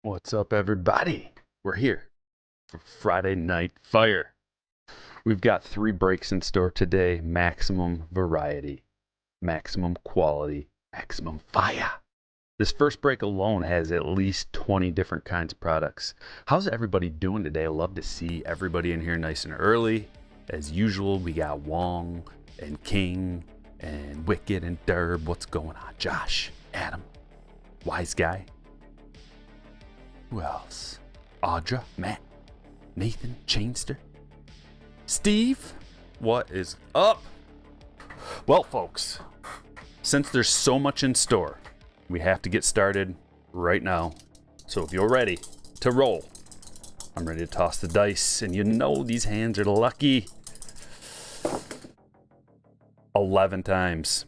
What's up, everybody? We're here for Friday Night Fire. We've got 3 breaks in store today. Maximum variety, maximum quality, maximum fire. This first break alone has at least 20 different kinds of products. How's everybody doing today? I love to see everybody in here nice and early. As usual, we got Wong and King and Wicked and Derb. What's going on? Josh, Adam, Wise Guy. Who else? Audra, Matt, Nathan, Chainster, Steve. What is up? Well, folks, since there's so much in store, we have to get started right now. So if you're ready to roll, I'm ready to toss the dice, and you know these hands are lucky. 11 times.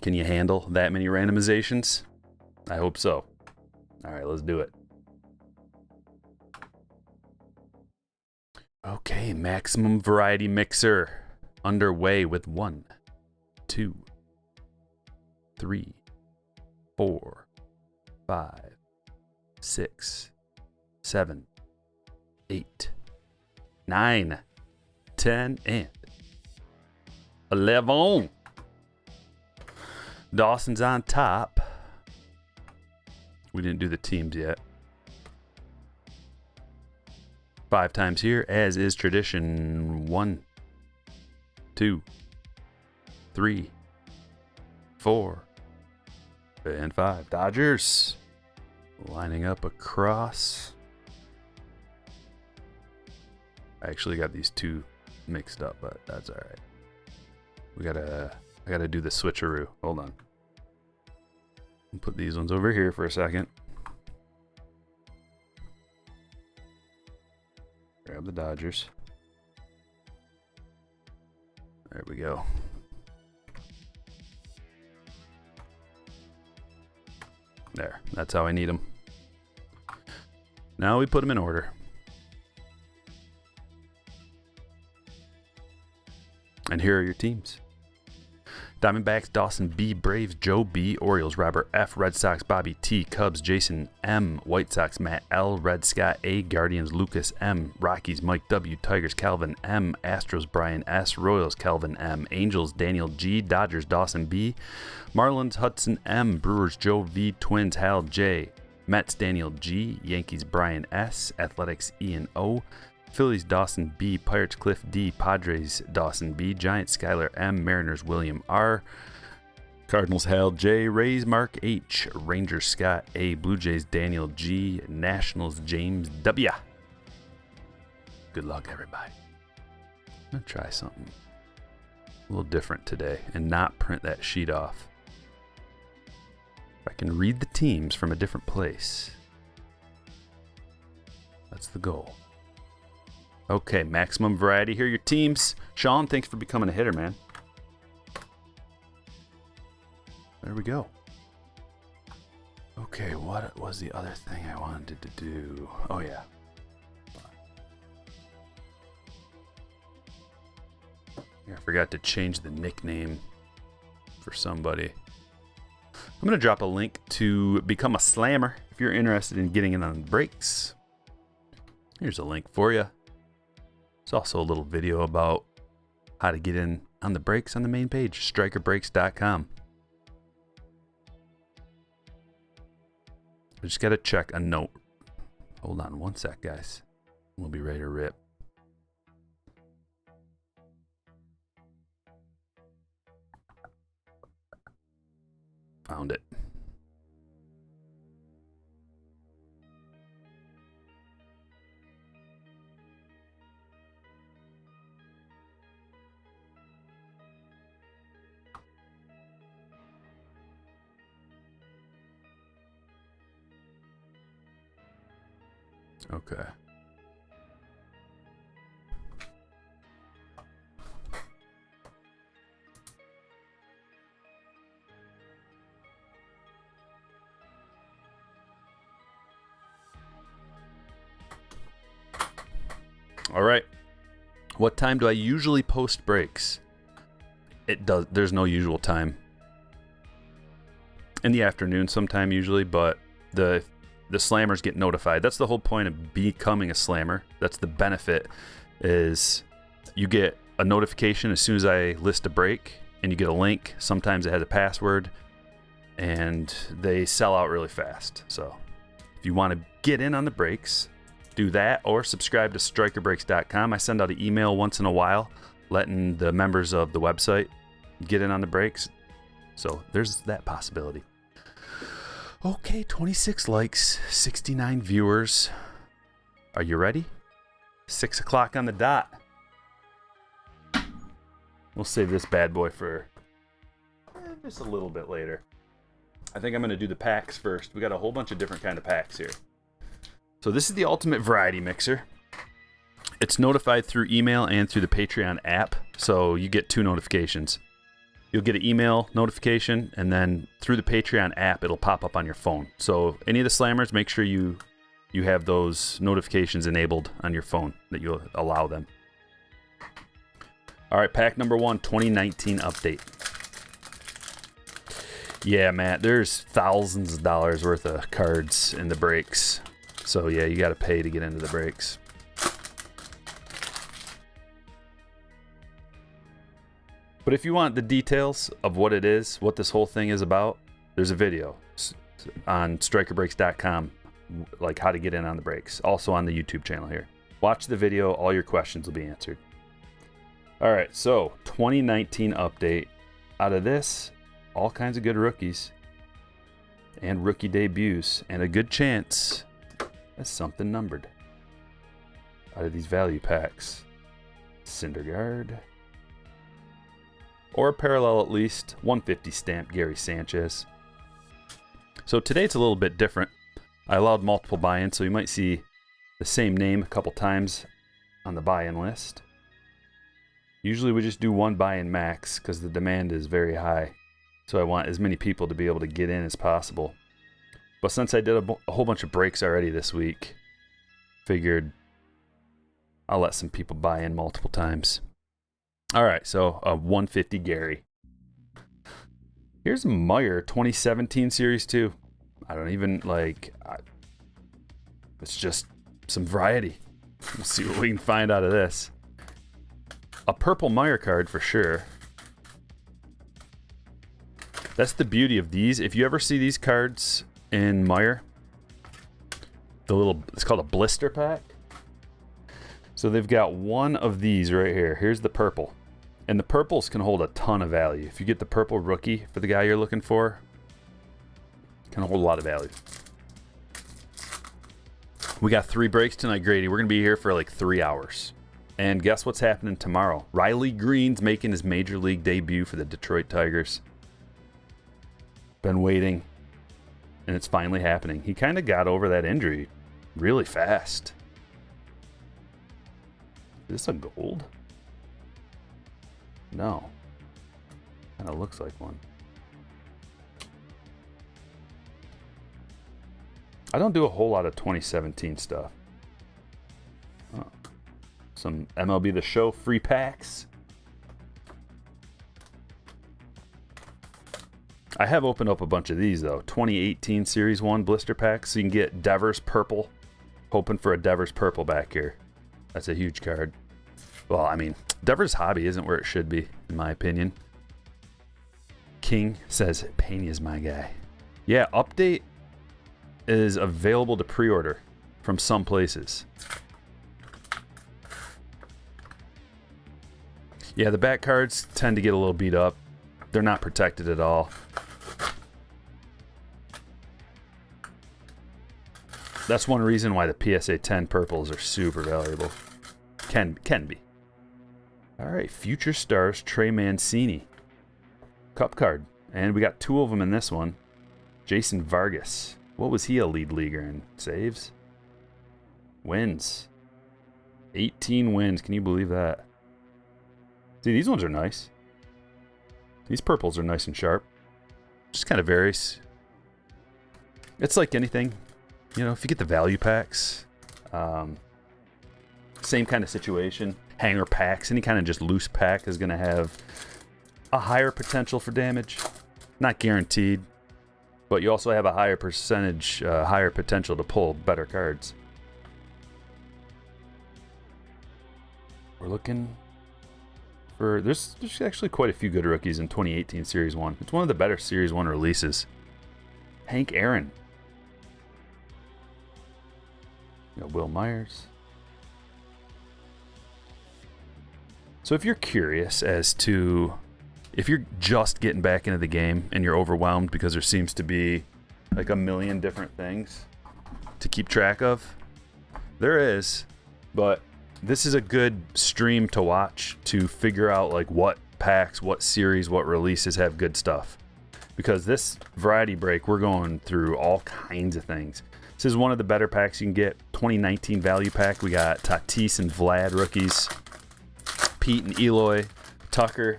Can you handle that many randomizations? I hope so. All right, let's do it. Okay, maximum variety mixer underway with 1, 2, 3, 4, 5, 6, 7, 8, 9, 10, and 11. Dawson's on top. We didn't do the teams yet. 5 times here, as is tradition. 1, 2, 3, 4, and 5. Dodgers lining up across. I actually got these 2 mixed up, but that's all right. I gotta do the switcheroo. Hold on. I'll put these ones over here for a second. Grab the Dodgers. There we go. There. That's how I need them. Now we put them in order. And here are your teams. Diamondbacks, Dawson B. Braves, Joe B. Orioles, Robert F. Red Sox, Bobby T. Cubs, Jason M. White Sox, Matt L. Red Scott A. Guardians, Lucas M. Rockies, Mike W. Tigers, Calvin M. Astros, Brian S. Royals, Calvin M. Angels, Daniel G. Dodgers, Dawson B. Marlins, Hudson M. Brewers, Joe V. Twins, Hal J. Mets, Daniel G. Yankees, Brian S. Athletics, Ian O. Phillies, Dawson B. Pirates, Cliff D. Padres, Dawson B. Giants, Skylar M. Mariners, William R. Cardinals, Hal J. Rays, Mark H. Rangers, Scott A. Blue Jays, Daniel G. Nationals, James W. Good luck, everybody. I'm going to try something a little different today and not print that sheet off. If I can read the teams from a different place, that's the goal. Okay, maximum variety. Here are your teams. Sean, thanks for becoming a hitter, man. There we go. Okay, what was the other thing I wanted to do? Oh, yeah. I forgot to change the nickname for somebody. I'm going to drop a link to become a slammer if you're interested in getting in on the breaks. Here's a link for you. There's also a little video about how to get in on the breaks on the main page, strikerbreaks.com. I just got to check a note. Hold on one sec, guys. We'll be ready to rip. Found it. Okay. All right. What time do I usually post breaks? There's no usual time. In the afternoon sometime usually, but the slammers get notified. That's the whole point of becoming a slammer. That's the benefit, is you get a notification as soon as I list a break, and you get a link. Sometimes it has a password, and they sell out really fast. So if you want to get in on the breaks, do that, or subscribe to strikerbreaks.com. I send out an email once in a while letting the members of the website get in on the breaks. So there's that possibility. Okay, 26 likes, 69 viewers. Are you ready? 6 o'clock on the dot. We'll save this bad boy for just a little bit later. I think I'm going to do the packs first. We got a whole bunch of different kind of packs here. So this is the Ultimate Variety Mixer. It's notified through email and through the Patreon app, so you get 2 notifications. You'll get an email notification, and then through the Patreon app, it'll pop up on your phone. So any of the slammers, make sure you have those notifications enabled on your phone, that you'll allow them. All right, pack number 1, 2019 update. Yeah, Matt, there's thousands of dollars worth of cards in the breaks. So yeah, you got to pay to get into the breaks. But if you want the details of what it is, what this whole thing is about, there's a video on strikerbreaks.com, like how to get in on the breaks. Also on the YouTube channel here. Watch the video, all your questions will be answered. All right, so 2019 update. Out of this, all kinds of good rookies and rookie debuts, and a good chance that's something numbered. Out of these value packs, Syndergaard, or a parallel at least, 150 stamp Gary Sanchez. So today it's a little bit different. I allowed multiple buy-ins, so you might see the same name a couple times on the buy-in list. Usually we just do 1 buy-in max because the demand is very high. So I want as many people to be able to get in as possible. But since I did a whole bunch of breaks already this week, figured I'll let some people buy in multiple times. All right, so a 150 Gary. Here's Meyer 2017 Series 2. I don't even it's just some variety. Let's see what we can find out of this. A purple Meyer card for sure. That's the beauty of these. If you ever see these cards in Meyer, it's called a blister pack. So they've got one of these right here. Here's the purple. And the purples can hold a ton of value. If you get the purple rookie for the guy you're looking for, it can hold a lot of value. We got 3 breaks tonight, Grady. We're going to be here for like 3 hours. And guess what's happening tomorrow? Riley Green's making his major league debut for the Detroit Tigers. Been waiting, and it's finally happening. He kind of got over that injury really fast. Is this a gold? No. Kind of looks like one. I don't do a whole lot of 2017 stuff. Oh. Some MLB The Show free packs. I have opened up a bunch of these though. 2018 Series 1 blister packs. So you can get Devers purple. Hoping for a Devers purple back here. That's a huge card. Well, I mean, Devers hobby isn't where it should be, in my opinion. King says, Peña's my guy. Yeah, update is available to pre-order from some places. Yeah, the back cards tend to get a little beat up. They're not protected at all. That's one reason why the PSA 10 purples are super valuable. Can be. All right, Future Stars Trey Mancini. Cup card. And we got 2 of them in this one. Jason Vargas. What was he a lead leaguer in? Saves? Wins. 18 wins. Can you believe that? See, these ones are nice. These purples are nice and sharp. Just kind of varies. It's like anything. You know, if you get the value packs, same kind of situation. Hanger packs, any kind of just loose pack is going to have a higher potential for damage. Not guaranteed, but you also have a higher percentage, higher potential to pull better cards. We're looking for, there's actually quite a few good rookies in 2018 Series 1. It's one of the better Series 1 releases. Hank Aaron. You got Will Myers. So if you're curious as to, if you're just getting back into the game and you're overwhelmed because there seems to be like a million different things to keep track of, there is, but this is a good stream to watch to figure out like what packs, what series, what releases have good stuff. Because this variety break, we're going through all kinds of things. This is one of the better packs you can get. 2019 value pack. We got Tatis and Vlad rookies. Pete and Eloy. Tucker.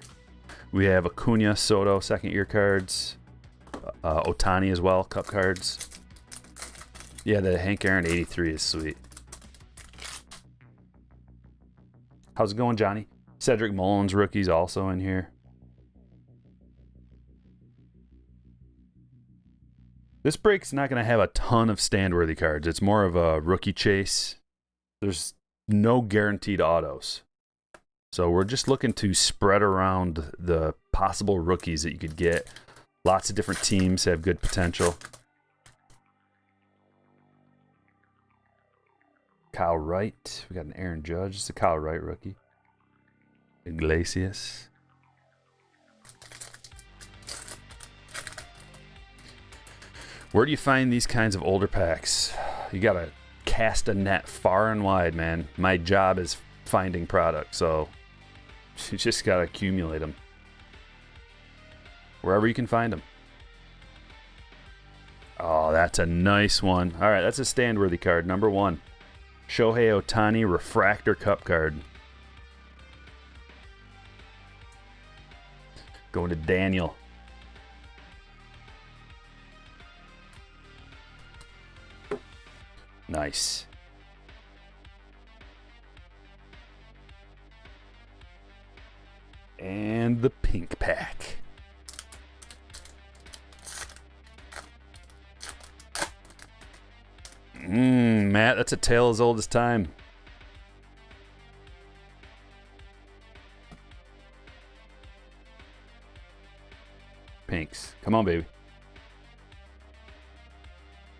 We have Acuna, Soto, second year cards. Otani as well, cup cards. Yeah, the Hank Aaron 83 is sweet. How's it going, Johnny? Cedric Mullins rookies also in here. This break's not going to have a ton of stand-worthy cards. It's more of a rookie chase. There's no guaranteed autos. So we're just looking to spread around the possible rookies that you could get. Lots of different teams have good potential. Kyle Wright. We got an Aaron Judge. It's a Kyle Wright rookie. Iglesias. Where do you find these kinds of older packs? You gotta cast a net far and wide, man. My job is finding product, so you just gotta accumulate them. Wherever you can find them. Oh, that's a nice one. All right, that's a stand-worthy card. Number 1. Shohei Ohtani Refractor Cup card. Going to Daniel. Nice. And the pink pack. Matt, that's a tale as old as time. Pinks. Come on, baby.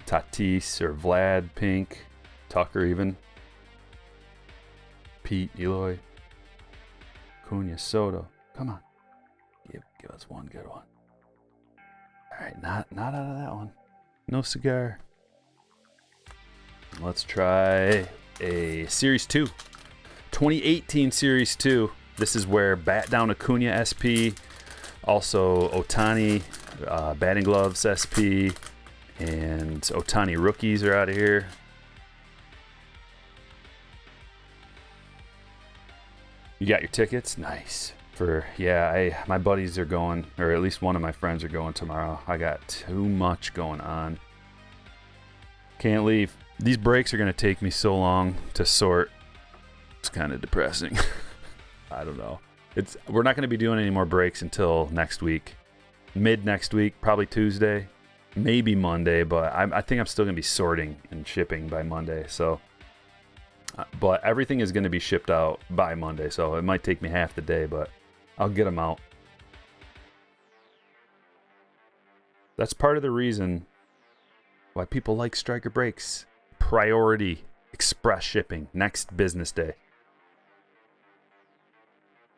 Tatis or Vlad, pink. Tucker even. Pete, Eloy. Cunha, Soto. Come on. Give us one good one. All right, not out of that one. No cigar. Let's try a Series 2. 2018 Series 2. This is where Bat Down Acuna SP, also Otani batting gloves SP, and Otani rookies are out of here. You got your tickets? Nice. My buddies are going, or at least one of my friends are going tomorrow. I got too much going on. Can't leave. These breaks are going to take me so long to sort. It's kind of depressing. I don't know. We're not going to be doing any more breaks until next week. Mid next week, probably Tuesday, maybe Monday, but I think I'm still going to be sorting and shipping by Monday. So, but everything is going to be shipped out by Monday, so it might take me half the day, but I'll get them out. That's part of the reason why people like Striker Breaks. Priority express shipping next business day.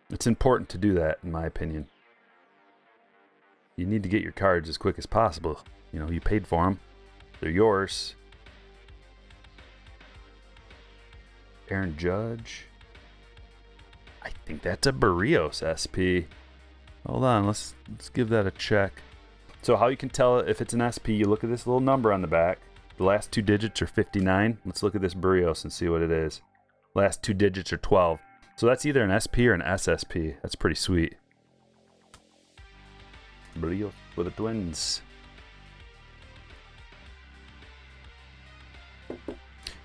It's important to do that, in my opinion. You need to get your cards as quick as possible. You know, you paid for them. They're yours. Aaron Judge. I think that's a Barrios SP. Hold on, let's give that a check. So how you can tell if it's an SP, you look at this little number on the back. The last 2 digits are 59. Let's look at this Barrios and see what it is. Last 2 digits are 12. So that's either an SP or an SSP. That's pretty sweet. Barrios for the Twins.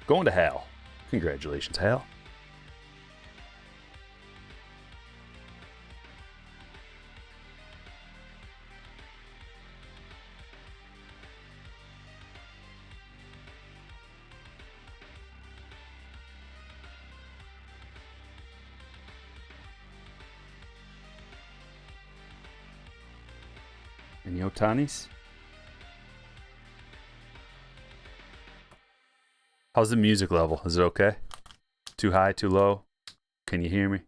Going to Hal. Congratulations, Hal. Any Otanis? How's the music level? Is it okay? Too high, too low? Can you hear me?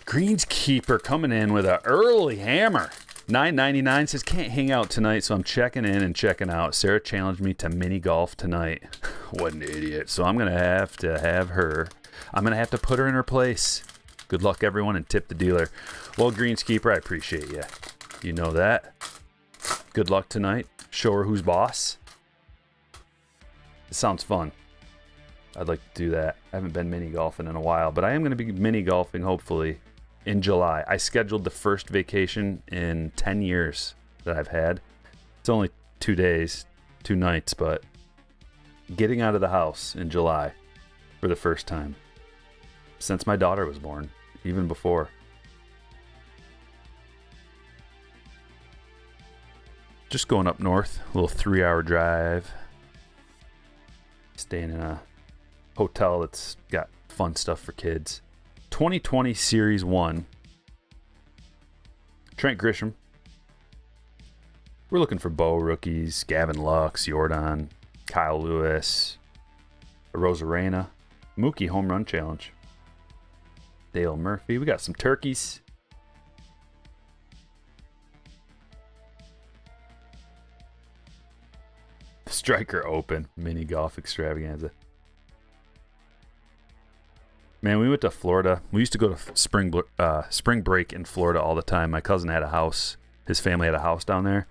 Greenskeeper coming in with an early hammer. $9.99 says, can't hang out tonight, so I'm checking in and checking out. Sarah challenged me to mini golf tonight. What an idiot. So I'm going to have her. I'm going to have to put her in her place. Good luck, everyone, and tip the dealer. Well, Greenskeeper, I appreciate you. You know that. Good luck tonight. Show her who's boss. It sounds fun. I'd like to do that. I haven't been mini golfing in a while, but I am going to be mini golfing, hopefully, in July. I scheduled the first vacation in 10 years that I've had. It's only 2 days, 2 nights, but getting out of the house in July for the first time since my daughter was born, even before. Just going up north, a little 3-hour drive. Staying in a hotel that's got fun stuff for kids. 2020 Series 1. Trent Grisham. We're looking for Bo rookies. Gavin Lux, Jordan, Kyle Lewis, Rosarena, Mookie Home Run Challenge. Dale Murphy. We got some turkeys. Striker Open mini golf extravaganza. Man, we went to Florida. We used to go to spring break in Florida all the time. My cousin had a house. His family had a house down there.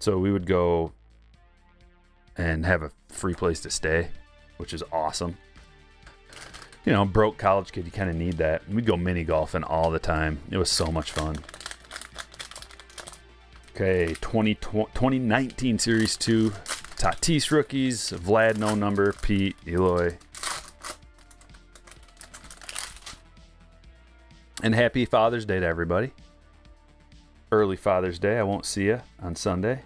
So we would go and have a free place to stay, which is awesome. You know, broke college kid, you kind of need that. We'd go mini golfing all the time. It was so much fun. Okay, 2019 Series 2. Tatis rookies. Vlad, no number. Pete, Eloy. And happy Father's Day to everybody. Early Father's Day. I won't see you on Sunday.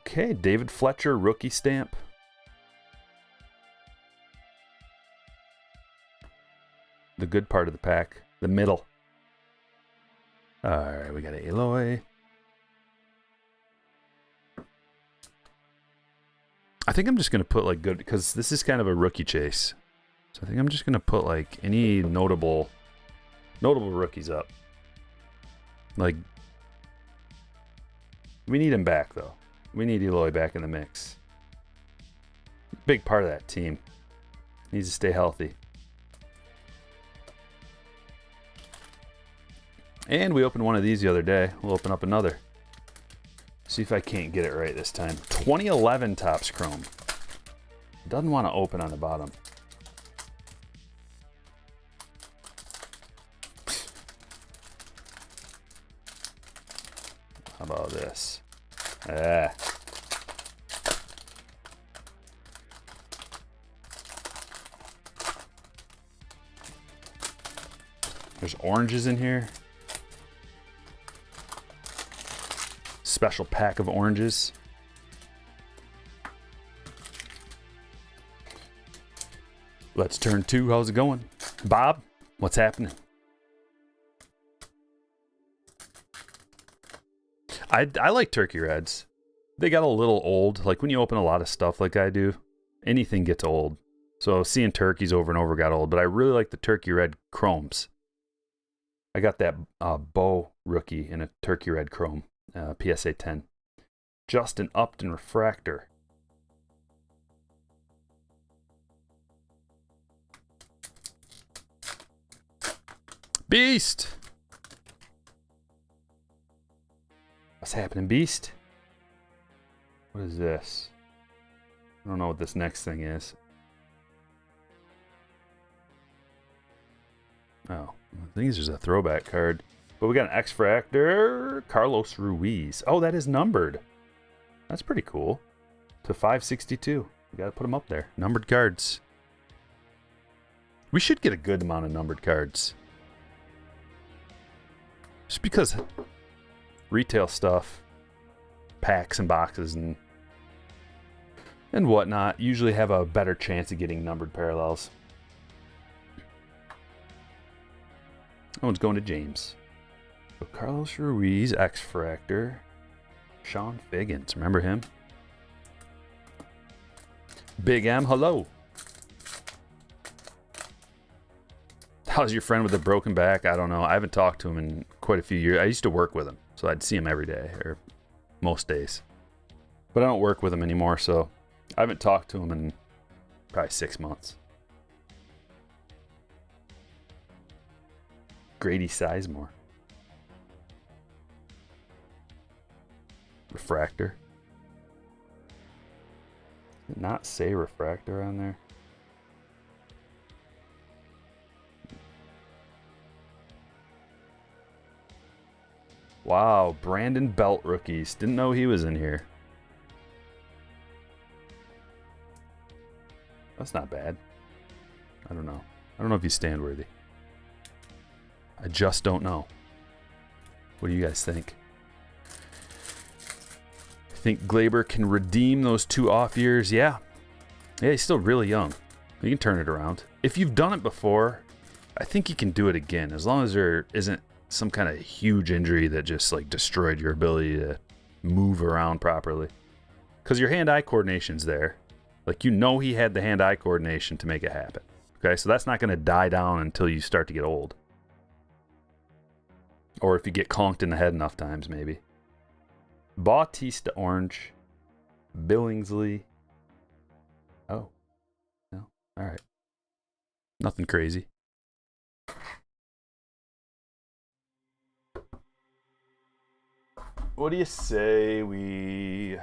Okay, David Fletcher, rookie stamp. The good part of the pack. The middle. Alright, we got Eloy. I think I'm just going to put like good, because this is kind of a rookie chase. So I think I'm just going to put like any notable rookies up. Like, we need him back though. We need Eloy back in the mix. Big part of that team. Needs to stay healthy. And we opened one of these the other day. We'll open up another. See if I can't get it right this time. 2011 Topps Chrome. Doesn't want to open on the bottom. How about this? Ah. There's oranges in here. Special pack of oranges. Let's turn 2. How's it going? Bob, what's happening? I like turkey reds. They got a little old. Like when you open a lot of stuff like I do, anything gets old. So seeing turkeys over and over got old. But I really like the turkey red chromes. I got that Bo rookie in a turkey red chrome. PSA 10. Justin Upton refractor. Beast! What's happening, Beast? What is this? I don't know what this next thing is. Oh, I think this is a throwback card. But we got an X-Fractor, Carlos Ruiz. Oh, that is numbered. That's pretty cool. To 562. We got to put them up there. Numbered cards. We should get a good amount of numbered cards. Just because retail stuff, packs and boxes, and and whatnot usually have a better chance of getting numbered parallels. That one's going to James. So Carlos Ruiz, X-Fractor. Sean Figgins, remember him? Big M, hello. How's your friend with the broken back? I don't know. I haven't talked to him in quite a few years. I used to work with him, so I'd see him every day, or most days. But I don't work with him anymore, so I haven't talked to him in probably 6 months. Grady Sizemore. Refractor. Did it not say refractor on there? Wow, Brandon Belt rookies. Didn't know he was in here. That's not bad. I don't know. I don't know if he's stand worthy. I just don't know. What do you guys think? Think Glaber can redeem those 2 off years? Yeah. Yeah, he's still really young. He can turn it around. If you've done it before, I think he can do it again, as long as there isn't some kind of huge injury that just like destroyed your ability to move around properly. Because your hand-eye coordination's there. Like, you know he had the hand-eye coordination to make it happen. Okay, so that's not going to die down until you start to get old. Or if you get conked in the head enough times, maybe. Bautista Orange. Billingsley. Oh. No. All right. Nothing crazy. What do you say we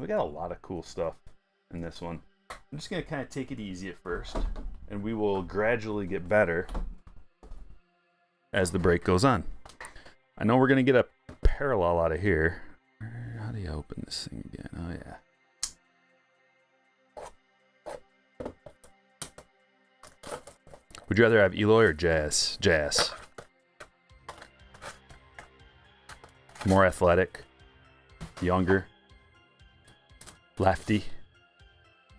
got a lot of cool stuff in this one. I'm just going to kind of take it easy at first, and we will gradually get better as the break goes on. I know we're going to get a parallel out of here. How do you open this thing again? Oh, yeah. Would you rather have Eloy or Jazz? Jazz. More athletic. Younger. Lefty.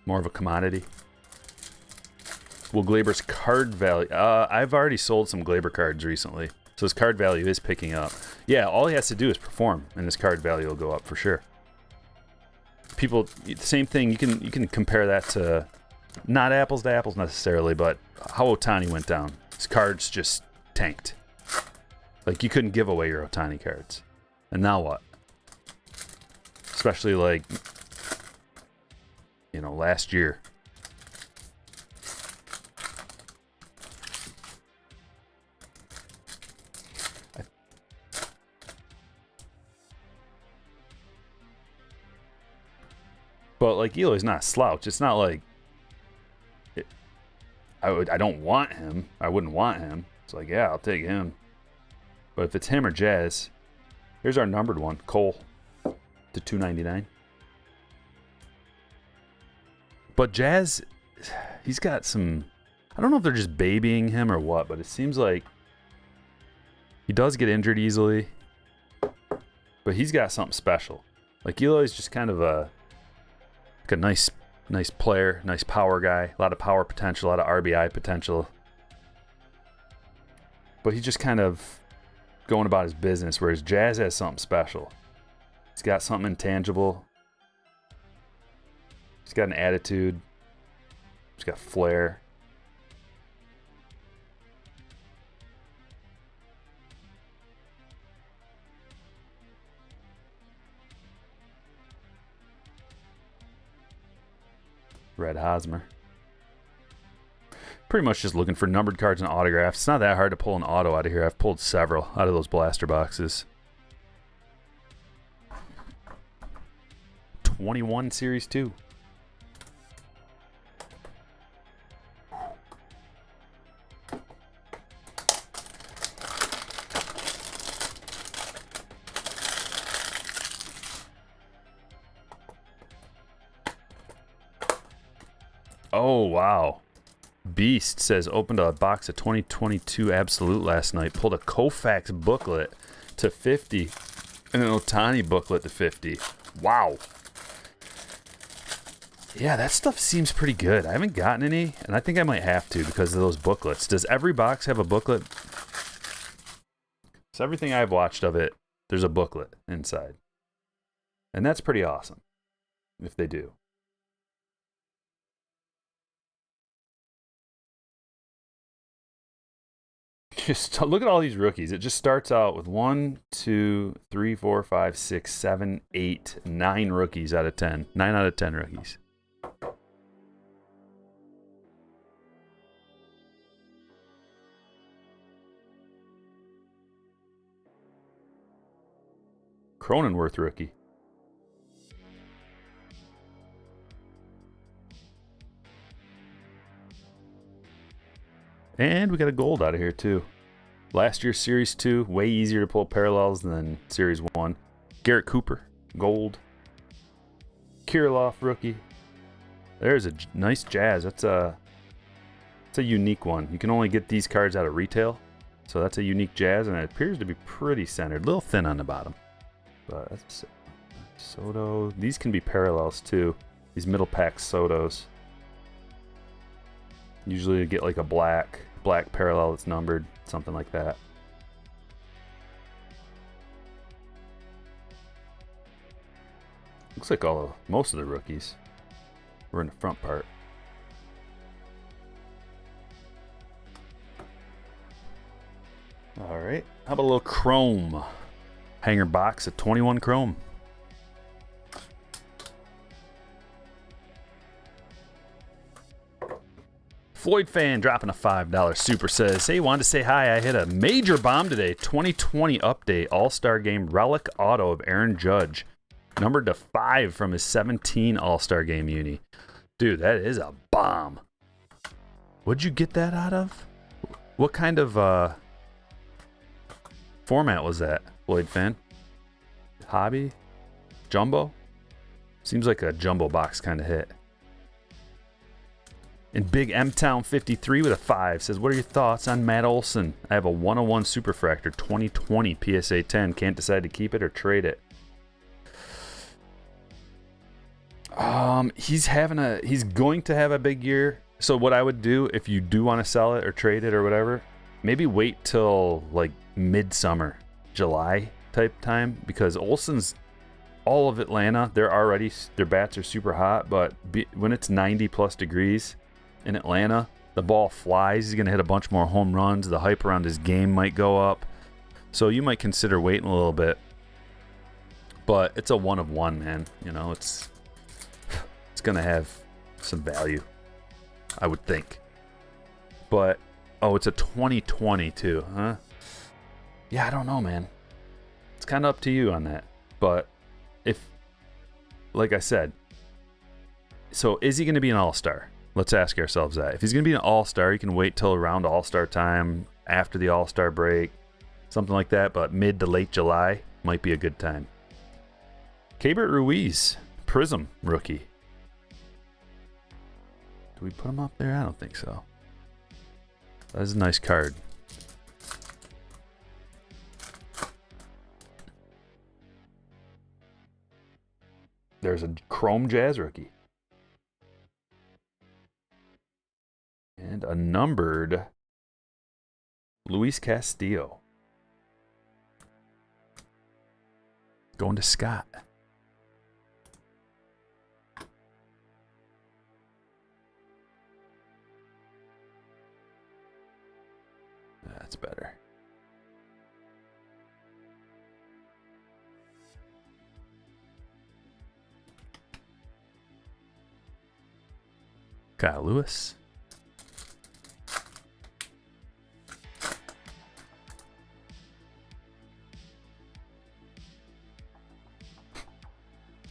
More of a commodity. Will Glaber's card value... I've already sold some Glaber cards recently, so his card value is picking up. Yeah, all he has to do is perform, and his card value will go up for sure. People, the same thing, you can compare that to, not apples to apples necessarily, but how Ohtani went down. His cards just tanked. Like, you couldn't give away your Ohtani cards. And now what? Especially like, you know, last year. But like, Eloy's not a slouch. It's not like I don't want him. I wouldn't want him. It's like, yeah, I'll take him. But if it's him or Jazz, here's our numbered one, Cole, to $2.99. But Jazz, he's got some... I don't know if they're just babying him or what, but it seems like he does get injured easily. But he's got something special. Like, Eloy's just kind of a nice player, nice power guy. A lot of power potential, a lot of RBI potential. But he's just kind of going about his business, whereas Jazz has something special. He's got something intangible. He's got an attitude. He's got flair. Red Hosmer. Pretty much just looking for numbered cards and autographs. It's not that hard to pull an auto out of here. I've pulled several out of those blaster boxes. 21 Series 2. Oh, wow. Beast says, opened a box of 2022 Absolute last night. Pulled a Koufax booklet to 50 and an Ohtani booklet to 50. Wow. Yeah, that stuff seems pretty good. I haven't gotten any, and I think I might have to because of those booklets. Does every box have a booklet? So everything I've watched of it, there's a booklet inside. And that's pretty awesome, if they do. Just look at all these rookies. It just starts out with 1, 2, 3, 4, 5, 6, 7, 8, 9 rookies out of 10. 9 out of 10 rookies. Cronenworth rookie. And we got a gold out of here too. Last year's Series 2, way easier to pull parallels than Series 1. Garrett Cooper, gold. Kirilloff rookie. There's a nice Jazz. That's a unique one. You can only get these cards out of retail. So that's a unique Jazz, and it appears to be pretty centered. A little thin on the bottom. But that's Soto. These can be parallels too. These middle pack Sotos. Usually you get like a black parallel that's numbered, something like that. Looks like most of the rookies were in the front part. All right, how about a little chrome? Hanger box of 21 chrome. Floyd fan dropping a $5 super says, hey, wanted to say hi. I hit a major bomb today. 2020 update All-Star Game relic auto of Aaron Judge. Numbered to 5 from his 17 All-Star Game uni. Dude, that is a bomb. What'd you get that out of? What kind of format was that, Floyd fan? Hobby? Jumbo? Seems like a jumbo box kind of hit. And Big M-Town 53 with a 5 says, what are your thoughts on Matt Olson? I have a 101 Superfractor 2020 PSA 10. Can't decide to keep it or trade it. He's going to have a big year. So what I would do if you do want to sell it or trade it or whatever, maybe wait till like midsummer, July type time, because Olson's all of Atlanta. Their bats are super hot, but when it's 90 plus degrees in Atlanta, the ball flies. He's going to hit a bunch more home runs. The hype around his game might go up. So you might consider waiting a little bit. But it's a 1 of 1, man. You know, it's going to have some value, I would think. But, oh, it's a 2020 too, huh? Yeah, I don't know, man. It's kind of up to you on that. But if, like I said, so is he going to be an all-star? Let's ask ourselves that. If he's going to be an all-star, you can wait till around all-star time, after the all-star break, something like that. But mid to late July might be a good time. Keibert Ruiz, Prism rookie. Do we put him up there? I don't think so. That is a nice card. There's a Chrome Jazz rookie. And a numbered Luis Castillo. Going to Scott. That's better. Kyle Lewis.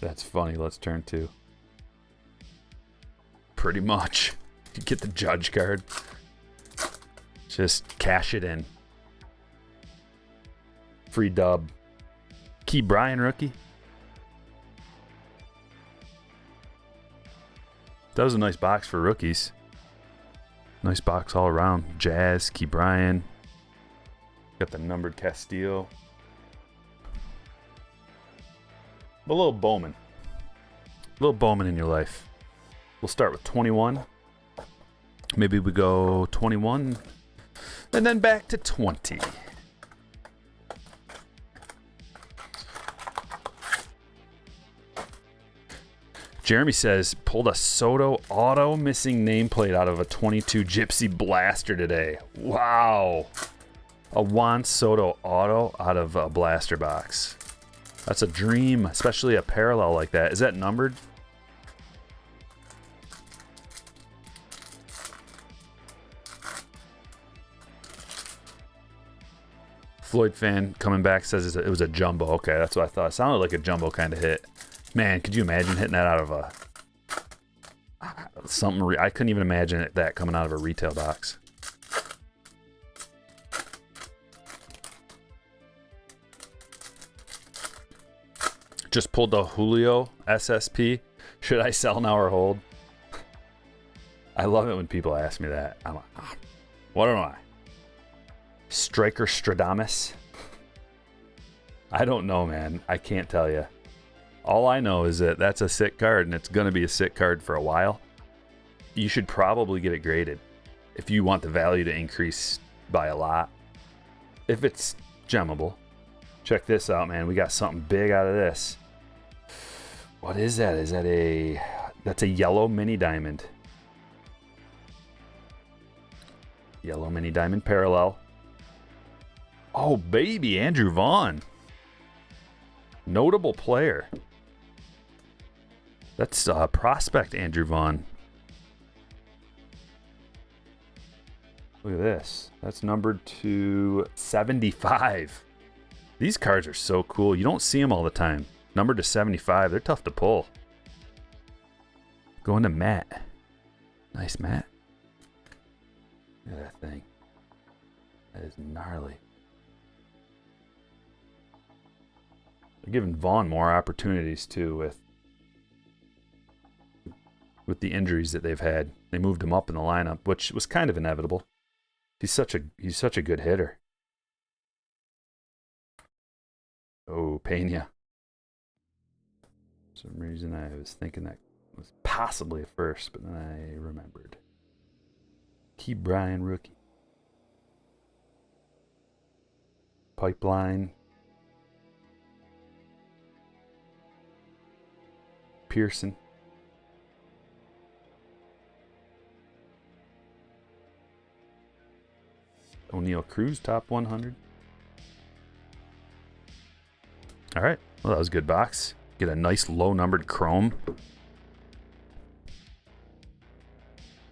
That's funny. Let's turn to. Pretty much. You get the Judge card. Just cash it in. Free dub. Key Bryan rookie. That was a nice box for rookies. Nice box all around. Jazz, Key Bryan. Got the numbered Castillo. A little Bowman. A little Bowman in your life. We'll start with 21. Maybe we go 21 and then back to 20. Jeremy says, pulled a Soto auto missing nameplate out of a 22 Gypsy Blaster today. Wow. A Juan Soto auto out of a blaster box. That's a dream, especially a parallel like that. Is that numbered? Floyd fan coming back says it was a jumbo. Okay, that's what I thought. It sounded like a jumbo kind of hit. Man, could you imagine hitting that out of a something? I couldn't even imagine that coming out of a retail box. Just pulled the Julio SSP. Should I sell now or hold? I love it when people ask me that. I'm like, what am I? Striker Stradamus? I don't know, man. I can't tell you. All I know is that that's a sick card, and it's going to be a sick card for a while. You should probably get it graded if you want the value to increase by a lot. If it's gemmable. Check this out, man. We got something big out of this. What is that? Is that a... That's a yellow mini diamond. Yellow mini diamond parallel. Oh, baby. Andrew Vaughn. Notable player. That's prospect Andrew Vaughn. Look at this. That's numbered to 75. These cards are so cool. You don't see them all the time. Numbered to 75. They're tough to pull. Going to Matt. Nice, Matt. Look at that thing. That is gnarly. They're giving Vaughn more opportunities too with the injuries that they've had. They moved him up in the lineup, which was kind of inevitable. He's such a good hitter. Oh, Pena. For some reason I was thinking that was possibly a first, but then I remembered. Keep Bryan rookie. Pipeline. Pearson. O'Neal Cruz, top 100. All right. Well, that was a good box. Get a nice low-numbered chrome.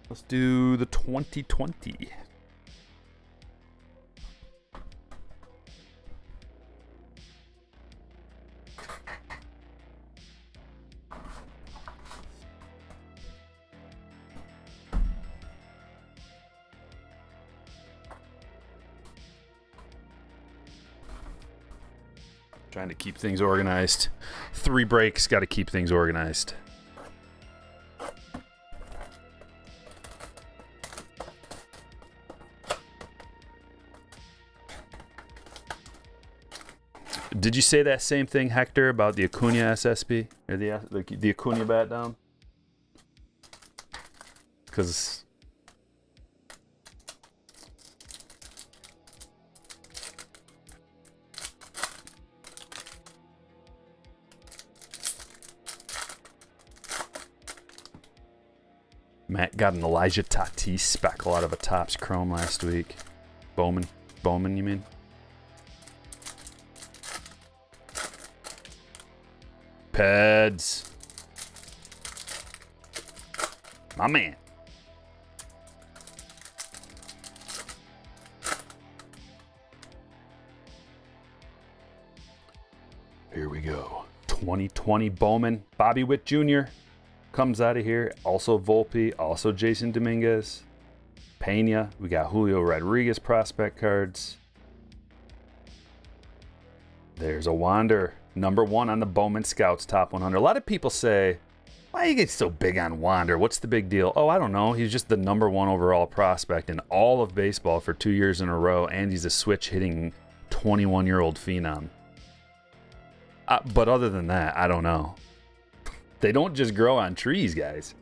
Let's do the 2020. Trying to keep things organized. 3 breaks, got to keep things organized. Did you say that same thing, Hector, about the Acuna SSP? Or the Acuna bat down? Because... Matt got an Elijah Tatis speckle out of a Topps Chrome last week. Bowman, you mean? Peds. My man. Here we go. 2020 Bowman. Bobby Witt Jr. comes out of here. Also Volpe. Also Jason Dominguez. Pena. We got Julio Rodriguez prospect cards. There's a Wander. Number 1 on the Bowman Scouts top 100. A lot of people say, why you get so big on Wander? What's the big deal? Oh, I don't know. He's just the number 1 overall prospect in all of baseball for 2 years in a row, and he's a switch-hitting 21-year-old phenom. But other than that, I don't know. They don't just grow on trees, guys.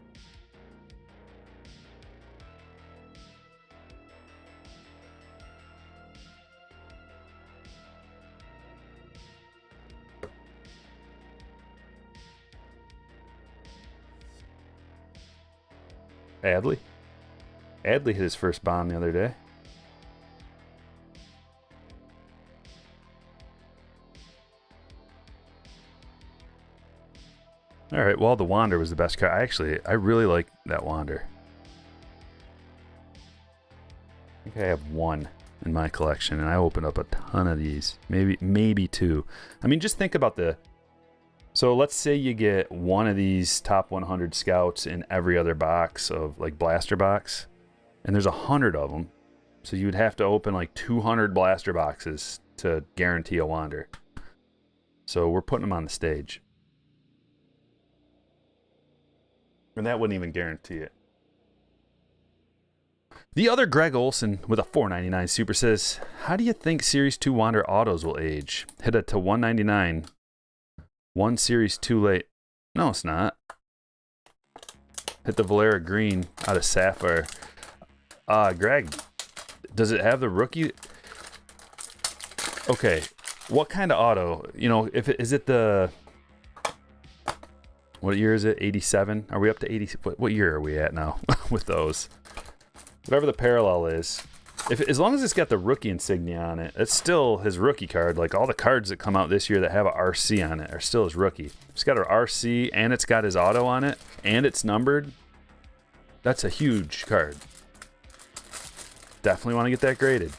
Adley. Adley hit his first bomb the other day. All right, well, the Wander was the best card. I really like that Wander. I think I have one in my collection, and I opened up a ton of these. Maybe two. I mean, just think about so let's say you get one of these top 100 scouts in every other box of like blaster box, and there's 100 of them. So you would have to open like 200 blaster boxes to guarantee a Wander. So we're putting them on the stage. And that wouldn't even guarantee it. The other Greg Olson with a $4.99 super says, how do you think Series 2 Wander autos will age? Hit it to $199. One Series too late. No, it's not. Hit the Valera Green out of Sapphire. Greg, does it have the rookie? Okay, what kind of auto? You know, is it the... What year is it? 87? Are we up to 80? What year are we at now with those? Whatever the parallel is. As long as it's got the rookie insignia on it, it's still his rookie card. Like all the cards that come out this year that have a RC on it are still his rookie. It's got an RC and it's got his auto on it and it's numbered. That's a huge card. Definitely want to get that graded.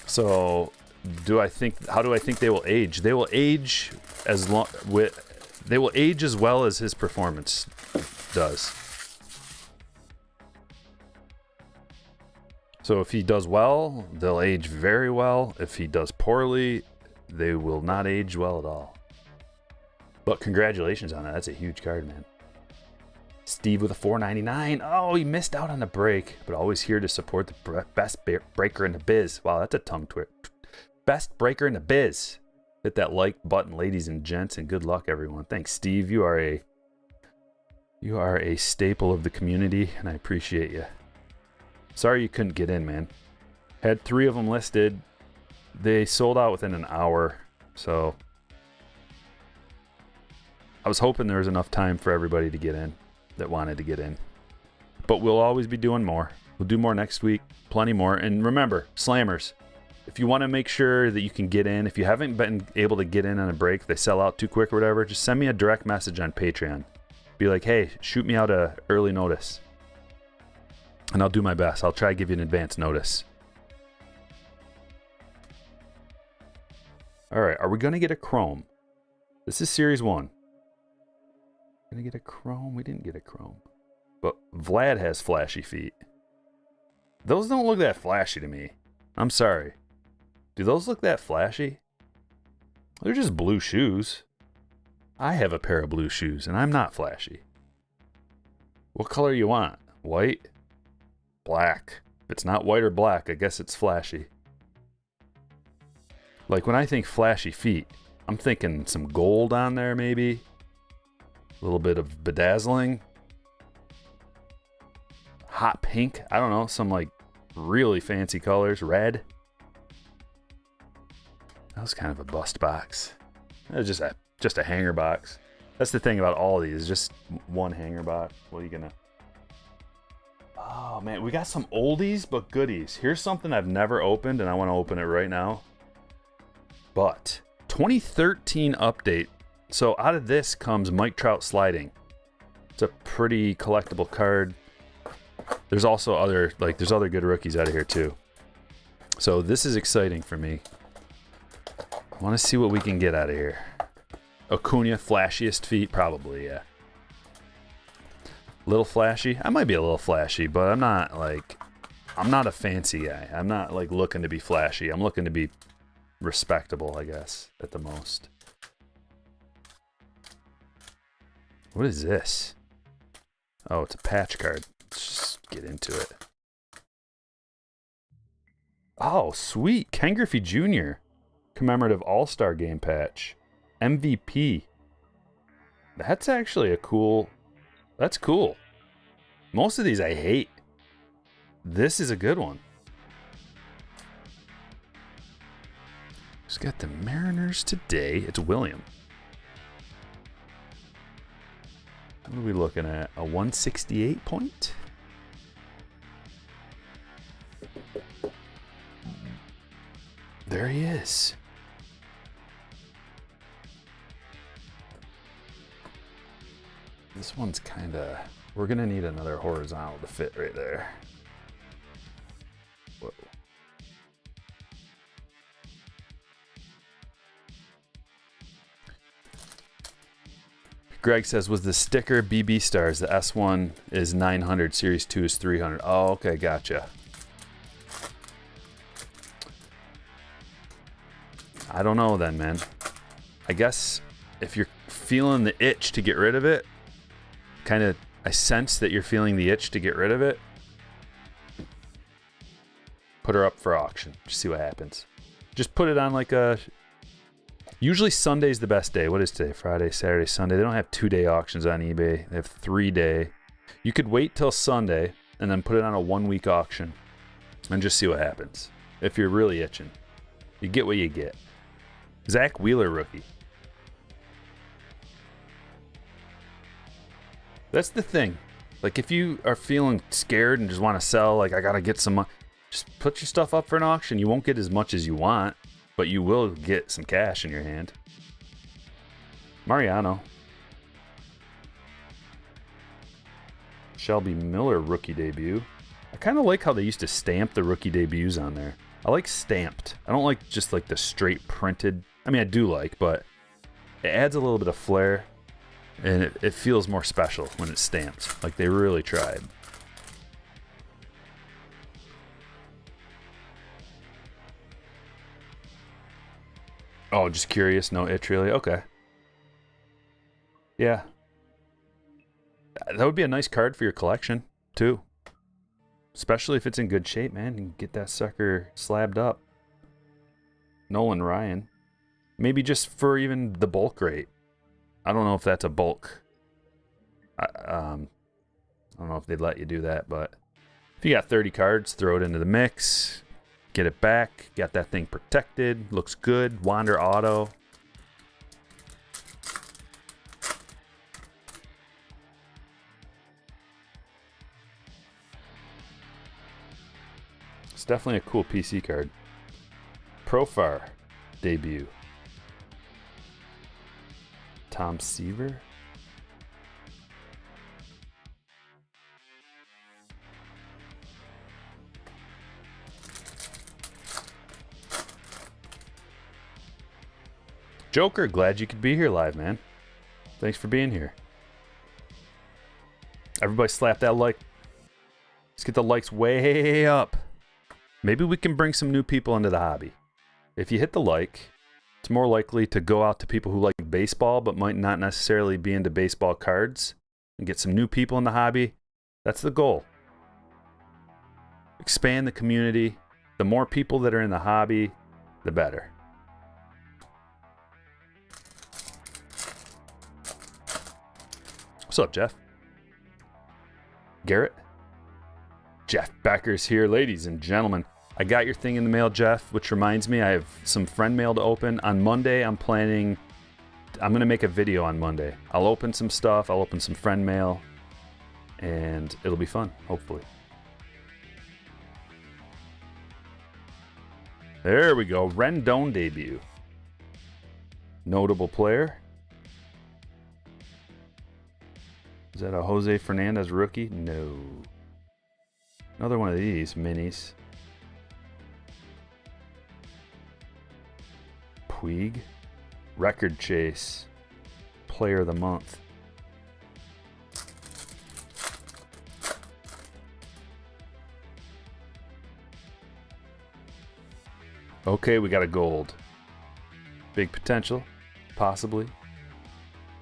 So, how do I think they will age? They will age they will age as well as his performance does. So if he does well, they'll age very well. If he does poorly, they will not age well at all. But congratulations on that. That's a huge card, man. Steve with a $4.99. Oh, he missed out on the break, but always here to support the best breaker in the biz. Wow, that's a tongue twister. Best breaker in the biz. Hit that like button, ladies and gents, and good luck, everyone. Thanks, Steve. You are a staple of the community, and I appreciate you. Sorry you couldn't get in, man. Had 3 of them listed. They sold out within an hour, so I was hoping there was enough time for everybody to get in that wanted to get in. But we'll always be doing more. We'll do more next week, plenty more. And remember, slammers, if you want to make sure that you can get in, if you haven't been able to get in on a break, they sell out too quick or whatever, just send me a direct message on Patreon. Be like, hey, shoot me out a early notice. And I'll do my best. I'll try to give you an advance notice. All right, are we going to get a Chrome? This is Series 1. Going to get a Chrome? We didn't get a Chrome. But Vlad has flashy feet. Those don't look that flashy to me. I'm sorry. Do those look that flashy? They're just blue shoes. I have a pair of blue shoes, and I'm not flashy. What color you want? White? Black. If it's not white or black, I guess it's flashy. Like when I think flashy feet, I'm thinking some gold on there maybe. A little bit of bedazzling. Hot pink. I don't know. Some like really fancy colors. Red. That was kind of a bust box. That was just a hanger box. That's the thing about all these. Just one hanger box. What are you gonna... Oh man, we got some oldies but goodies. Here's something I've never opened and I want to open it right now. But 2013 update. So out of this comes Mike Trout sliding. It's a pretty collectible card. There's also other good rookies out of here too. So this is exciting for me. I want to see what we can get out of here. Acuna, flashiest feet, probably, yeah. Little flashy? I might be a little flashy, but I'm not a fancy guy. I'm not like looking to be flashy. I'm looking to be respectable, I guess, at the most. What is this? Oh, it's a patch card. Let's just get into it. Oh, sweet. Ken Griffey Jr. Commemorative All-Star Game patch. MVP. That's actually a cool... That's cool. Most of these I hate. This is a good one. Who's got the Mariners today? It's William. What are we looking at? A 168 point? There he is. This one's kind of... We're going to need another horizontal to fit right there. Whoa. Greg says, was the sticker BB stars? The S1 is 900, Series 2 is 300. Oh, okay, gotcha. I don't know then, man. I guess if you're feeling the itch to get rid of it, I sense that you're feeling the itch to get rid of it. Put her up for auction. Just see what happens. Just put it on like a... Usually Sunday's the best day. What is today? Friday, Saturday, Sunday. They don't have 2-day auctions on eBay. They have 3-day. You could wait till Sunday and then put it on a 1-week auction and just see what happens. If you're really itching, you get what you get. Zach Wheeler rookie. That's the thing. Like if you are feeling scared and just want to sell, like I gotta get some, just put your stuff up for an auction. You won't get as much as you want, but you will get some cash in your hand. Mariano. Shelby Miller rookie debut. I kind of like how they used to stamp the rookie debuts on there. I like stamped. I don't like just like the straight printed. I mean, I do like, but it adds a little bit of flair, and it feels more special when it's stamped. Like they really tried. Oh, just curious. No itch really. Okay. Yeah. That would be a nice card for your collection too. Especially if it's in good shape, man. You can get that sucker slabbed up. Nolan Ryan. Maybe just for even the bulk rate. I don't know if that's a bulk. I don't know if they'd let you do that, but if you got 30 cards, throw it into the mix. Get it back. Got that thing protected. Looks good. Wander auto. It's definitely a cool PC card. Profar debut. Tom Seaver. Joker, glad you could be here live, man. Thanks for being here. Everybody slap that like. Let's get the likes way up. Maybe we can bring some new people into the hobby. If you hit the like, it's more likely to go out to people who like baseball but might not necessarily be into baseball cards and get some new people in the hobby. That's the goal. Expand the community. The more people that are in the hobby, the better. What's up, Jeff? Garrett? Jeff Becker's here, ladies and gentlemen. I got your thing in the mail, Jeff, which reminds me I have some friend mail to open. On Monday, I'm going to make a video on Monday. I'll open some stuff. I'll open some friend mail. And it'll be fun, hopefully. There we go. Rendon debut. Notable player. Is that a Jose Fernandez rookie? No. Another one of these minis. Puig. Record chase. Player of the month. Okay, we got a gold. Big potential, possibly.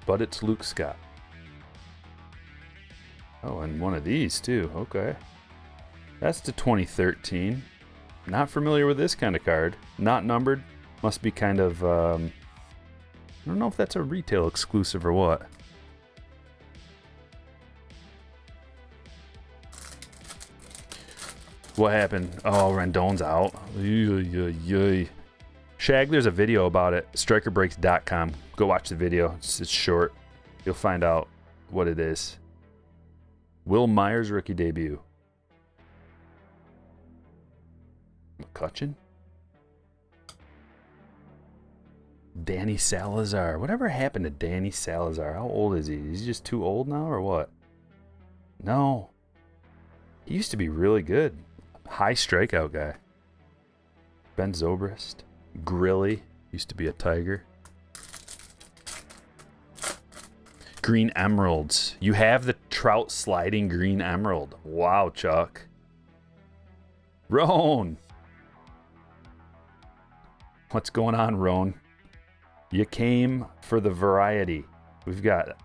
But it's Luke Scott. Oh, and one of these too. Okay. That's to 2013. Not familiar with this kind of card. Not numbered. Must be kind of, I don't know if that's a retail exclusive or what. What happened? Oh, Rendon's out. Shag, there's a video about it. StrikerBreaks.com. Go watch the video. It's short. You'll find out what it is. Will Myers rookie debut. McCutcheon? Danny Salazar. Whatever happened to Danny Salazar? How old is he? Is he just too old now or what? No. He used to be really good. High strikeout guy. Ben Zobrist. Grilly. Used to be a Tiger. Green Emeralds. You have the Trout sliding green emerald. Wow, Chuck. Roan. What's going on, Roan? You came for the variety. We've got...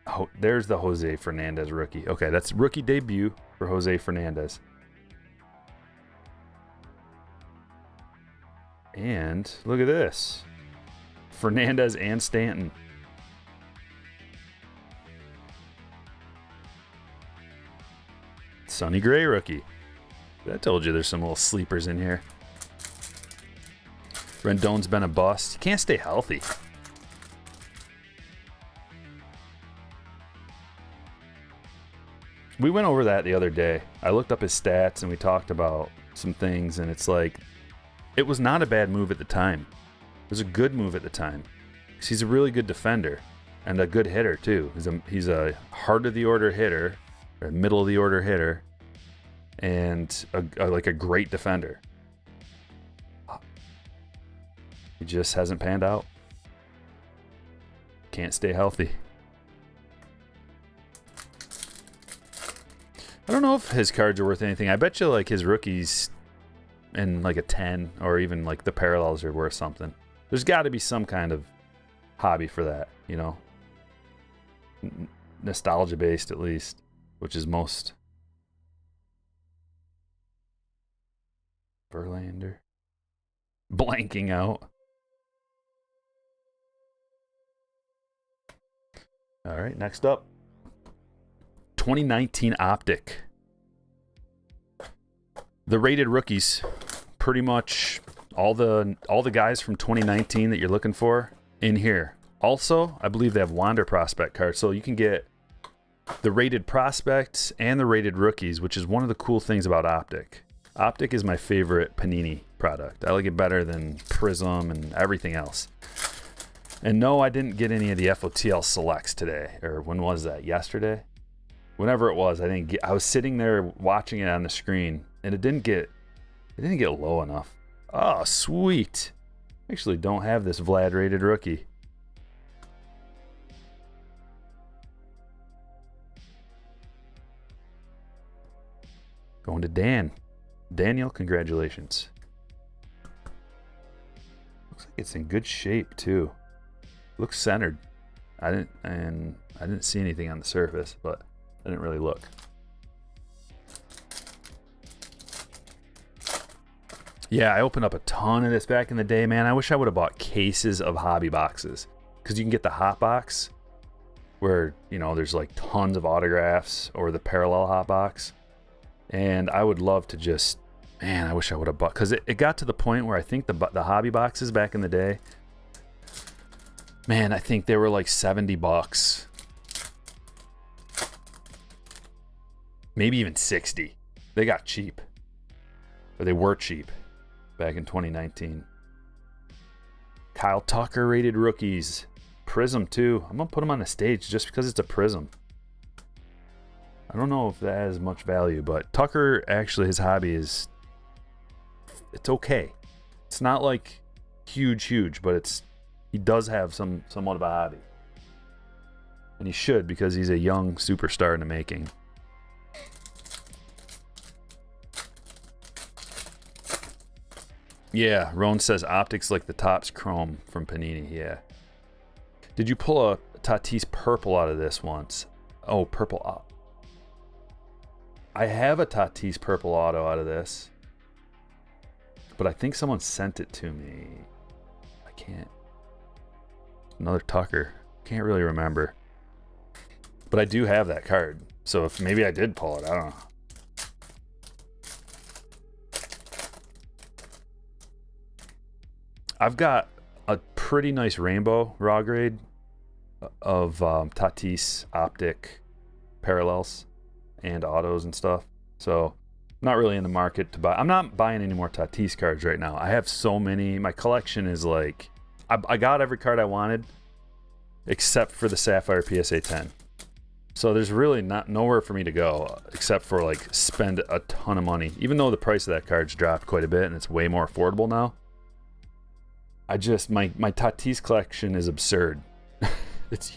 Oh, there's the Jose Fernandez rookie. Okay, that's rookie debut for Jose Fernandez. And look at this. Fernandez and Stanton. Sonny Gray rookie. I told you there's some little sleepers in here. Rendon's been a bust. He can't stay healthy. We went over that the other day. I looked up his stats and we talked about some things, and it's like, it was not a bad move at the time. It was a good move at the time. He's a really good defender and a good hitter too. He's a heart of the order hitter, or middle of the order hitter, and like a great defender. He just hasn't panned out. Can't stay healthy. I don't know if his cards are worth anything. I bet you like his rookies and like a 10 or even like the parallels are worth something. There's got to be some kind of hobby for that, you know? Nostalgia based at least, which is most. Verlander. Blanking out. All right, next up. 2019 Optic. The rated rookies, pretty much all the guys from 2019 that you're looking for in here. Also, I believe they have Wander prospect cards, so you can get the rated prospects and the rated rookies, which is one of the cool things about Optic. Optic is my favorite Panini product. I like it better than Prism and everything else. And no, I didn't get any of the FOTL selects today, or when was that? Yesterday? Whenever it was, I was sitting there watching it on the screen, and it didn't get low enough. Oh, sweet. I actually don't have this Vlad rated rookie. Going to Dan. Daniel, congratulations. Looks like it's in good shape too. Looks centered. I didn't see anything on the surface, but I didn't really look. Yeah, I opened up a ton of this back in the day, man. I wish I would have bought cases of hobby boxes, because you can get the hot box where, you know, there's like tons of autographs, or the parallel hot box. And I would love to just, man, I wish I would have bought, because it got to the point where I think the hobby boxes back in the day, man, I think they were like $70. Maybe even 60. They got cheap. Or they were cheap back in 2019. Kyle Tucker rated rookies. Prism too. I'm going to put them on the stage just because it's a Prism. I don't know if that has much value, but Tucker, actually, his hobby is, it's okay. It's not like huge, but he does have somewhat of a hobby. And he should, because he's a young superstar in the making. Yeah, Roan says Optics like the Topps Chrome from Panini. Yeah. Did you pull a Tatis purple out of this once? Oh, purple. I have a Tatis purple auto out of this, but I think someone sent it to me. I can't. Another Tucker. Can't really remember. But I do have that card. So if maybe I did pull it, I don't know. I've got a pretty nice rainbow raw grade of Tatis optic parallels and autos and stuff. So I'm not really in the market to buy. I'm not buying any more Tatis cards right now. I have so many. My collection is like, I got every card I wanted except for the Sapphire PSA 10. So there's really nowhere for me to go except for like spend a ton of money. Even though the price of that card's dropped quite a bit and it's way more affordable now. I just, my Tatis collection is absurd. It's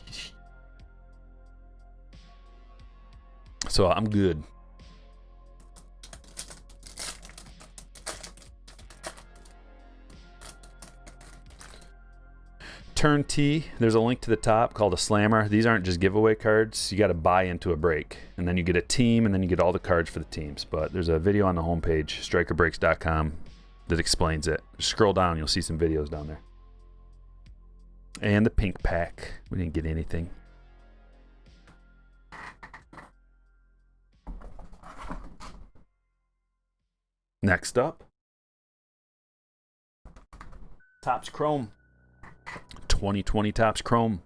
so I'm good. Turn T, there's a link to the top called a slammer. These aren't just giveaway cards. You got to buy into a break. And then you get a team, and then you get all the cards for the teams. But there's a video on the homepage, strikerbreaks.com, that explains it. Just scroll down, you'll see some videos down there. And the pink pack. We didn't get anything. Next up, Topps Chrome. 2020 Topps Chrome.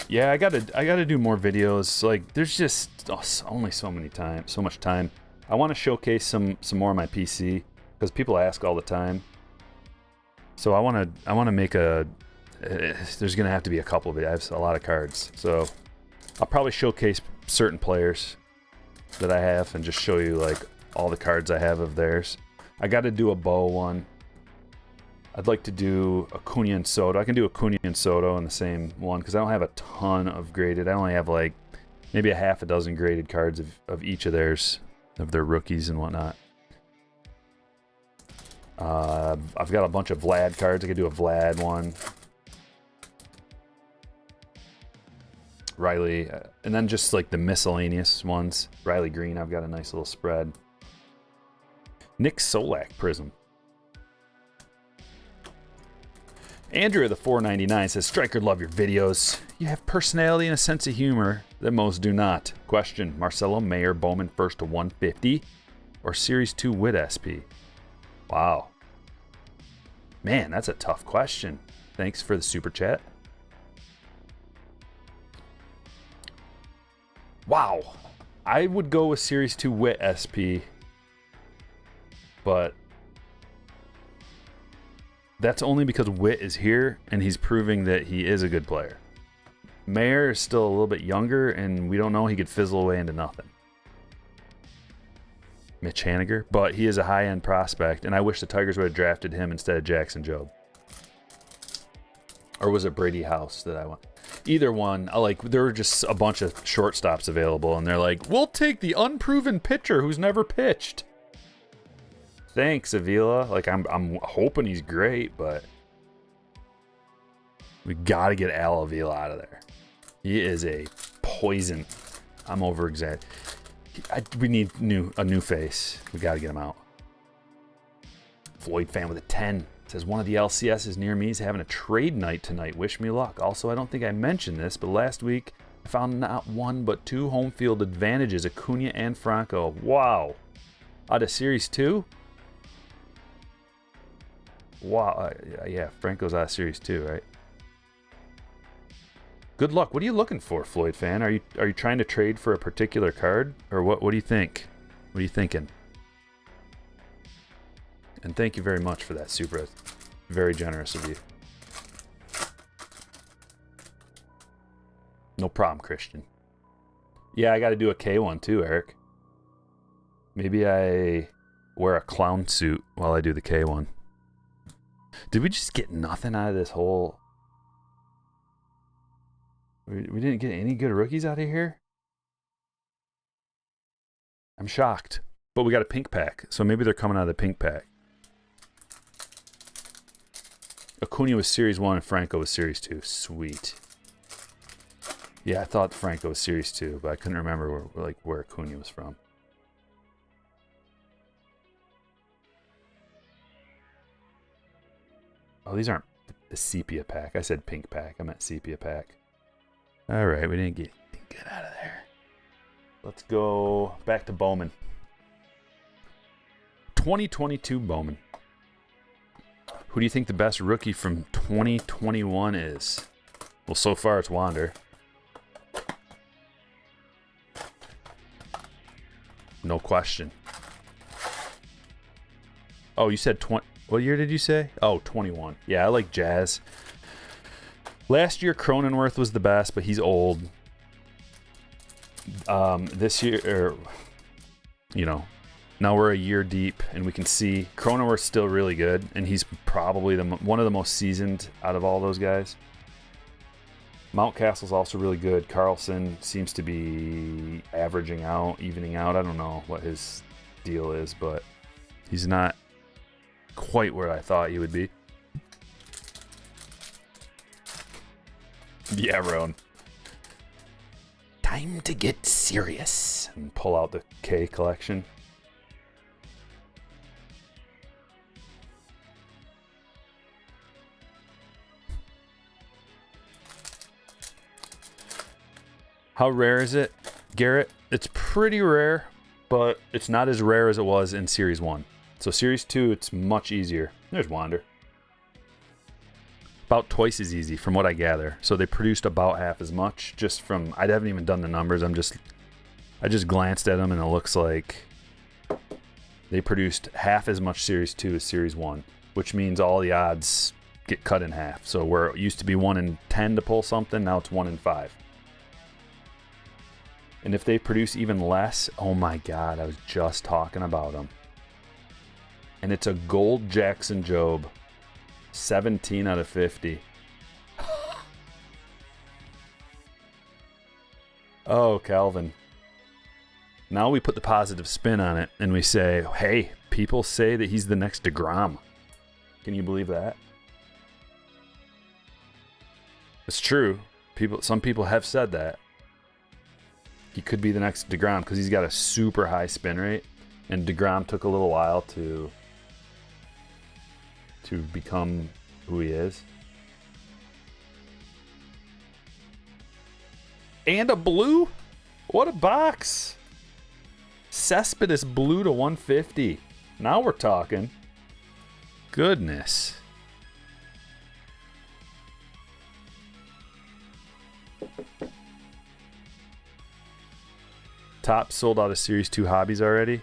Yeah, I gotta do more videos. Like, there's just only so much time. I want to showcase some more of my PC because people ask all the time. So I want to make a. There's gonna have to be a couple of it. I have a lot of cards, so I'll probably showcase certain players that I have and just show you like all the cards I have of theirs. I got to do a Bo one. I'd like to do Acuna and Soto. I can do Acuna and Soto in the same one because I don't have a ton of graded. I only have like maybe a half a dozen graded cards of each of theirs, of their rookies and whatnot. I've got a bunch of Vlad cards. I could do a Vlad one. Riley, and then just like the miscellaneous ones. Riley Green, I've got a nice little spread. Nick Solak Prism. Andrew the 499 says, Striker, love your videos. You have personality and a sense of humor that most do not. Question, Marcelo Mayer Bowman first to 150 or Series 2 Wit SP? Wow. Man, that's a tough question. Thanks for the super chat. Wow. I would go with Series 2 Wit SP, but that's only because Witt is here and he's proving that he is a good player. Mayer is still a little bit younger and we don't know, he could fizzle away into nothing. Mitch Haniger, but he is a high-end prospect and I wish the Tigers would have drafted him instead of Jackson Jobe. Or was it Brady House that I want? Either one. There were just a bunch of shortstops available and they're like, we'll take the unproven pitcher who's never pitched. Thanks, Avila. Like, I'm hoping he's great, but we got to get Al Avila out of there. He is a poison. I'm over-exaggerating. We need a new face. We got to get him out. Floyd fan with a 10 says, one of the LCSs near me is having a trade night tonight. Wish me luck. Also, I don't think I mentioned this, but last week I found not one but two home field advantages, Acuna and Franco. Wow. Out of Series 2? Wow. Yeah, Franco's out of Series 2, right? Good luck. What are you looking for, Floyd fan? Are you trying to trade for a particular card? Or what do you think? What are you thinking? And thank you very much for that, super. Very generous of you. No problem, Christian. Yeah, I got to do a K1 too, Eric. Maybe I wear a clown suit while I do the K1. Did we just get nothing out of this whole... We didn't get any good rookies out of here? I'm shocked. But we got a pink pack, so maybe they're coming out of the pink pack. Acuna was Series 1 and Franco was Series 2. Sweet. Yeah, I thought Franco was Series 2, but I couldn't remember where Acuna was from. Oh, these aren't... a sepia pack. I said pink pack. I meant sepia pack. All right, we didn't get anything good out of there. Let's go back to Bowman. 2022 Bowman. Who do you think the best rookie from 2021 is? Well, so far it's Wander. No question. Oh, you said 20. What year did you say? Oh, 21. Yeah, I like Jazz. Last year, Cronenworth was the best, but he's old. This year, now we're a year deep, and we can see Cronenworth's still really good, and he's probably one of the most seasoned out of all those guys. Mountcastle's also really good. Carlson seems to be averaging out, evening out. I don't know what his deal is, but he's not quite where I thought he would be. Yeah, Roan. Time to get serious and pull out the K collection. How rare is it, Garrett? It's pretty rare, but it's not as rare as it was in Series 1. So Series 2, it's much easier. There's Wander. About twice as easy from what I gather. So they produced about half as much just from, I haven't even done the numbers. I just glanced at them and it looks like they produced half as much Series 2 as Series 1, which means all the odds get cut in half. So where it used to be 1 in 10 to pull something, now it's 1 in 5. And if they produce even less, oh my God, I was just talking about them. And it's a gold Jackson Jobe. 17 out of 50. Oh, Calvin. Now we put the positive spin on it and we say, hey, people say that he's the next DeGrom. Can you believe that? It's true. Some people have said that. He could be the next DeGrom because he's got a super high spin rate, and DeGrom took a little while to become who he is. And a blue? What a box! Cespedes blue to 150. Now we're talking. Goodness. Top sold out of Series 2 hobbies already.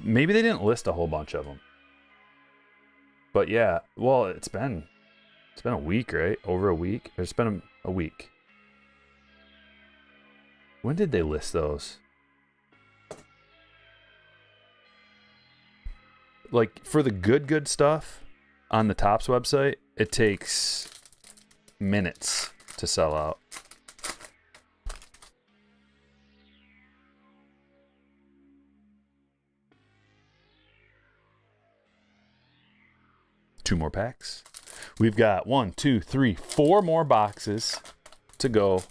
Maybe they didn't list a whole bunch of them. But yeah, well, it's been a week, right? Over a week? It's been a week. When did they list those? Like, for the good stuff on the Topps website, it takes minutes to sell out. Two more packs. We've got 1, 2, 3, 4 more boxes to go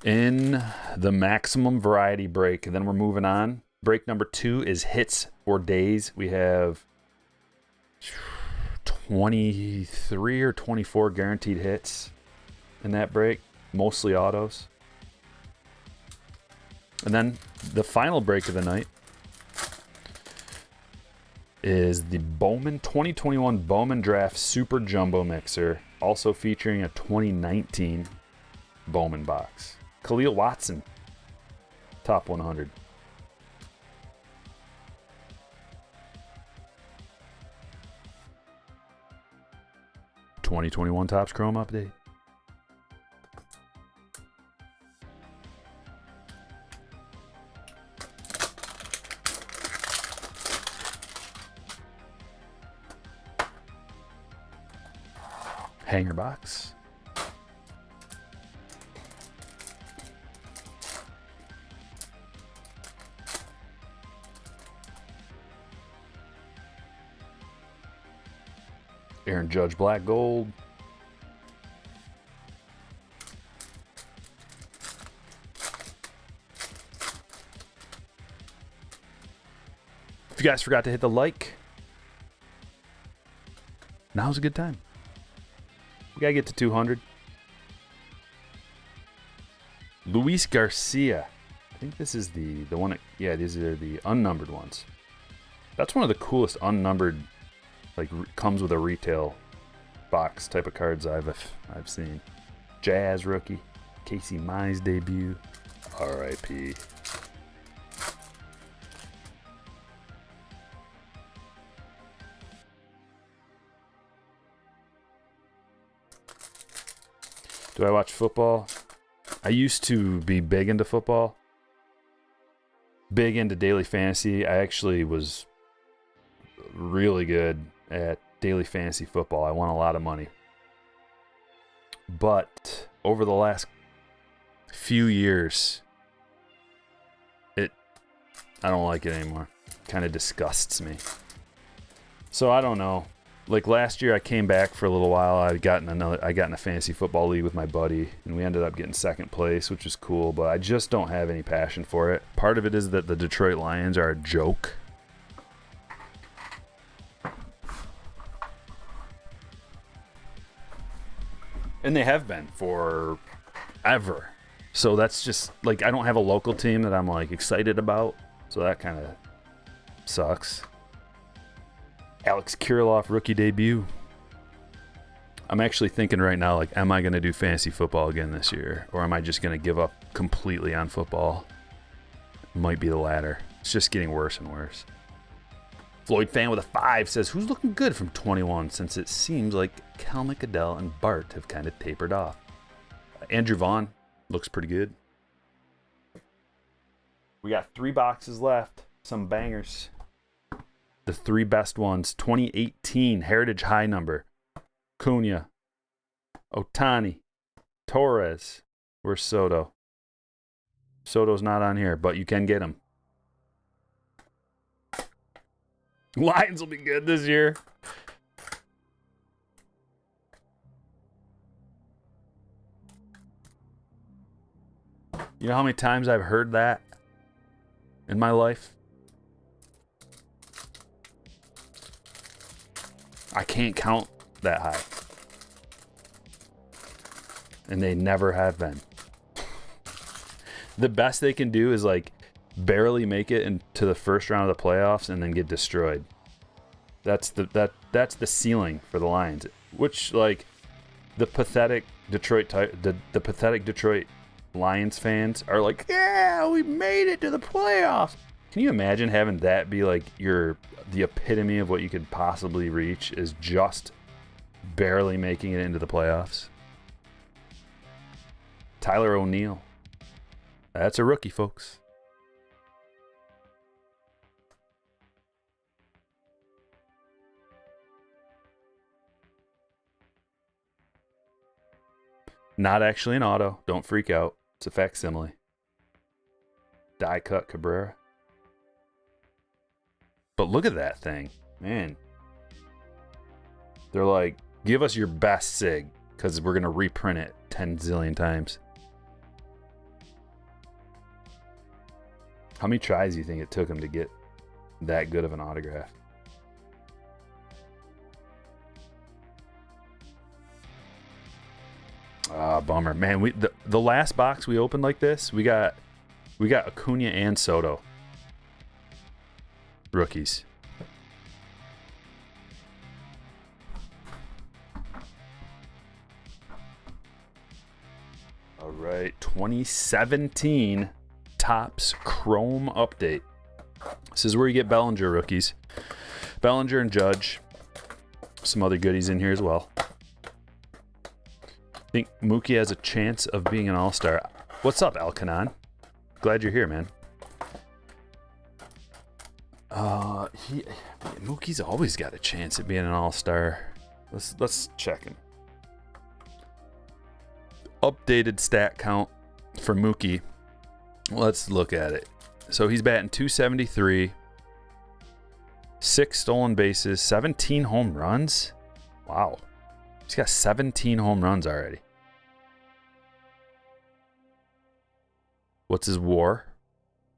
in the maximum variety break. And then we're moving on. Break number 2 is hits or days. We have 23 or 24 guaranteed hits in that break, mostly autos. And then the final break of the night is the Bowman 2021 Bowman Draft Super Jumbo Mixer, also featuring a 2019 Bowman box. Khalil Watson, top 100. '21 Topps Chrome update. Hanger box. Aaron Judge Black Gold. If you guys forgot to hit the like, now's a good time. We gotta get to 200. Luis Garcia. I think this is the one that, yeah, these are the unnumbered ones. That's one of the coolest unnumbered, like, comes with a retail box type of cards I've seen. Jazz rookie. Casey Mize debut. R.I.P. Do I watch football? I used to be big into football. Big into daily fantasy. I actually was really good at daily fantasy football. I won a lot of money. But over the last few years, I don't like it anymore. Kind of disgusts me. So I don't know. Like last year, I came back for a little while. I got in a fantasy football league with my buddy, and we ended up getting second place, which is cool. But I just don't have any passion for it. Part of it is that the Detroit Lions are a joke. And they have been forever. So that's just, like, I don't have a local team that I'm, like, excited about. So that kind of sucks. Alex Kirilloff, rookie debut. I'm actually thinking right now, like, am I going to do fantasy football again this year? Or am I just going to give up completely on football? Might be the latter. It's just getting worse and worse. Floyd Fan with a 5 says, who's looking good from 21 since it seems like Kelnick, Adele, and Bart have kind of tapered off? Andrew Vaughn looks pretty good. We got 3 boxes left. Some bangers. The 3 best ones. 2018 Heritage High number. Cunha. Otani. Torres. Where's Soto? Soto's not on here, but you can get him. Lions will be good this year. You know how many times I've heard that in my life? I can't count that high. And they never have been. The best they can do is like barely make it into the first round of the playoffs and then get destroyed. That's the ceiling for the Lions. Which, like, the pathetic Detroit Lions fans are like, yeah, we made it to the playoffs. Can you imagine having that be like the epitome of what you could possibly reach is just barely making it into the playoffs? Tyler O'Neill. That's a rookie, folks. Not actually an auto. Don't freak out. It's a facsimile. Die cut Cabrera. But look at that thing. Man. They're like, give us your best SIG because we're going to reprint it 10 zillion times. How many tries do you think it took him to get that good of an autograph? Ah, bummer. Man, the last box we opened like this, we got Acuna and Soto. Rookies. All right, 2017 Topps Chrome update. This is where you get Bellinger rookies. Bellinger and Judge. Some other goodies in here as well. I think Mookie has a chance of being an all-star. What's up, Alcanon? Glad you're here, man. Mookie's always got a chance at being an all-star. Let's check him. Updated stat count for Mookie. Let's look at it. So he's batting .273, 6 stolen bases, 17 home runs. Wow. He's got 17 home runs already. What's his WAR?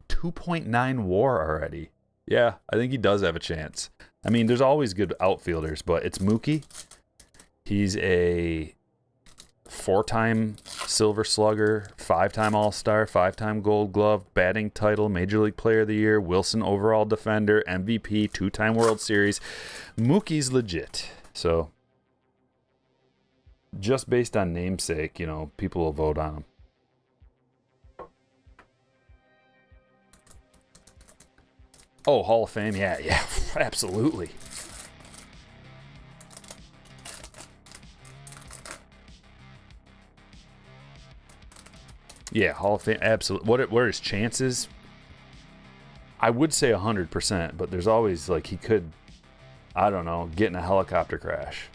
2.9 WAR already. Yeah, I think he does have a chance. I mean, there's always good outfielders, but it's Mookie. He's a 4-time Silver Slugger, 5-time All-Star, 5-time Gold Glove, batting title, Major League Player of the Year, Wilson overall defender, MVP, 2-time World Series. Mookie's legit. So just based on namesake, you know, people will vote on him. Oh, Hall of Fame? Yeah, absolutely. Yeah, Hall of Fame, absolutely. What are his chances? I would say 100%, but there's always, like, he could, I don't know, get in a helicopter crash.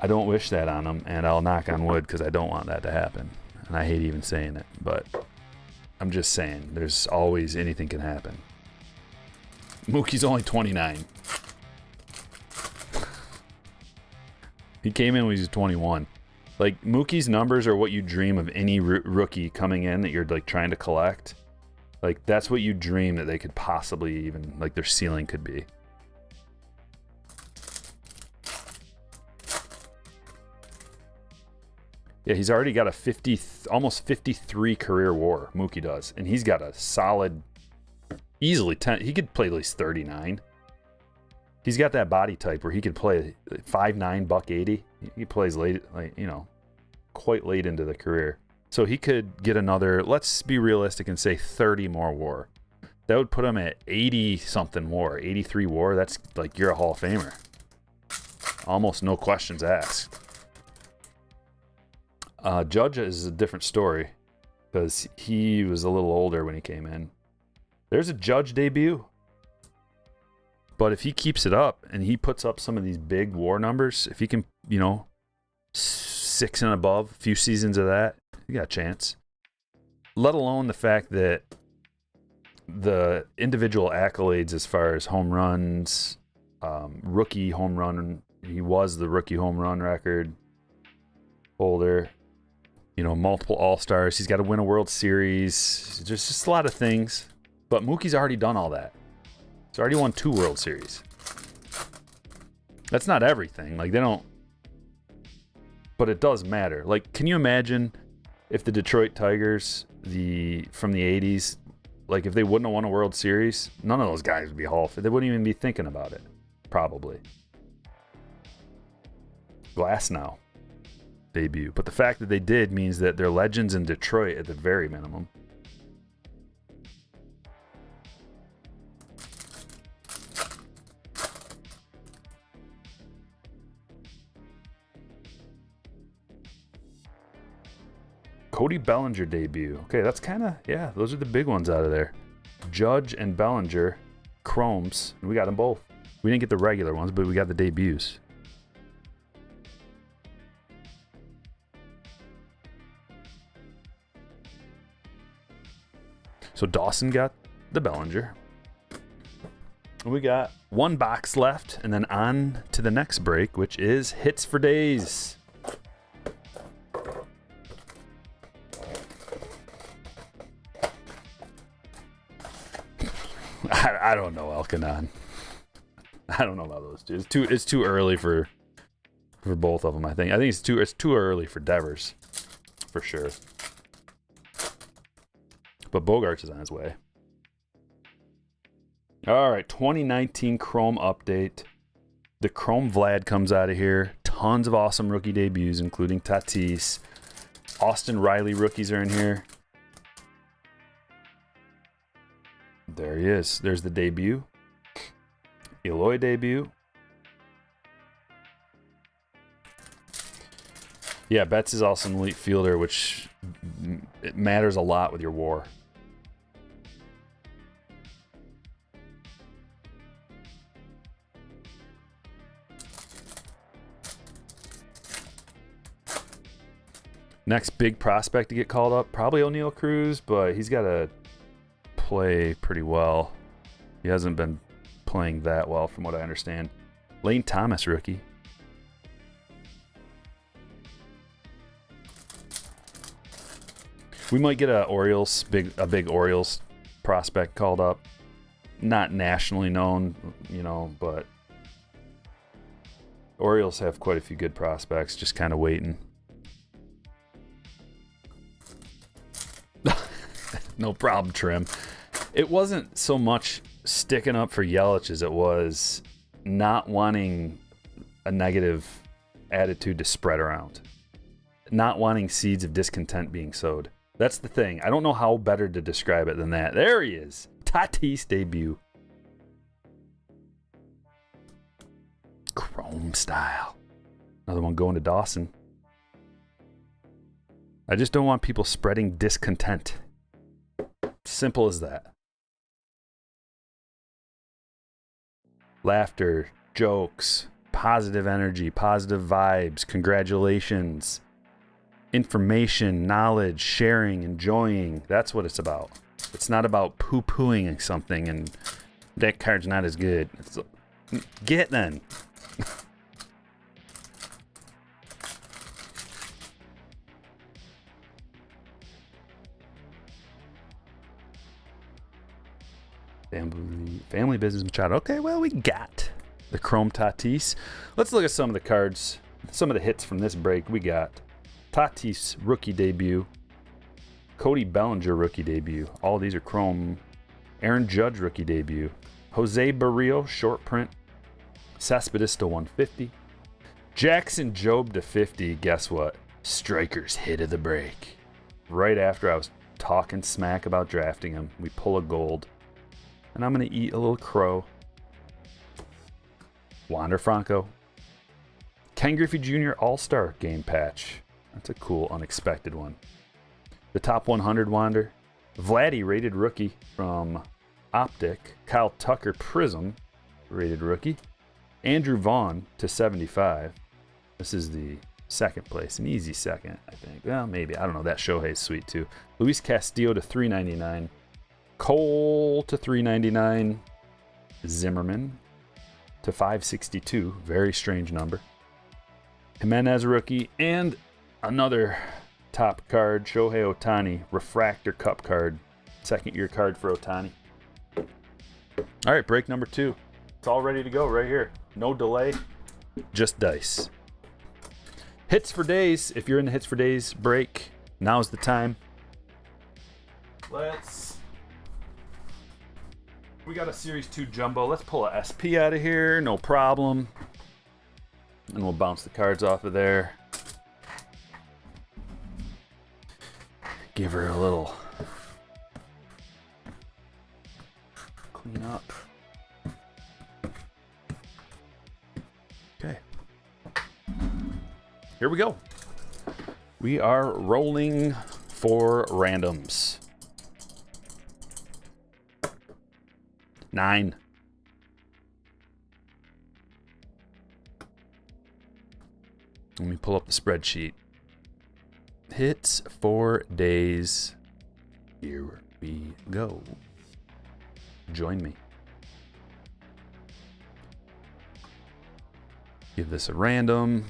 I don't wish that on him, and I'll knock on wood because I don't want that to happen. And I hate even saying it, but I'm just saying, there's always anything can happen. Mookie's only 29. He came in when he was 21. Like, Mookie's numbers are what you dream of any rookie coming in that you're, like, trying to collect. Like, that's what you dream that they could possibly even, like, their ceiling could be. Yeah, he's already got a almost 53 career WAR, Mookie does. And he's got a solid, easily 10. He could play at least 39. He's got that body type where he could play 5'9", $180. He plays late, like, you know, quite late into the career. So he could get another, let's be realistic and say 30 more WAR. That would put him at 80-something WAR, 83 WAR. That's like, you're a Hall of Famer. Almost no questions asked. Judge is a different story because he was a little older when he came in. There's a Judge debut. But if he keeps it up and he puts up some of these big WAR numbers, if he can, you know, 6 and above, a few seasons of that, you got a chance. Let alone the fact that the individual accolades as far as home runs, rookie home run, he was the rookie home run record holder. You know, multiple All-Stars. He's got to win a World Series. There's just a lot of things. But Mookie's already done all that. He's already won 2 World Series. That's not everything. Like, they don't... But it does matter. Like, can you imagine if the Detroit Tigers, from the 80s, like, if they wouldn't have won a World Series, none of those guys would be Hall of Fame. They wouldn't even be thinking about it. Probably. Glasnow debut. But the fact that they did means that they're legends in Detroit at the very minimum. Cody Bellinger debut. Okay, that's kind of, yeah, those are the big ones out of there. Judge and Bellinger, Chromes. We got them both. We didn't get the regular ones, but we got the debuts. So Dawson got the Bellinger. We got one box left, and then on to the next break, which is Hits for Days. I don't know, Elkanon. I don't know about those two. It's too early for both of them. I think it's too early for Devers, for sure. But Bogarts is on his way. All right, 2019 Chrome update. The Chrome Vlad comes out of here. Tons of awesome rookie debuts, including Tatis. Austin Riley rookies are in here. There he is. There's the debut. Eloy debut. Yeah, Betts is also an elite fielder, which it matters a lot with your WAR. Next big prospect to get called up, probably O'Neal Cruz, but he's got to play pretty well. He hasn't been playing that well from what I understand. Lane Thomas rookie. We might get a big Orioles prospect called up. Not nationally known, you know, but Orioles have quite a few good prospects, just kind of waiting. No problem, Trim. It wasn't so much sticking up for Yelich as it was not wanting a negative attitude to spread around. Not wanting seeds of discontent being sowed. That's the thing. I don't know how better to describe it than that. There he is. Tatis debut. Chrome style. Another one going to Dawson. I just don't want people spreading discontent. Simple as that. Laughter, jokes, positive energy, positive vibes, congratulations, information, knowledge, sharing, enjoying. That's what it's about. It's not about poo-pooing something and that card's not as good. It's, get then. Family Business Machado. Okay, well, we got the Chrome Tatis. Let's look at some of the cards, some of the hits from this break. We got Tatis rookie debut, Cody Bellinger rookie debut. All these are Chrome. Aaron Judge rookie debut, Jose Barrio short print, Cespedes to 150, Jackson Jobe to 50. Guess what? Strikers hit of the break. Right after I was talking smack about drafting him, we pull a gold. And I'm going to eat a little crow. Wander Franco. Ken Griffey Jr. All-Star game patch. That's a cool, unexpected one. The top 100 Wander. Vladdy rated rookie from Optic. Kyle Tucker Prism rated rookie. Andrew Vaughn to 75. This is the second place. An easy second, I think. Well, maybe. I don't know. That Shohei's sweet, too. Luis Castillo to 399. Cole to 399. Zimmerman to 562. Very strange number. Jimenez rookie. And another top card. Shohei Ohtani. Refractor Cup card. Second year card for Ohtani. All right, break number 2. It's all ready to go right here. No delay. Just dice. Hits for days. If you're in the hits for days break, now's the time. We got a Series 2 Jumbo. Let's pull a SP out of here. No problem. And we'll bounce the cards off of there. Give her a little clean up. Okay. Here we go. We are rolling for randoms. 9. Let me pull up the spreadsheet. Hits for days. Here we go. Join me. Give this a random.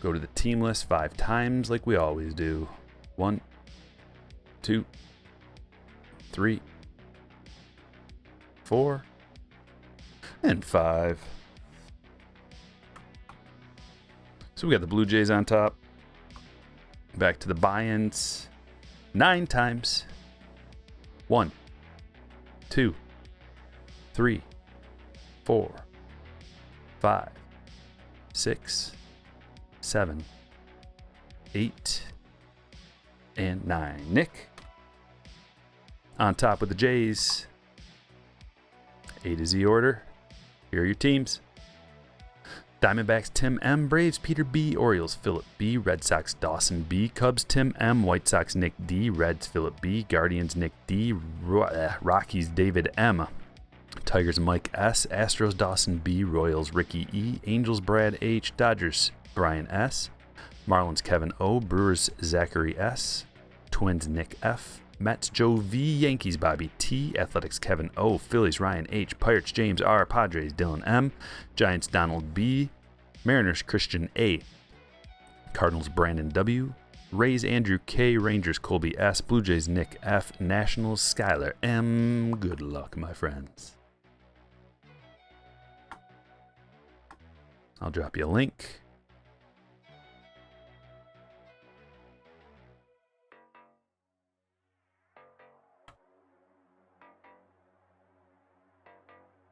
Go to the team list 5 times like we always do. 1, 2, 3, 4, and 5. So we got the Blue Jays on top. Back to the buy-ins. 9 times. 1, 2, 3, 4, 5, 6, 7, 8, and 9. Nick on top with the Jays. A to Z order. Here are your teams. Diamondbacks, Tim M. Braves, Peter B. Orioles, Philip B. Red Sox, Dawson B. Cubs, Tim M. White Sox, Nick D. Reds, Philip B. Guardians, Nick D. Rockies, David M. Tigers, Mike S. Astros, Dawson B. Royals, Ricky E. Angels, Brad H. Dodgers, Brian S. Marlins, Kevin O. Brewers, Zachary S. Twins, Nick F. Mets, Joe V. Yankees, Bobby T. Athletics, Kevin O. Phillies, Ryan H. Pirates, James R. Padres, Dylan M. Giants, Donald B. Mariners, Christian A. Cardinals, Brandon W. Rays, Andrew K. Rangers, Colby S. Blue Jays, Nick F. Nationals, Skylar M. Good luck, my friends. I'll drop you a link.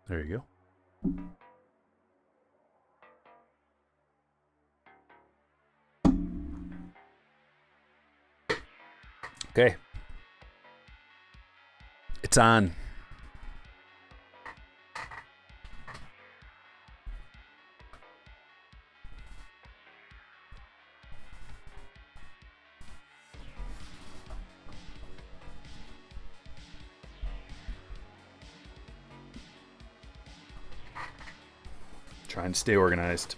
There you go. Okay. It's on. Trying to stay organized.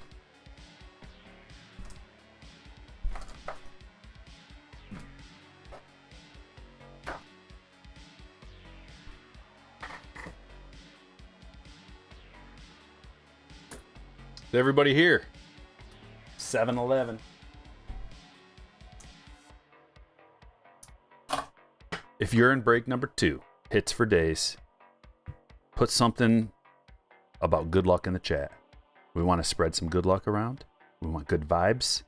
Is everybody here? 7-Eleven. If you're in break number 2, hits for days, put something about good luck in the chat. We want to spread some good luck around. We want good vibes.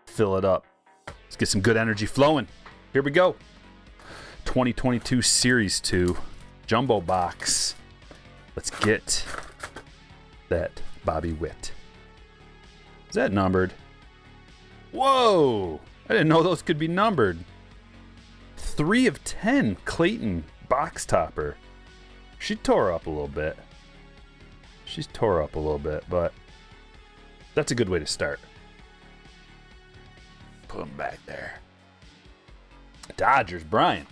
Fill it up. Let's get some good energy flowing. Here we go. 2022 Series 2 Jumbo Box. Let's get that Bobby Witt. Is that numbered? Whoa! I didn't know those could be numbered. 3 of 10 Clayton box topper. She tore up a little bit. She's tore up a little bit, but that's a good way to start. Put him back there. Dodgers, Brian.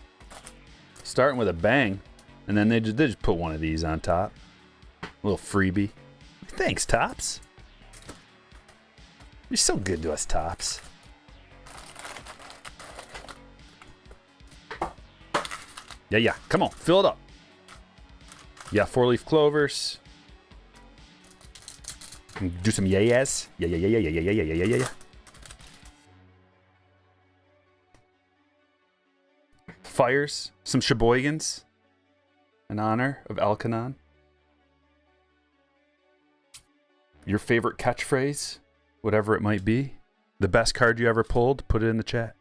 Starting with a bang, and then they just put one of these on top. A little freebie. Thanks, Tops. You're so good to us, Tops. Yeah. Come on, fill it up. Yeah, 4-leaf clovers. Do some yayas. Yeah. Fires. Some Sheboygans. In honor of Elkanon. Your favorite catchphrase. Whatever it might be. The best card you ever pulled. Put it in the chat.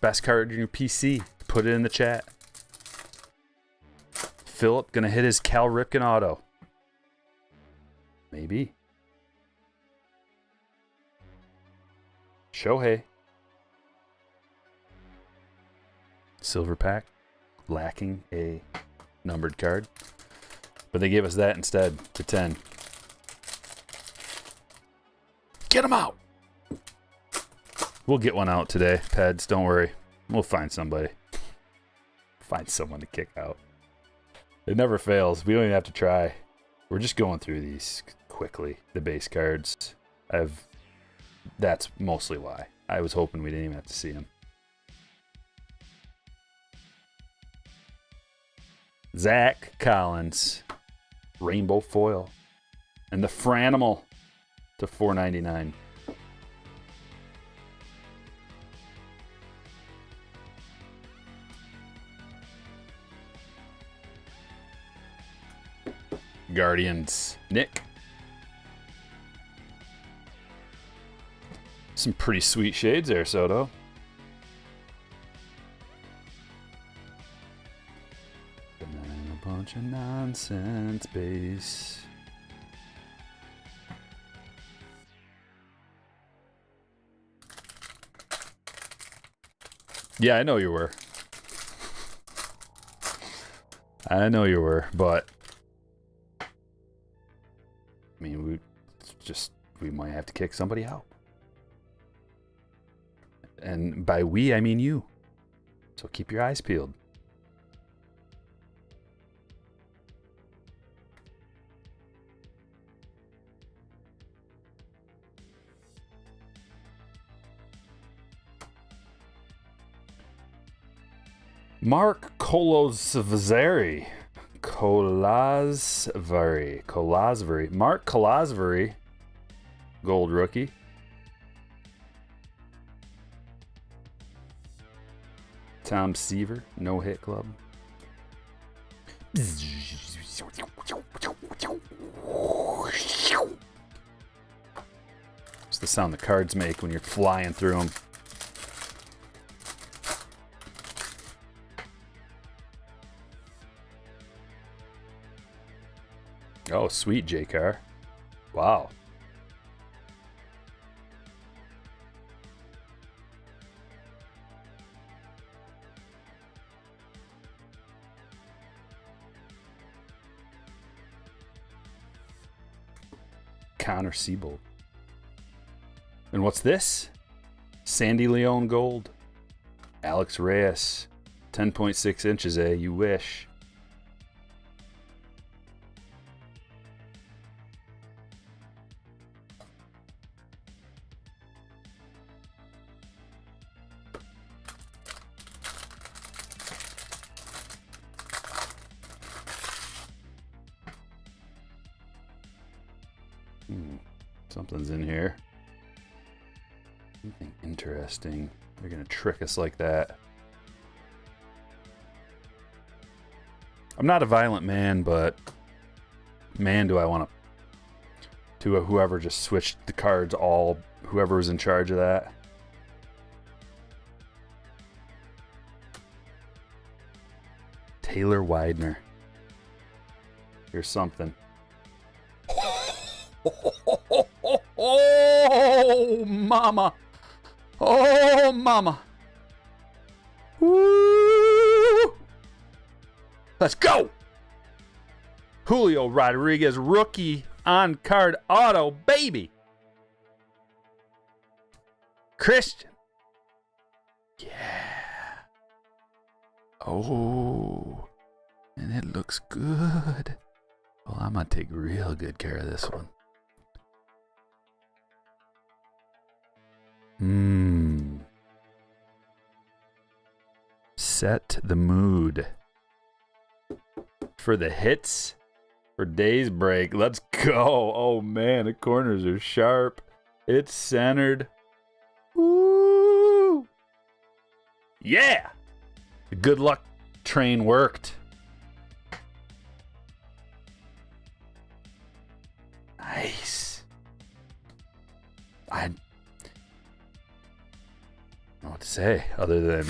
Best card in your PC. Put it in the chat. Philip gonna hit his Cal Ripken auto. Maybe. Shohei. Silver pack. Lacking a numbered card. But they gave us that instead to 10. Get him out! We'll get one out today, Peds. Don't worry. We'll find somebody. Find someone to kick out. It never fails. We don't even have to try. We're just going through these quickly, the base cards. That's mostly why. I was hoping we didn't even have to see them. Zach Collins, rainbow foil, and the Franimal to $4.99. Guardians, Nick. Some pretty sweet shades there, Soto. And then a bunch of nonsense base. Yeah, I know you were. But I mean, we might have to kick somebody out. And by we, I mean you. So keep your eyes peeled. Mark Kolozvary. Mark Kolozvary. Gold rookie. Tom Seaver. No hit club. the sound the cards make when you're flying through them. Oh, sweet J-Car. Wow. Connor Siebold. And what's this? Sandy Leon Gold. Alex Reyes. 10.6 inches, eh? You wish. Something's in here. Something interesting. They're gonna trick us like that. I'm not a violent man, but man, do I want to whoever just switched the cards all, whoever was in charge of that. Taylor Widener. Here's something. Oh, mama. Oh, mama. Woo. Let's go. Julio Rodriguez, rookie on card auto, baby. Christian. Yeah. Oh, and it looks good. Well, I'm going to take real good care of this one. Set the mood for the hits for day's break. Let's go. Oh man, the corners are sharp. It's centered. Woo! Yeah! The good luck train worked. Nice. I don't know what to say other than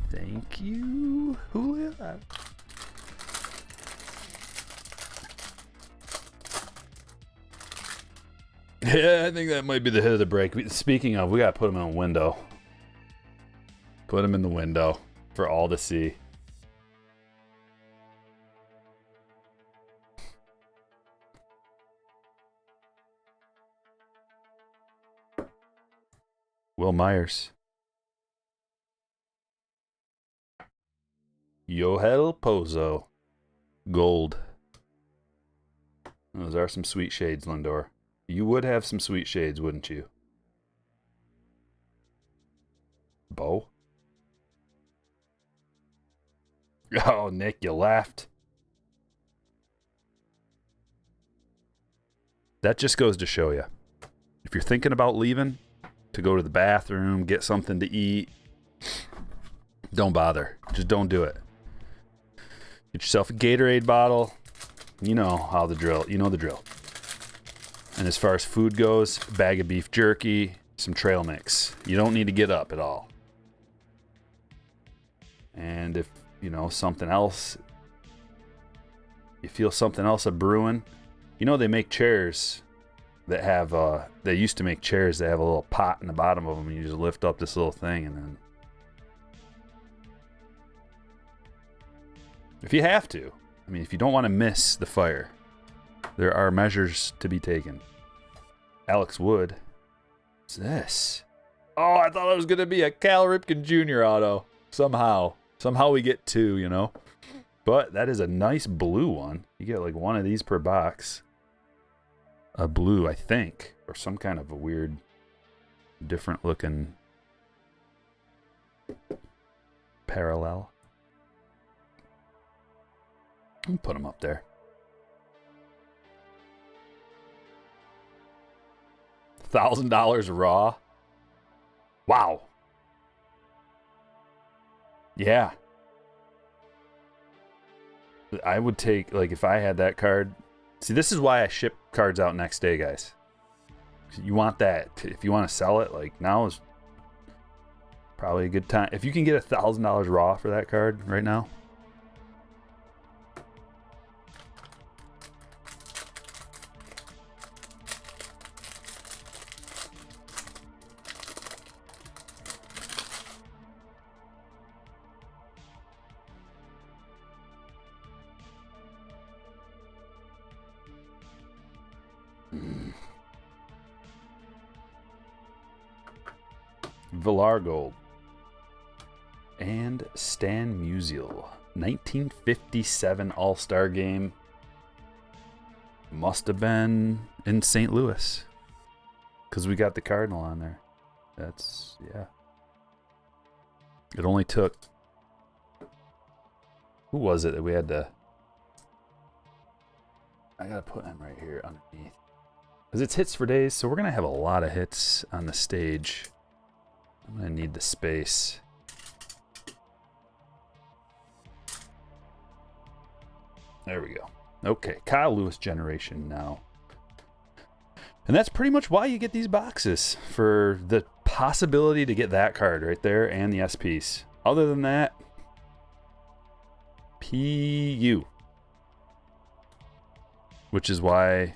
thank you, Julio. Yeah, I think that might be the hit of the break. Speaking of, we gotta put him in a window. Put him in the window for all to see. Will Myers. Yohel Pozo. Gold. Those are some sweet shades, Lindor. You would have some sweet shades, wouldn't you? Bo? Oh, Nick, you laughed. That just goes to show you. If you're thinking about leaving to go to the bathroom, get something to eat, don't bother. Just don't do it. Get yourself a Gatorade bottle. You know how the drill. You know the drill. And as far as food goes, bag of beef jerky, some trail mix. You don't need to get up at all. And if, you know, something else, you feel something else a brewing, you know they make chairs that have, they used to make chairs that have a little pot in the bottom of them, and you just lift up this little thing, and then, if you have to, I mean, if you don't want to miss the fire, there are measures to be taken. Alex Wood. What's this? Oh, I thought it was going to be a Cal Ripken Jr. auto. Somehow we get two, you know. But that is a nice blue one. You get like one of these per box. A blue, I think. Or some kind of a weird, different looking parallel. I'll put them up there. $1,000 raw. Wow. Yeah. I would take, like, if I had that card. See, this is why I ship cards out next day, guys. You want that. If you want to sell it, like, now is probably a good time. If you can get $1,000 raw for that card right now. Villar Gold. And Stan Musial. 1957 All-Star Game. Must have been in St. Louis. Because we got the Cardinal on there. That's, yeah. It only took... Who was it that we had to... I gotta put him right here underneath. Because it's hits for days, so we're going to have a lot of hits on the stage. I'm going to need the space. There we go. Okay, Kyle Lewis generation now. And that's pretty much why you get these boxes. For the possibility to get that card right there and the SPs. Other than that, PU. Which is why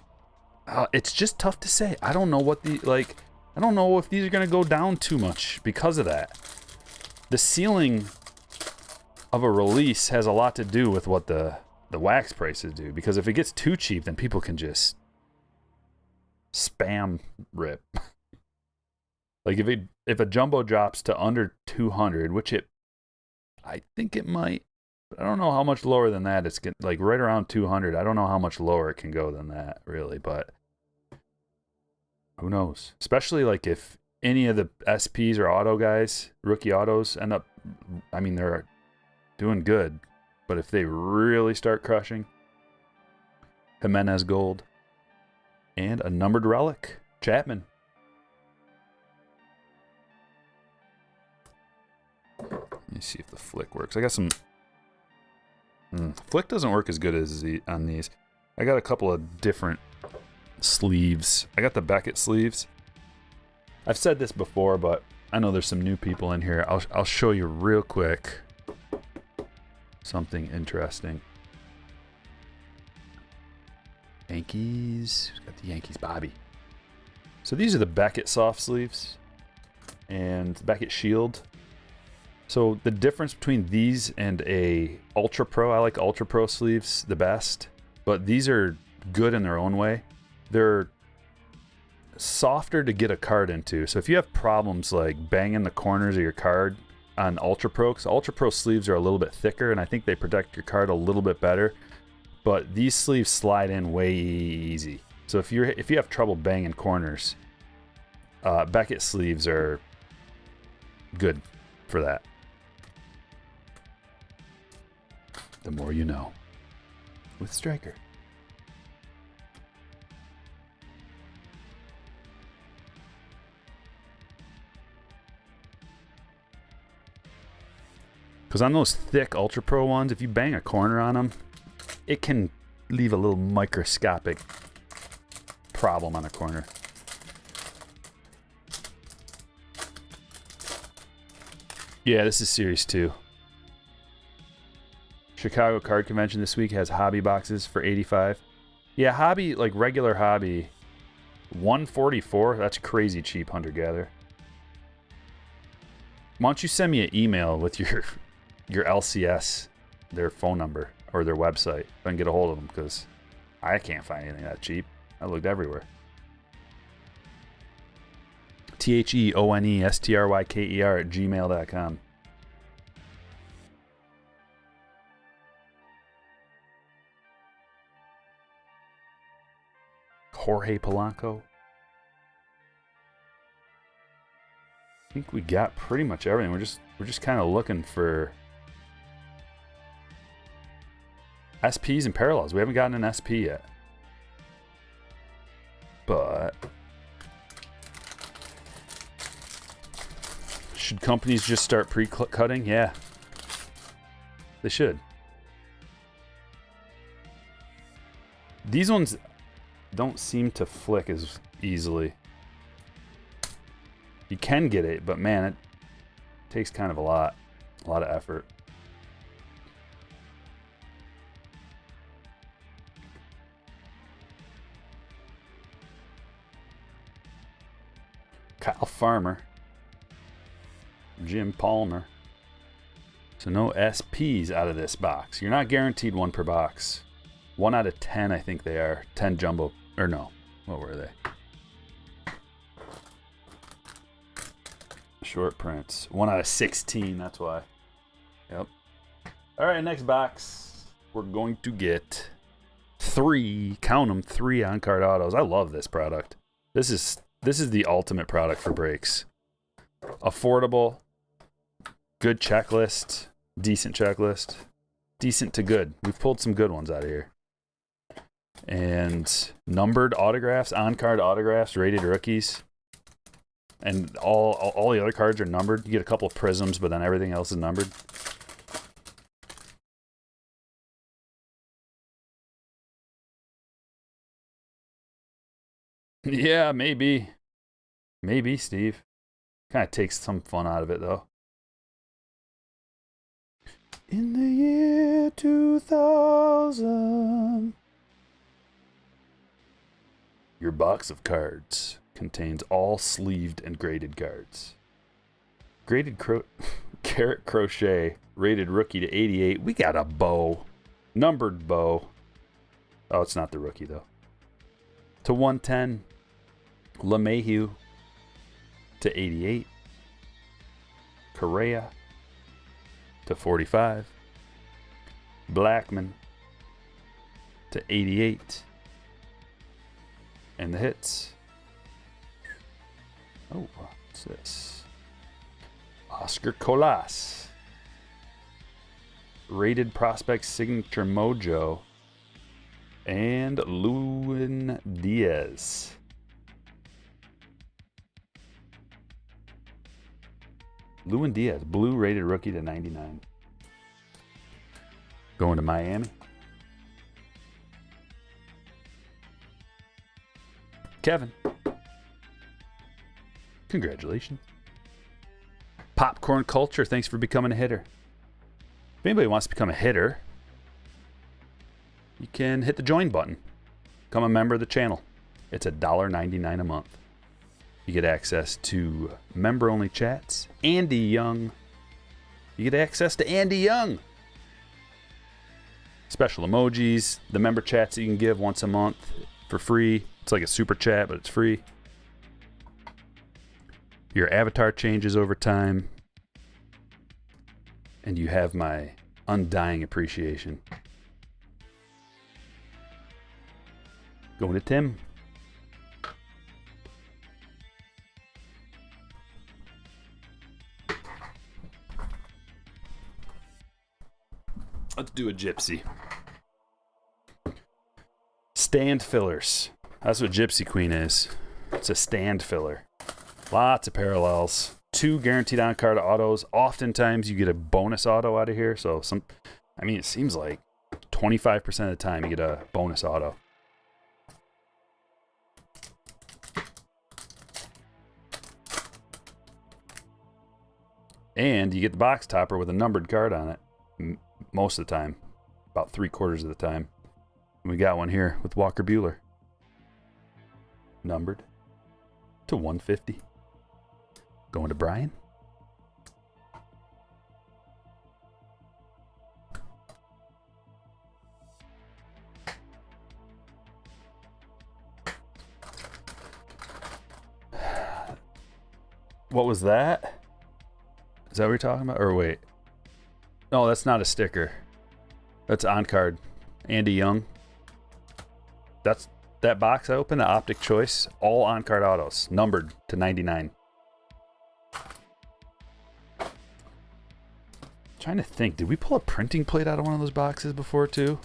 it's just tough to say. I don't know what the, like, I don't know if these are going to go down too much because of that. The ceiling of a release has a lot to do with what the wax prices do. Because if it gets too cheap, then people can just spam rip. Like if a jumbo drops to under 200, which I think it might. I don't know how much lower than that. It's like right around 200. I don't know how much lower it can go than that, really. But who knows? Especially like if any of the SPs or auto guys, rookie autos, end up, I mean, they're doing good. But if they really start crushing, Jimenez Gold and a numbered relic, Chapman. Let me see if the flick works. I got some... Flick doesn't work as good as on these. I got a couple of different sleeves. I got the Beckett sleeves. I've said this before, but I know there's some new people in here. I'll show you real quick something interesting. Yankees. Got the Yankees Bobby. So these are the Beckett soft sleeves and Beckett Shield. So the difference between these and a Ultra Pro, I like Ultra Pro sleeves the best, but these are good in their own way. They're softer to get a card into. So if you have problems like banging the corners of your card on Ultra Pro, because Ultra Pro sleeves are a little bit thicker and I think they protect your card a little bit better, but these sleeves slide in way easy. So if you have trouble banging corners, Beckett sleeves are good for that. The more you know. With Striker. Because on those thick Ultra Pro ones, if you bang a corner on them, it can leave a little microscopic problem on a corner. Yeah, this is Series 2. Chicago Card Convention this week has hobby boxes for $85. Yeah, hobby, like regular hobby, $144. That's crazy cheap, Hunter Gather. Why don't you send me an email with your LCS, their phone number or their website, so I can get a hold of them, because I can't find anything that cheap. I looked everywhere. TheOneStryker@gmail.com. Jorge Polanco. I think we got pretty much everything. We're just kind of looking for SPs and parallels. We haven't gotten an SP yet. But should companies just start pre-cutting? Yeah. They should. These ones don't seem to flick as easily. You can get it, but man, it takes kind of a lot of effort. Kyle Farmer. Jim Palmer. So no SPs out of this box. You're not guaranteed one per box. 1 out of 10, I think they are. 10 jumbo, or no, what were they? Short prints. 1 out of 16, that's why. Yep. All right, next box. We're going to get 3, count them, 3 on-card autos. I love this product. This is the ultimate product for breaks. Affordable, good checklist, decent checklist, decent to good. We've pulled some good ones out of here. And numbered autographs, on-card autographs, rated rookies. And all the other cards are numbered. You get a couple of prisms, but then everything else is numbered. Yeah, maybe. Maybe, Steve. Kind of takes some fun out of it, though. In the year 2000, your box of cards contains all sleeved and graded cards. Graded carrot crochet, rated rookie to 88. We got a bow. Numbered bow. Oh, it's not the rookie, though. To 110. LeMahieu to 88. Correa to 45. Blackman to 88. And the hits. Oh, what's this? Oscar Colas. Rated Prospect Signature Mojo. And Lewin Diaz. Lewin Diaz, blue rated rookie to 99. Going to Miami. Kevin. Congratulations. Popcorn Culture, thanks for becoming a hitter. If anybody wants to become a hitter, you can hit the join button. Become a member of the channel. It's $1.99 a month. You get access to member-only chats. Andy Young. You get access to Andy Young. Special emojis. The member chats that you can give once a month for free. It's like a super chat, but it's free. Your avatar changes over time. And you have my undying appreciation. Going to Tim. Let's do a gypsy. Stand fillers. That's what Gypsy Queen is. It's a stand filler. Lots of parallels. 2 guaranteed on-card autos. Oftentimes you get a bonus auto out of here. So it seems like 25% of the time you get a bonus auto. And you get the box topper with a numbered card on it. Most of the time. About 3/4 of the time. We got one here with Walker Buehler. Numbered to 150. Going to Brian. What was that? Is that what you're talking about? Or wait. No, that's not a sticker. That's on card. Andy Young. That's that box I opened, the Optic Choice, all on card autos, numbered to 99. Trying to think, did we pull a printing plate out of one of those boxes before too?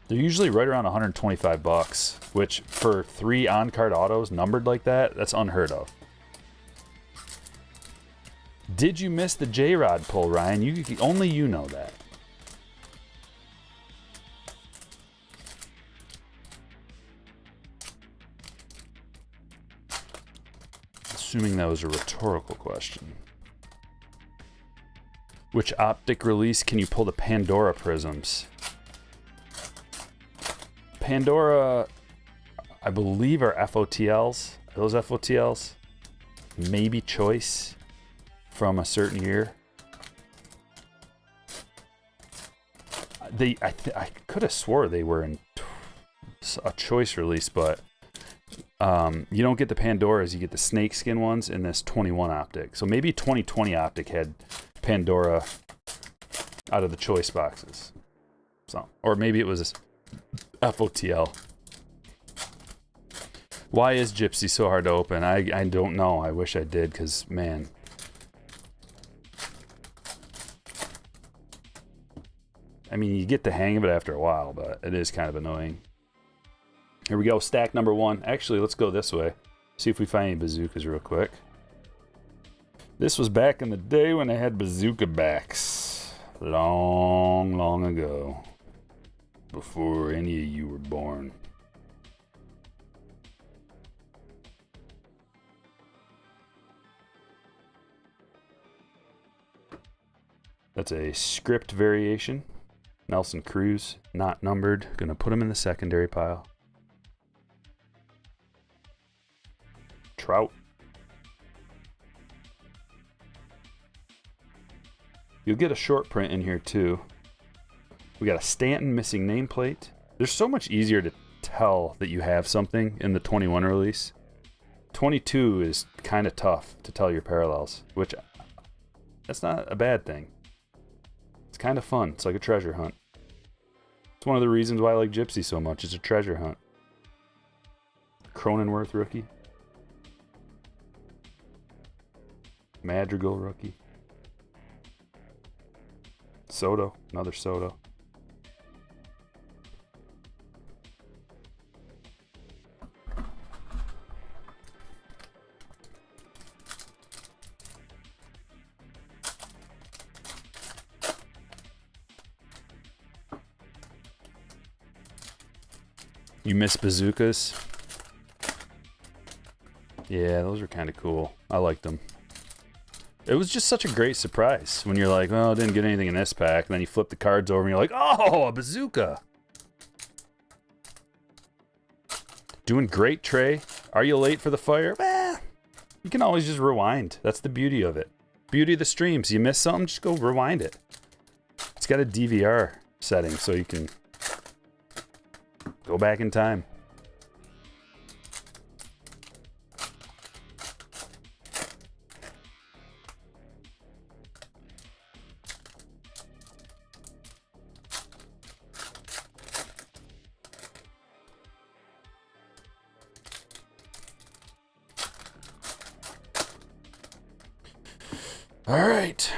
They're usually right around 125 bucks, which for 3 on-card autos numbered like that, that's unheard of. Did you miss the J-Rod pull, Ryan? Only you know that. assuming that was a rhetorical question. Which optic release can you pull the Pandora prisms? Pandora, I believe, are FOTLs. Are those FOTLs? Maybe choice from a certain year. I could have swore they were in a choice release, but you don't get the Pandoras, you get the snakeskin ones in this 21 optic. So maybe 2020 optic had Pandora out of the choice boxes. So, or maybe it was FOTL. Why is Gypsy so hard to open? I don't know. I wish I did, because, man. I mean, you get the hang of it after a while, but it is kind of annoying. Here we go, stack number 1. Actually, let's go this way. See if we find any bazookas real quick. This was back in the day when I had bazooka backs. Long, long ago. Before any of you were born. That's a script variation. Nelson Cruz, not numbered. Gonna put him in the secondary pile. Trout. You'll get a short print in here too. We got a Stanton missing nameplate. They're so much easier to tell that you have something in the 21 release. 22 is kind of tough to tell your parallels, which that's not a bad thing. It's kind of fun. It's like a treasure hunt. It's one of the reasons why I like Gypsy so much. It's a treasure hunt. Cronenworth rookie. Madrigal rookie. Soto, another Soto. You miss bazookas? Yeah, those are kind of cool. I liked them. It was just such a great surprise when you're like, oh, I didn't get anything in this pack. And then you flip the cards over and you're like, oh, a bazooka. Doing great, Trey. Are you late for the fire? You can always just rewind. That's the beauty of it. Beauty of the streams. You miss something, just go rewind it. It's got a DVR setting so you can go back in time. All right.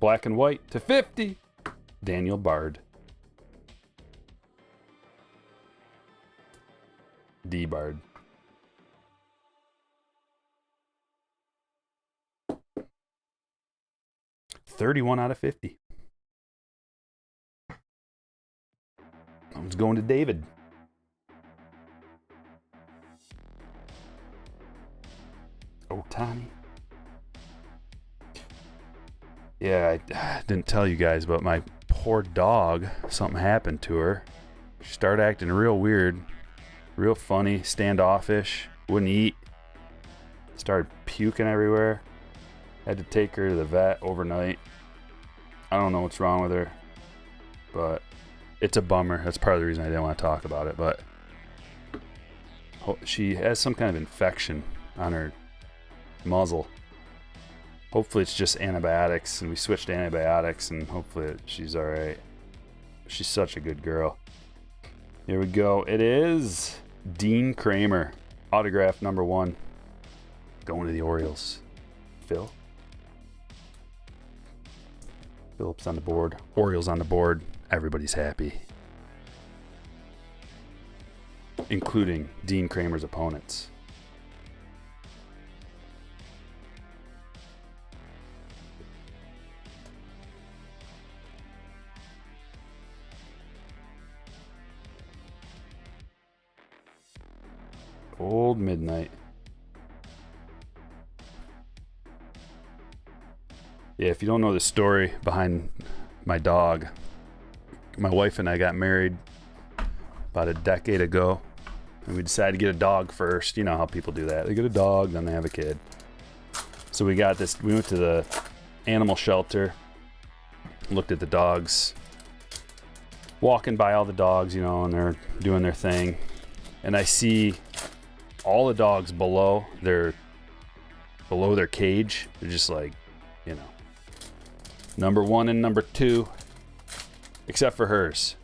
Black and white to 50. Daniel Bard. D Bard. $31 out of 50. That one's going to David. Otani. Yeah, I didn't tell you guys, but my poor dog, something happened to her. She started acting real weird, real funny, standoffish, wouldn't eat, started puking everywhere. Had to take her to the vet overnight. I don't know what's wrong with her, but it's a bummer. That's part of the reason I didn't want to talk about it, but she has some kind of infection on her muzzle. Hopefully it's just antibiotics, and we switched to antibiotics, and hopefully she's all right. She's such a good girl. Here we go. It is Dean Kramer, autograph number 1, going to the Orioles. Phil. Phillips on the board. Orioles on the board. Everybody's happy, including Dean Kramer's opponents. Cold midnight. Yeah, if you don't know the story behind my dog, my wife and I got married about a decade ago, and we decided to get a dog first. You know how people do that. They get a dog, then they have a kid. So we got this, we went to the animal shelter, looked at the dogs, walking by all the dogs, you know, and they're doing their thing. And I see all the dogs below their cage. They're just like, you know, number 1 and number 2, except for hers.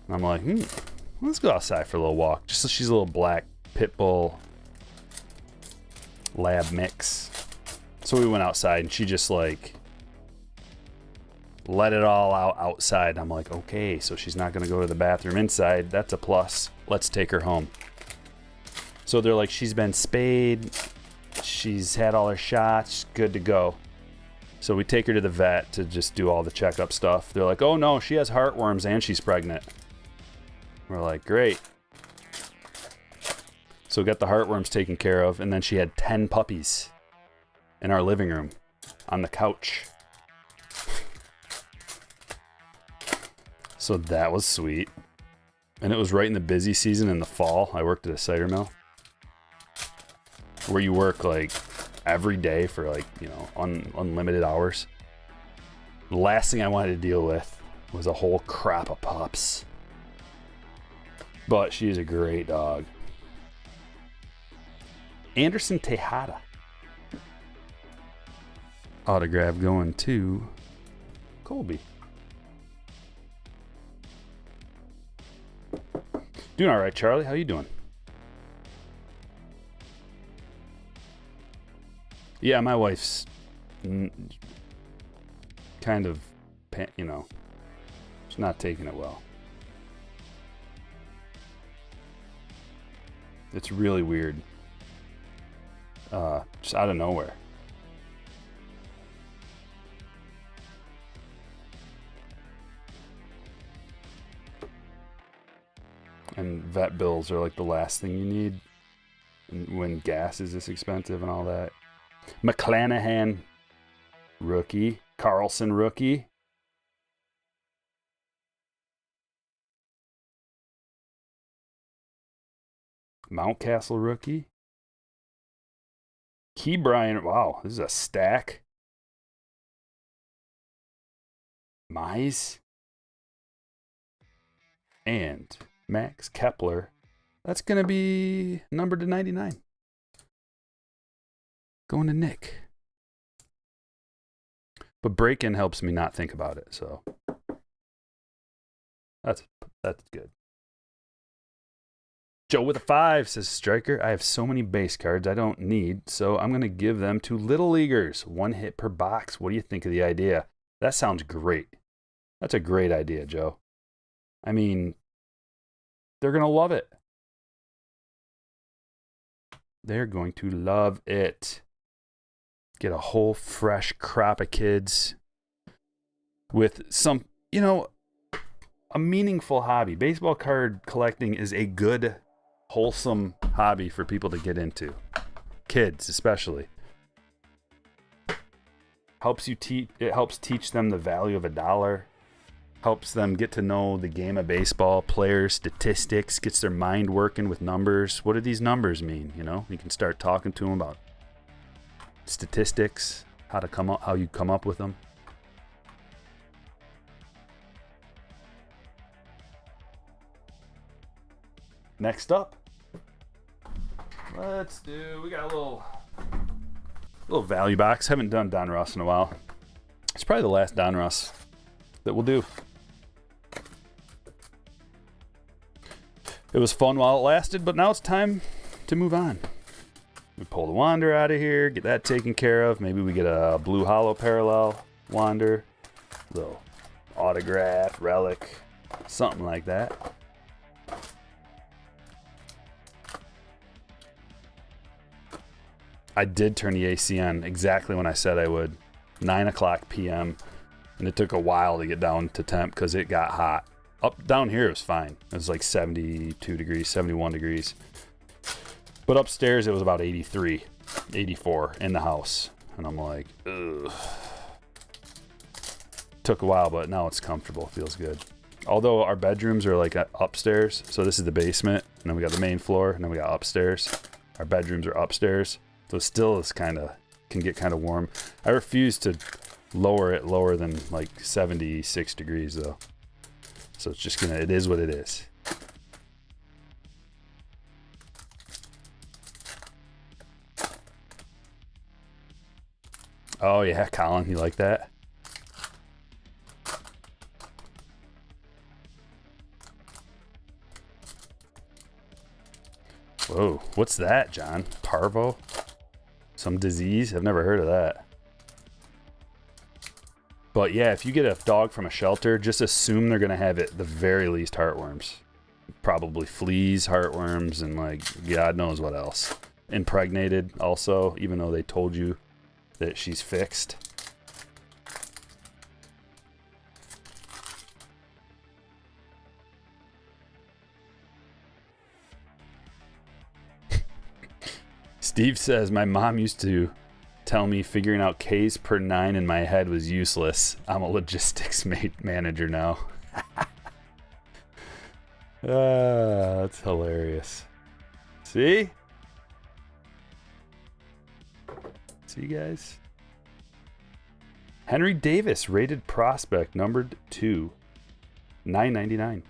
And I'm like, let's go outside for a little walk. Just so she's a little black pit bull lab mix. So we went outside and she just like let it all out outside. I'm like, okay, so she's not gonna go to the bathroom inside. That's a plus. Let's take her home. So they're like, she's been spayed, she's had all her shots, good to go. So we take her to the vet to just do all the checkup stuff. They're like, oh no, she has heartworms and she's pregnant. We're like, great. So we got the heartworms taken care of, and then she had 10 puppies in our living room on the couch. So that was sweet. And it was right in the busy season in the fall. I worked at a cider mill where you work like every day for like, you know, unlimited hours. The last thing I wanted to deal with was a whole crop of pups. But she is a great dog. Anderson Tejada. Autograph going to Colby. Doing all right, Charlie. How you doing? Yeah, my wife's kind of, you know, she's not taking it well. It's really weird. Just out of nowhere. And vet bills are like the last thing you need when gas is this expensive and all that. McClanahan, rookie. Carlson, rookie. Mountcastle, rookie. Key Bryant, wow, this is a stack. Mize. And Max Kepler. That's going to be numbered to 99. Going to Nick. But break-in helps me not think about it, so that's good. Joe with a 5 says, Striker, I have so many base cards I don't need, so I'm going to give them to Little Leaguers. 1 hit per box. What do you think of the idea? That sounds great. That's a great idea, Joe. I mean, they're going to love it. They're going to love it. Get a whole fresh crop of kids with some, you know, a meaningful hobby. Baseball card collecting is a good, wholesome hobby for people to get into. Kids, especially. It helps teach them the value of $1. Helps them get to know the game of baseball, players, statistics, gets their mind working with numbers. What do these numbers mean? You know, you can start talking to them about statistics, how you come up with them. Next up, we got a little value box. Haven't done Don Ross in a while. It's probably the last Don Ross that we'll do. It was fun while it lasted, but now it's time to move on. We pull the Wander out of here, get that taken care of. Maybe we get a blue hollow parallel Wander, little autograph, relic, something like that. I did turn the AC on exactly when I said I would, 9 o'clock p.m., and it took a while to get down to temp because it got hot. Up down here it was fine. It was like 72 degrees, 71 degrees. But upstairs it was about 83, 84 in the house. And I'm like, ugh. Took a while, but now it's comfortable. Feels good. Although our bedrooms are like upstairs. So this is the basement. And then we got the main floor. And then we got upstairs. Our bedrooms are upstairs. So it still is kind of, can get kind of warm. I refuse to lower it lower than like 76 degrees though. So it's just gonna, it is what it is. Oh yeah, Colin, you like that? Whoa, what's that, John? Parvo? Some disease? I've never heard of that. But yeah, if you get a dog from a shelter, just assume they're gonna have at the very least heartworms. Probably fleas, heartworms, and like God knows what else. Impregnated also, even though they told you that she's fixed. Steve says, my mom used to tell me figuring out K's per 9 in my head was useless. I'm a logistics manager now. That's hilarious. See? See, guys? Henry Davis, rated prospect, numbered 2. $9.99.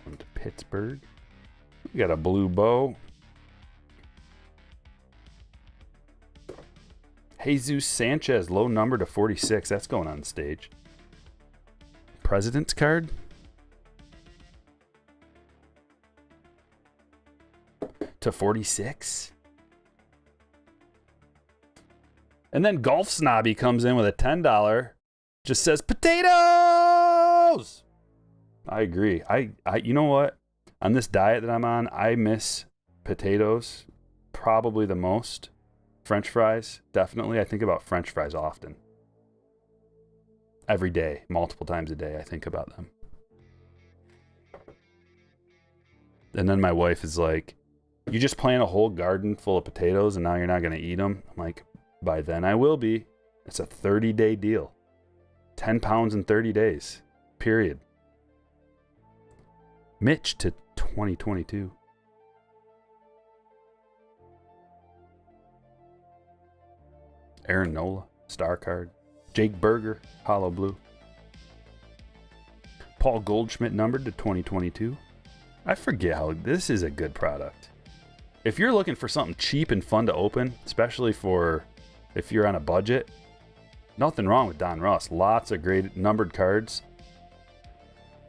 Going to Pittsburgh. We got a blue bow. Jesus Sanchez, low number to 46. That's going on stage. President's card. To 46. And then Golf Snobby comes in with a $10. Just says potatoes. I agree. I you know what? On this diet that I'm on, I miss potatoes probably the most. French fries, definitely. I think about French fries often. Every day, multiple times a day, I think about them. And then my wife is like, you just plant a whole garden full of potatoes and now you're not going to eat them? I'm like, by then I will be. It's a 30-day deal. 10 pounds in 30 days. Period. Mitch to 2022. Aaron Nola, star card. Jake Berger, hollow blue. Paul Goldschmidt, numbered to 2022. I forget how, this is a good product. If you're looking for something cheap and fun to open, especially for if you're on a budget, nothing wrong with Don Russ. Lots of great numbered cards.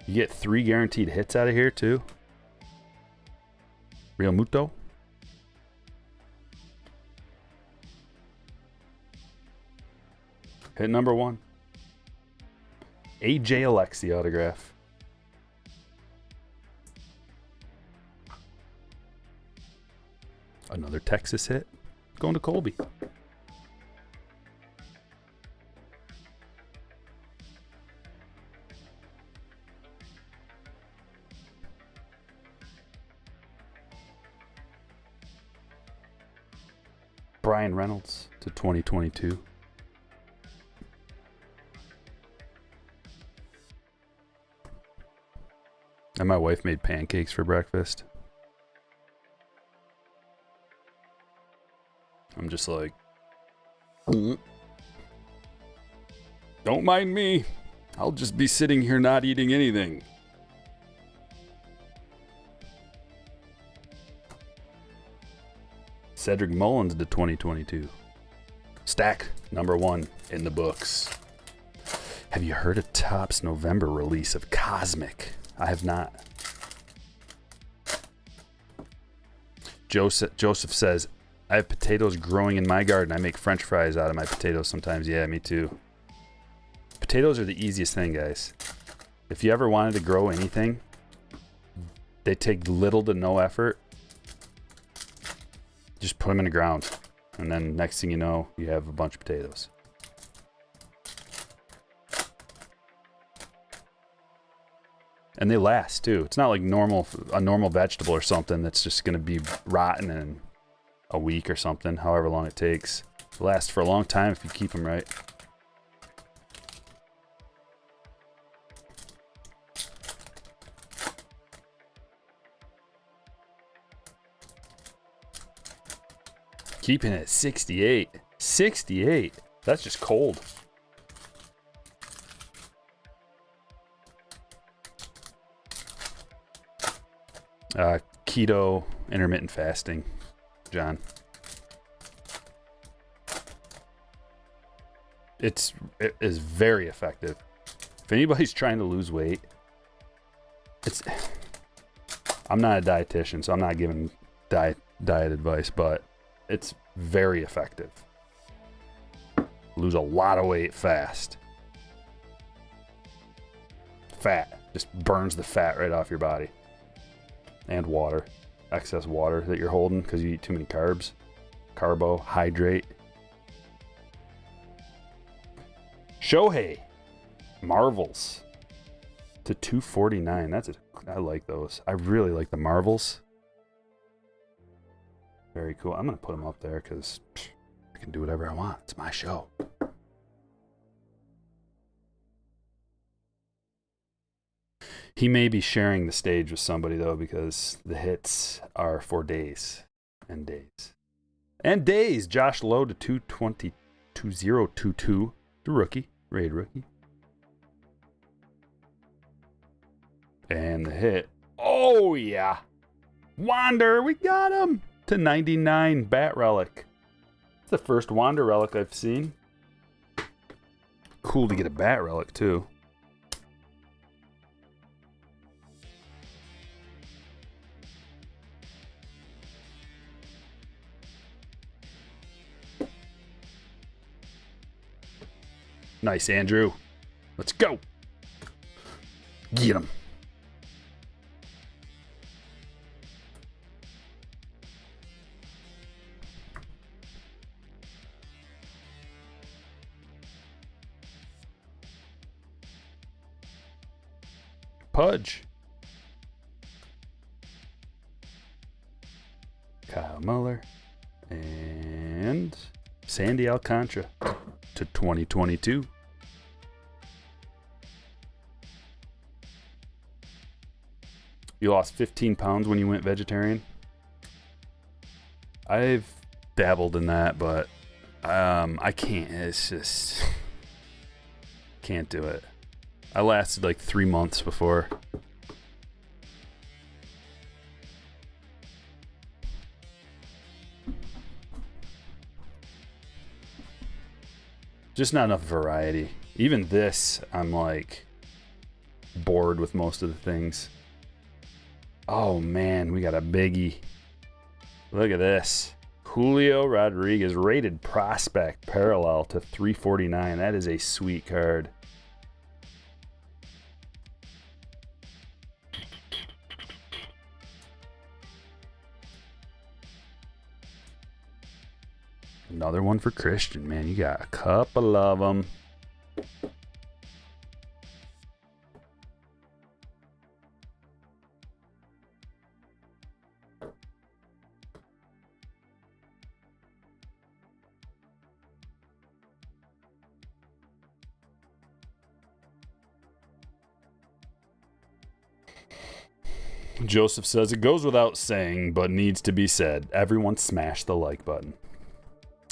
You get 3 guaranteed hits out of here too. Real Muto. Hit number 1. AJ Alexi autograph. Another Texas hit. Going to Colby. Brian Reynolds to 2022. And my wife made pancakes for breakfast. I'm just like, don't mind me. I'll just be sitting here not eating anything. Cedric Mullins to 2022. Stack number 1 in the books. Have you heard of Topps November release of Cosmic? I have not. Joseph says, I have potatoes growing in my garden. I make French fries out of my potatoes sometimes. Yeah, me too. Potatoes are the easiest thing, guys. If you ever wanted to grow anything, they take little to no effort. Just put them in the ground. And then next thing you know, you have a bunch of potatoes. And they last too. It's not like a normal vegetable or something that's just going to be rotten in a week or something, however long it takes. It lasts for a long time if you keep them right. Keeping it at 68. 68. That's just cold. Keto, intermittent fasting, John. It is very effective. If anybody's trying to lose weight, I'm not a dietitian, so I'm not giving diet advice, but it's very effective. Lose a lot of weight fast. Fat. Just burns the fat right off your body. And water. Excess water that you're holding because you eat too many carbs. Carbohydrate. Shohei. Marvels. To 249. I like those. I really like the Marvels. Very cool. I'm going to put them up there because I can do whatever I want. It's my show. He may be sharing the stage with somebody, though, because the hits are for days and days. And days. Josh Lowe to 220, 2022. The rookie. Raid rookie. And the hit. Oh, yeah. Wander. We got him. To 99. Bat relic. It's the first Wander relic I've seen. Cool to get a bat relic, too. Nice, Andrew. Let's go. Get him. Pudge. Kyle Muller. And Sandy Alcantara to 2022. You lost 15 pounds when you went vegetarian? I've dabbled in that, but I can't. It's just... can't do it. I lasted like 3 months before. Just not enough variety. Even this, I'm like bored with most of the things. Oh man, we got a biggie. Look at this. Julio Rodriguez, rated prospect, parallel to 349. That is a sweet card. Another one for Christian, man. You got a couple of them. Joseph says, it goes without saying, but needs to be said. Everyone smash the like button.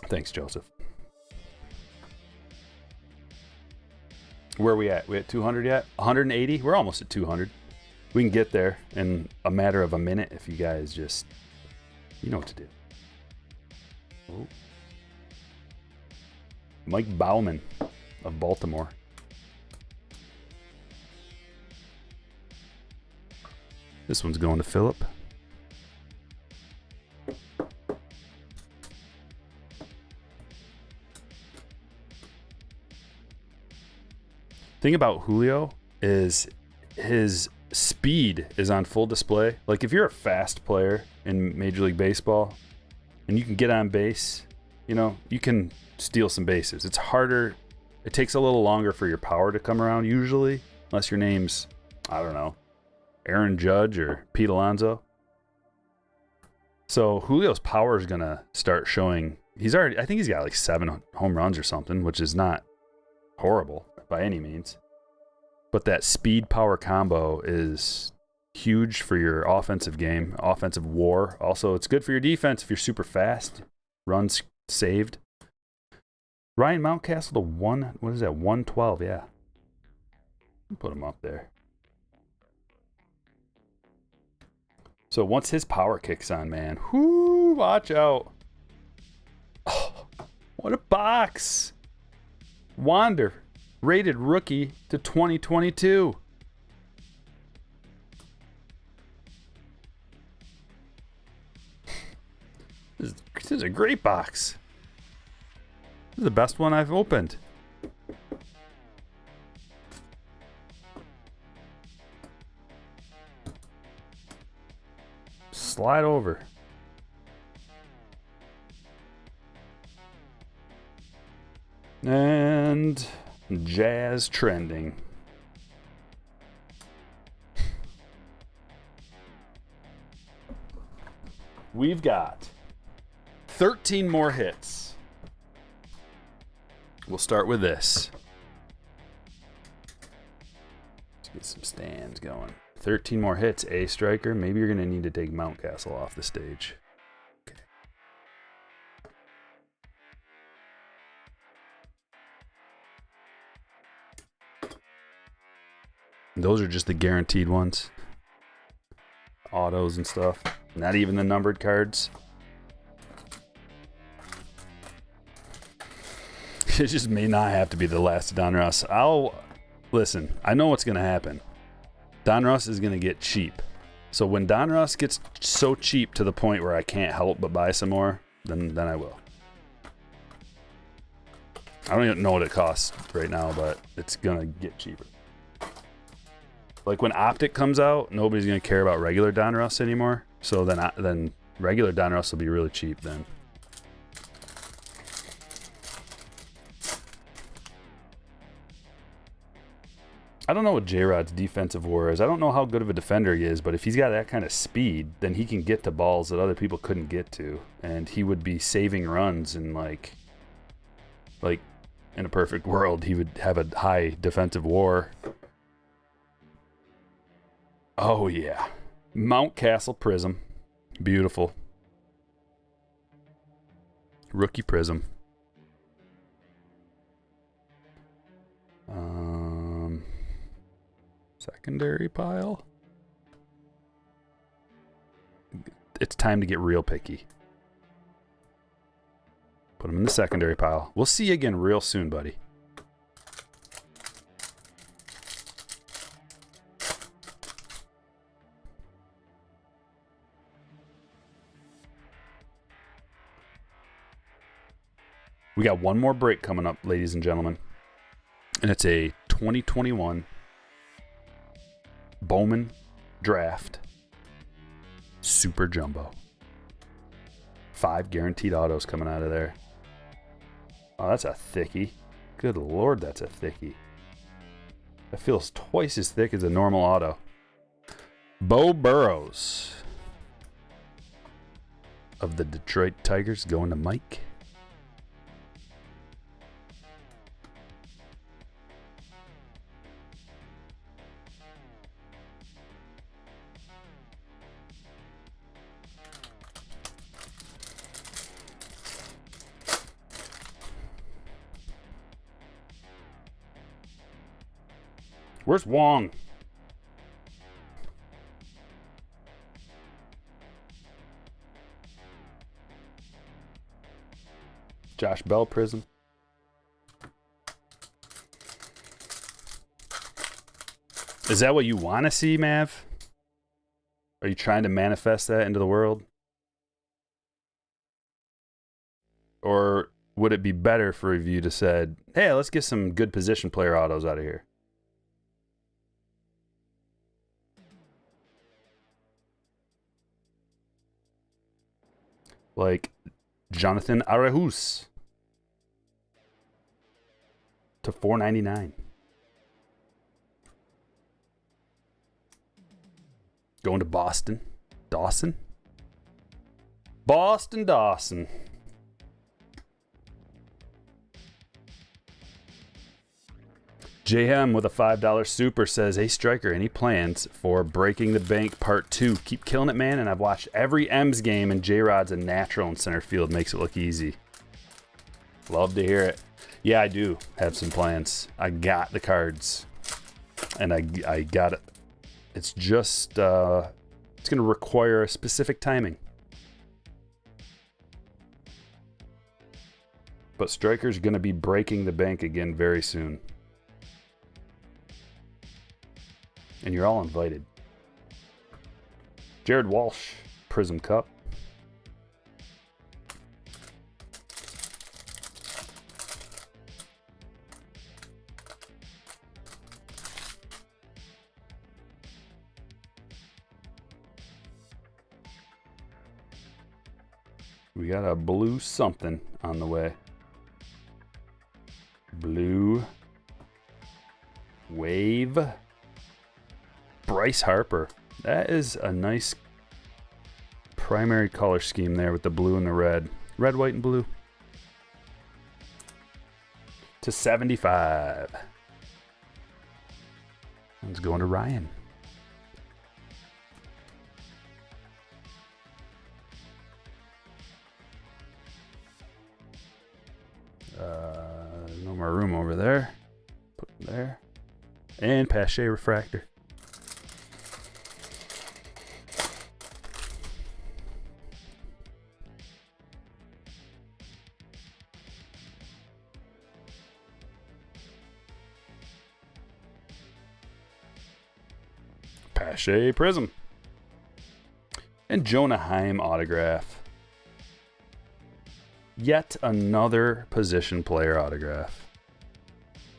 Thanks, Joseph. Where are we at? We at 200 yet? 180? We're almost at 200. We can get there in a matter of a minute if you guys just... you know what to do. Oh. Mike Bowman of Baltimore. This one's going to Philip. Thing about Julio is his speed is on full display. Like if you're a fast player in Major League Baseball and you can get on base, you know, you can steal some bases. It's harder. It takes a little longer for your power to come around usually, unless your name's, I don't know, Aaron Judge or Pete Alonso. So Julio's power is going to start showing. I think he's got like 7 home runs or something, which is not horrible by any means. But that speed power combo is huge for your offensive game, offensive WAR. Also, it's good for your defense if you're super fast. Runs saved. Ryan Mountcastle to 112, yeah. Put him up there. So once his power kicks on, man, whoo, watch out. Oh, what a box. Wander, rated rookie to 2022. This is a great box. This is the best one I've opened. Slide over. And Jazz trending. We've got 13 more hits. We'll start with this. Let's get some stands going. 13 more hits, striker. Maybe you're going to need to take Mountcastle off the stage. Okay. Those are just the guaranteed ones. Autos and stuff. Not even the numbered cards. It just may not have to be the last of Donruss. Listen, I know what's going to happen. Donruss is going to get cheap. So when Donruss gets so cheap to the point where I can't help but buy some more, then I will. I don't even know what it costs right now, but it's going to get cheaper. Like when Optic comes out, nobody's going to care about regular Donruss anymore. So then regular Donruss will be really cheap then. I don't know what J-Rod's defensive WAR is. I don't know how good of a defender he is, but if he's got that kind of speed, then he can get to balls that other people couldn't get to. And he would be saving runs and like in a perfect world, he would have a high defensive WAR. Oh yeah. Mountcastle Prism. Beautiful. Rookie Prism. Secondary pile. It's time to get real picky. Put them in the secondary pile. We'll see you again real soon, buddy. We got one more break coming up, ladies and gentlemen. And it's a 2021 Bowman Draft Super Jumbo. 5 guaranteed autos coming out of there. Oh, that's a thickie. Good Lord, that's a thickie. That feels twice as thick as a normal auto. Bo Burrows of the Detroit Tigers going to Mike. Where's Wong? Josh Bell Prism. Is that what you want to see, Mav? Are you trying to manifest that into the world? Or would it be better for you to said, hey, let's get some good position player autos out of here? Like Jonathan Arehus to $4.99. Going to Boston. Dawson? Boston Dawson. JM with a $5 super says, hey Striker, any plans for Breaking the Bank Part 2? Keep killing it, man, and I've watched every M's game, and J-Rod's a natural in center field. Makes it look easy. Love to hear it. Yeah, I do have some plans. I got the cards, and I got it. It's just, it's going to require a specific timing. But Striker's going to be breaking the bank again very soon. And you're all invited. Jared Walsh, Prism Cup. We got a blue something on the way. Blue Wave. Bryce Harper. That is a nice primary color scheme there with the blue and the red. Red, white, and blue. To 75. One's going to Ryan. No more room over there. Put it there. And Pache Refractor. Pache Prism. And Jonah Heim autograph. Yet another position player autograph.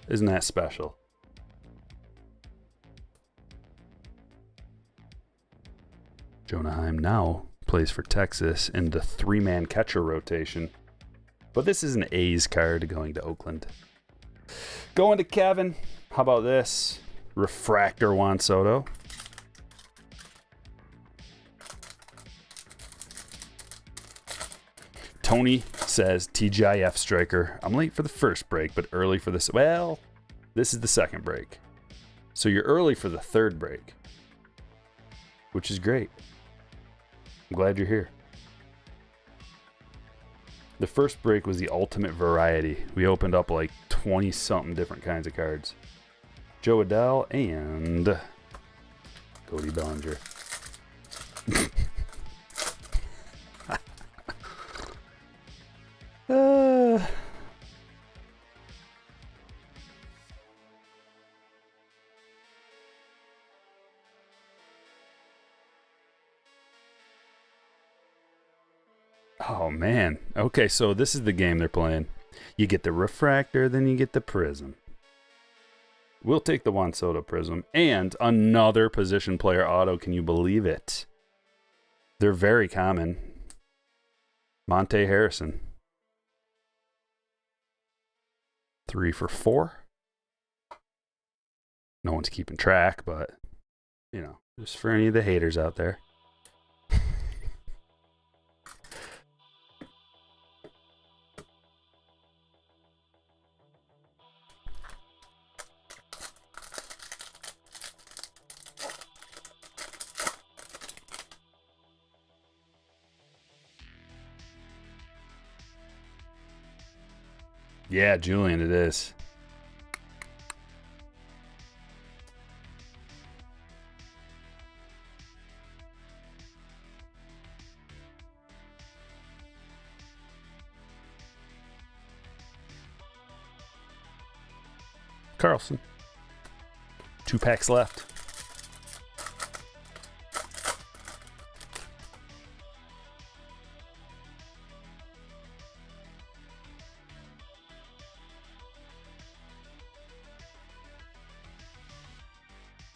Isn't that special? Jonah Heim now plays for Texas in the 3-man catcher rotation. But this is an A's card going to Oakland. Going to Kevin. How about this? Refractor Juan Soto. Tony says, TGIF Striker. I'm late for the first break, but early for this. Well, this is the second break. So you're early for the third break, which is great. I'm glad you're here. The first break was the ultimate variety. We opened up like 20-something different kinds of cards. Joe Adele and Cody Bellinger. Oh, man. Okay, so this is the game they're playing. You get the refractor, then you get the prism. We'll take the Juan Soto prism and another position player auto. Can you believe it? They're very common. Monte Harrison. 3 for 4. No one's keeping track, but, you know, just for any of the haters out there. Yeah, Julian, it is. Carlson. 2 packs left.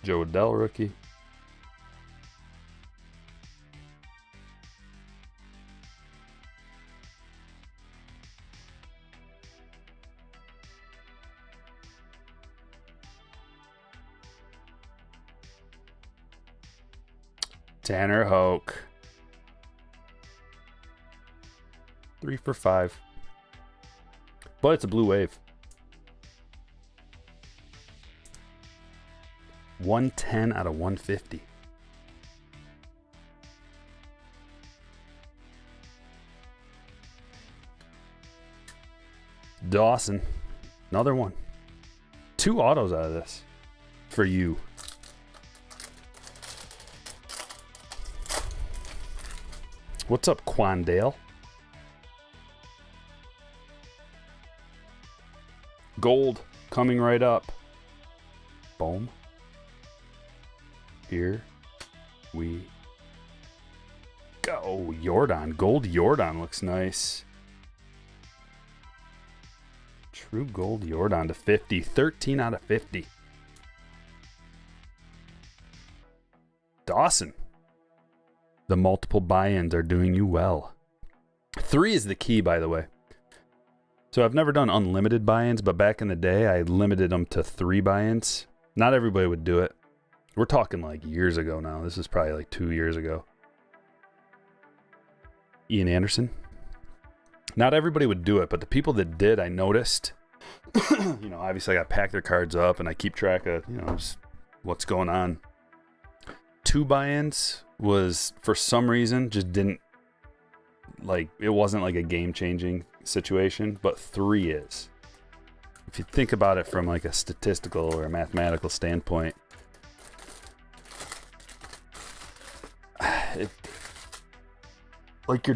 Joe Adele rookie. Tanner Hoke. 3 for 5. But it's a blue wave. 110 out of 150. Dawson. Another one. 2 autos out of this for you. What's up, Quandale? Gold coming right up. Boom. Here we go. Jordan. Gold Jordan looks nice. True gold Jordan to 50. 13 out of 50. Dawson. The multiple buy-ins are doing you well. 3 is the key, by the way. So I've never done unlimited buy-ins, but back in the day, I limited them to 3 buy-ins. Not everybody would do it. We're talking like years ago now. This is probably like 2 years ago. Ian Anderson. Not everybody would do it, but the people that did, I noticed. You know, obviously I got to pack their cards up and I keep track of, you know, just what's going on. 2 buy-ins was, for some reason, just didn't, like, it wasn't like a game-changing situation, but 3 is. If you think about it from like a statistical or a mathematical standpoint, like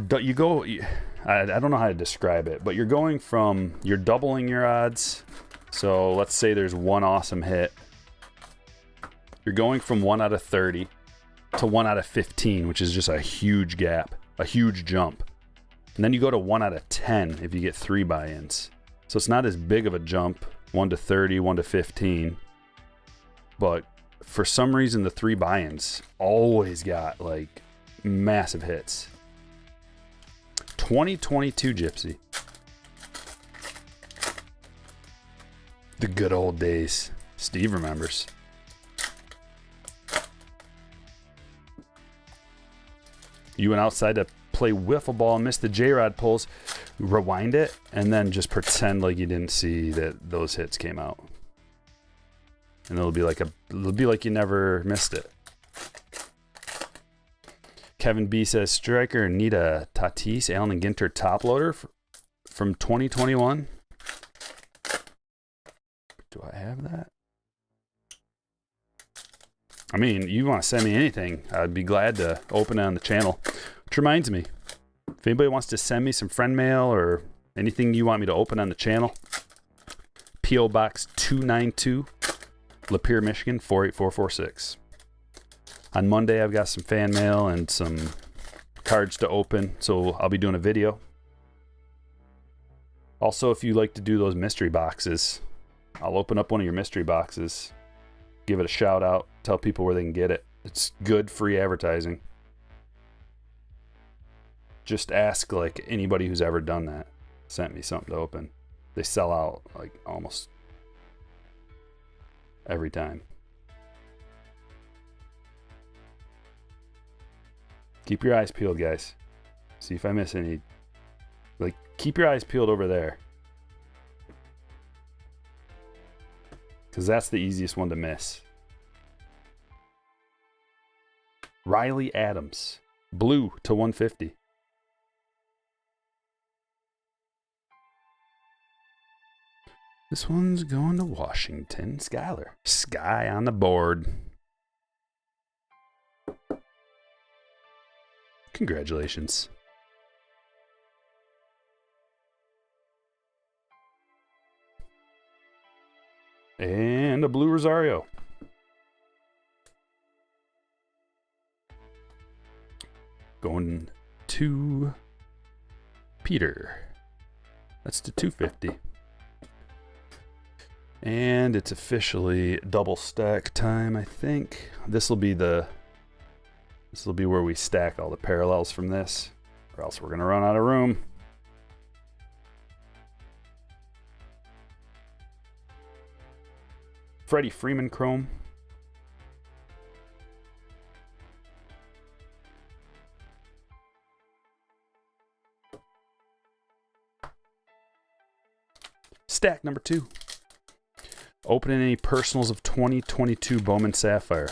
I don't know how to describe it, but you're doubling your odds. So let's say there's 1 awesome hit. You're going from 1 out of 30 to 1 out of 15, which is just a huge gap, a huge jump. And then you go to 1 out of 10 if you get 3 buy-ins. So it's not as big of a jump, 1 to 30, 1 to 15. But for some reason, the 3 buy-ins always got like massive hits. 2022 Gypsy. The good old days. Steve remembers. You went outside to play wiffle ball and missed the J-Rod pulls. Rewind it and then just pretend like you didn't see that those hits came out. And it'll be like you never missed it. Kevin B says, Striker need a Tatis, Allen, and Ginter top loader from 2021. Do I have that? I mean, you want to send me anything, I'd be glad to open it on the channel. Which reminds me, if anybody wants to send me some friend mail or anything you want me to open on the channel, P.O. Box 292, Lapeer, Michigan, 48446. On Monday, I've got some fan mail and some cards to open, so I'll be doing a video. Also, if you like to do those mystery boxes, I'll open up one of your mystery boxes, give it a shout out, tell people where they can get it. It's good free advertising. Just ask like anybody who's ever done that, sent me something to open. They sell out like almost every time. Keep your eyes peeled, guys. See if I miss any. Like, keep your eyes peeled over there. Because that's the easiest one to miss. Riley Adams. Blue to 150. This one's going to Washington. Skyler. Sky on the board. Congratulations. And a blue Rosario. Going to Peter. That's to 250. And it's officially double stack time, I think. This will be where we stack all the parallels from this, or else we're gonna run out of room. Freddie Freeman Chrome. Stack number 2. Opening any personals of 2022 Bowman Sapphire.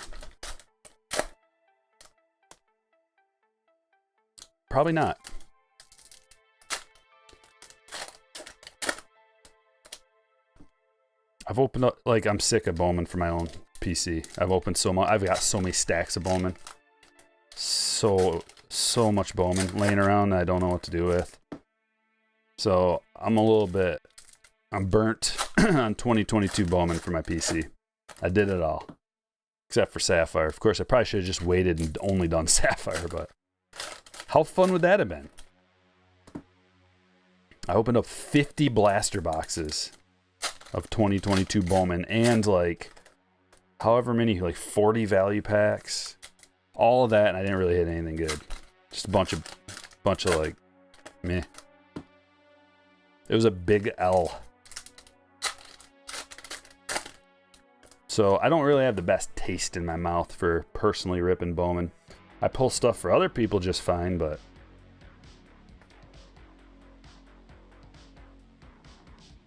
Probably not. I've opened up, like, I'm sick of Bowman for my own PC. I've opened so much. I've got so many stacks of Bowman. So much Bowman laying around that I don't know what to do with. So I'm burnt on 2022 Bowman for my PC. I did it all. Except for Sapphire. Of course, I probably should have just waited and only done Sapphire, but how fun would that have been? I opened up 50 blaster boxes of 2022 Bowman and like however many, like 40 value packs. All of that, and I didn't really hit anything good. Just a bunch of like meh. It was a big L. So I don't really have the best taste in my mouth for personally ripping Bowman. I pull stuff for other people just fine, but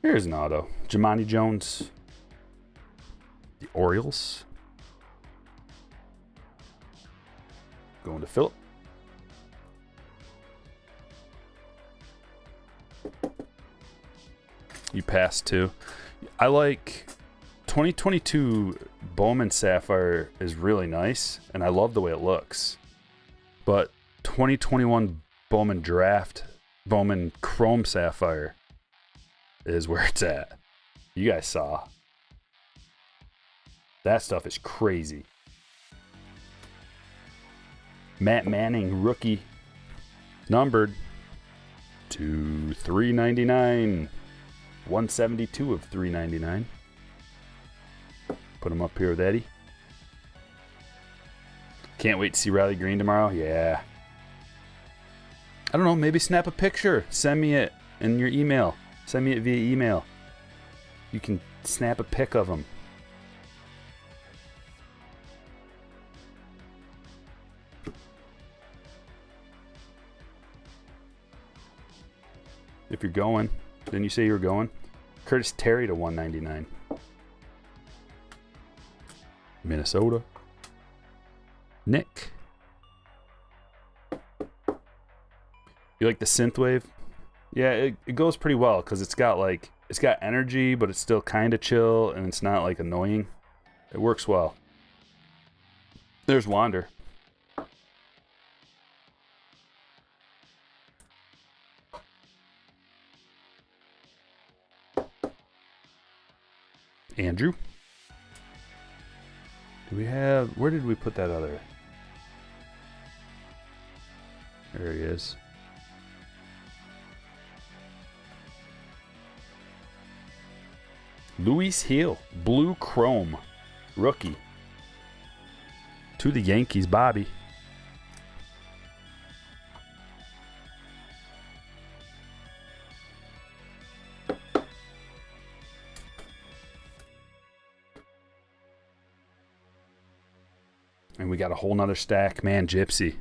here's an auto. Jamani Jones. The Orioles. Going to Phillip. You passed too. I like 2022 Bowman Sapphire is really nice, and I love the way it looks. But 2021 Bowman Draft, Bowman Chrome Sapphire is where it's at. You guys saw. That stuff is crazy. Matt Manning, rookie. Numbered to 399. 172 of 399. Put him up here with Eddie. Can't wait to see Riley Green tomorrow. Yeah. I don't know. Maybe snap a picture. Send me it in your email. Send me it via email. You can snap a pic of him. If you're going. Didn't you say you were going? Curtis Terry to 199. Minnesota. Nick. You like the synthwave? Yeah, it goes pretty well because it's got energy, but it's still kind of chill and it's not like annoying. It works well. There's Wander. Andrew. Do we have... Where did we put that other... There he is. Luis Hill. Blue Chrome. Rookie. To the Yankees, Bobby. And we got a whole nother stack. Man, Gypsy.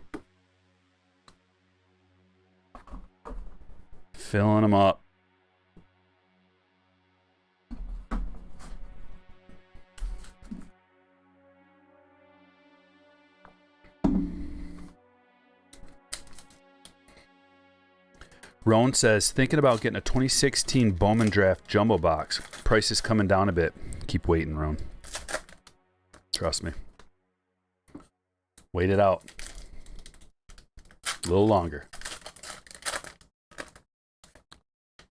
Filling them up. Roan says, thinking about getting a 2016 Bowman Draft Jumbo Box. Price is coming down a bit. Keep waiting, Roan. Trust me. Wait it out. A little longer. I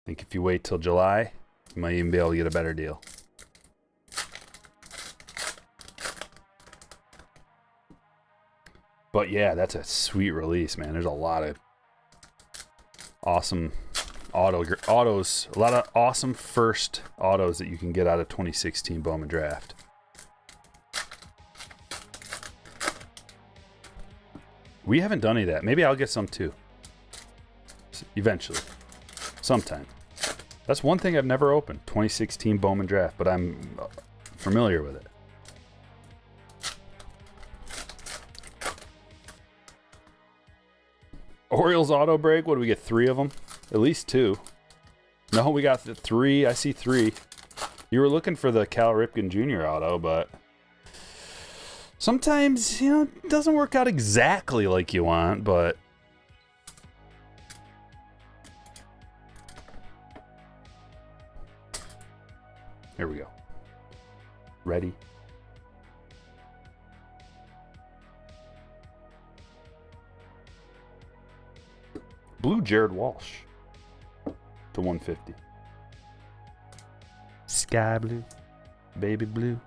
think if you wait till July, you might even be able to get a better deal. But yeah, that's a sweet release, man. There's a lot of awesome autos, a lot of awesome first autos that you can get out of 2016 Bowman Draft. We haven't done any of that. Maybe I'll get some too. Eventually. Sometime. That's one thing I've never opened. 2016 Bowman Draft, but I'm familiar with it. Orioles auto break. What do we get? 3 of them? At least 2. No, we got the 3. I see 3. You were looking for the Cal Ripken Jr. auto, but sometimes, it doesn't work out exactly like you want, but here we go. Ready? Blue Jared Walsh to 150. Sky blue, baby blue.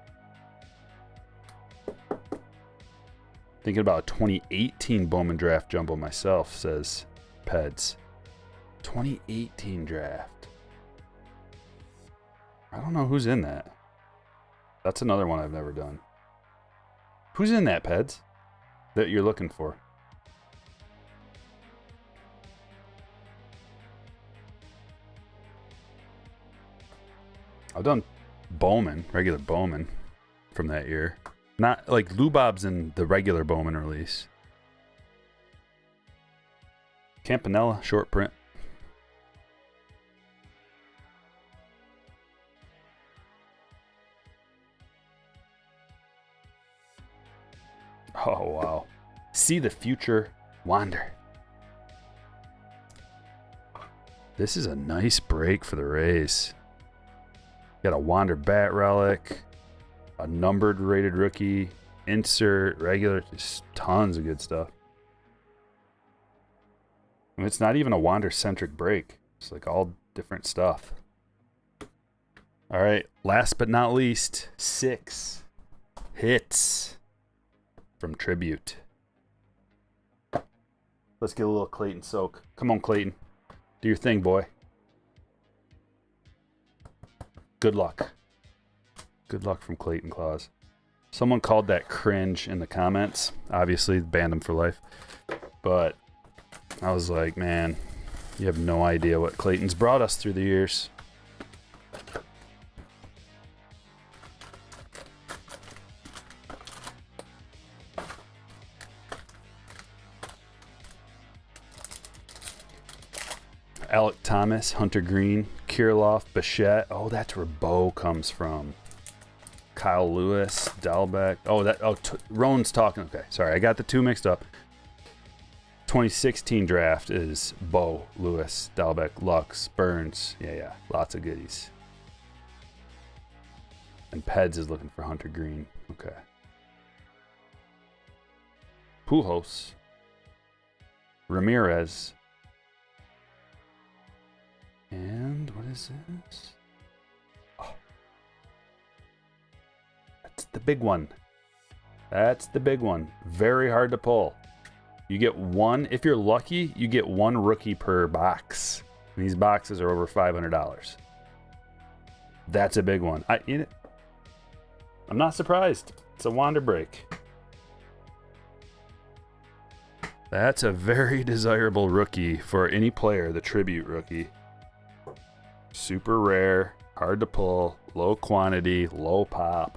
Thinking about a 2018 Bowman draft jumbo myself, says Peds. 2018 draft. I don't know who's in that. That's another one I've never done. Who's in that, Peds, that you're looking for? I've done Bowman, regular Bowman from that year. Not like Lubob's in the regular Bowman release. Campanella, short print. Oh, wow. See the future wander. This is a nice break for the Rays. Got a Wander Bat Relic, a numbered rated rookie, insert, regular, just tons of good stuff. And it's not even a Wander-centric break. It's like all different stuff. All right, last but not least, 6 hits from Tribute. Let's get a little Clayton soak. Come on, Clayton. Do your thing, boy. Good luck. Good luck from Clayton Claus. Someone called that cringe in the comments. Obviously, banned him for life. But I was like, man, you have no idea what Clayton's brought us through the years. Alec Thomas, Hunter Green, Kirilloff, Bichette. Oh, that's where Bo comes from. Kyle Lewis, Dalbeck. Roan's talking. Okay, sorry, I got the 2 mixed up. 2016 draft is Bo, Lewis, Dalbeck, Lux, Burns. Yeah, lots of goodies. And Peds is looking for Hunter Green. Okay. Pujols, Ramirez. And what is this? Oh. That's the big one. That's the big one. Very hard to pull. You get one, if you're lucky, you get 1 rookie per box. And these boxes are over $500. That's a big one. I'm not surprised. It's a Wander break. That's a very desirable rookie for any player, the Tribute rookie. Super rare, hard to pull, low quantity, low pop.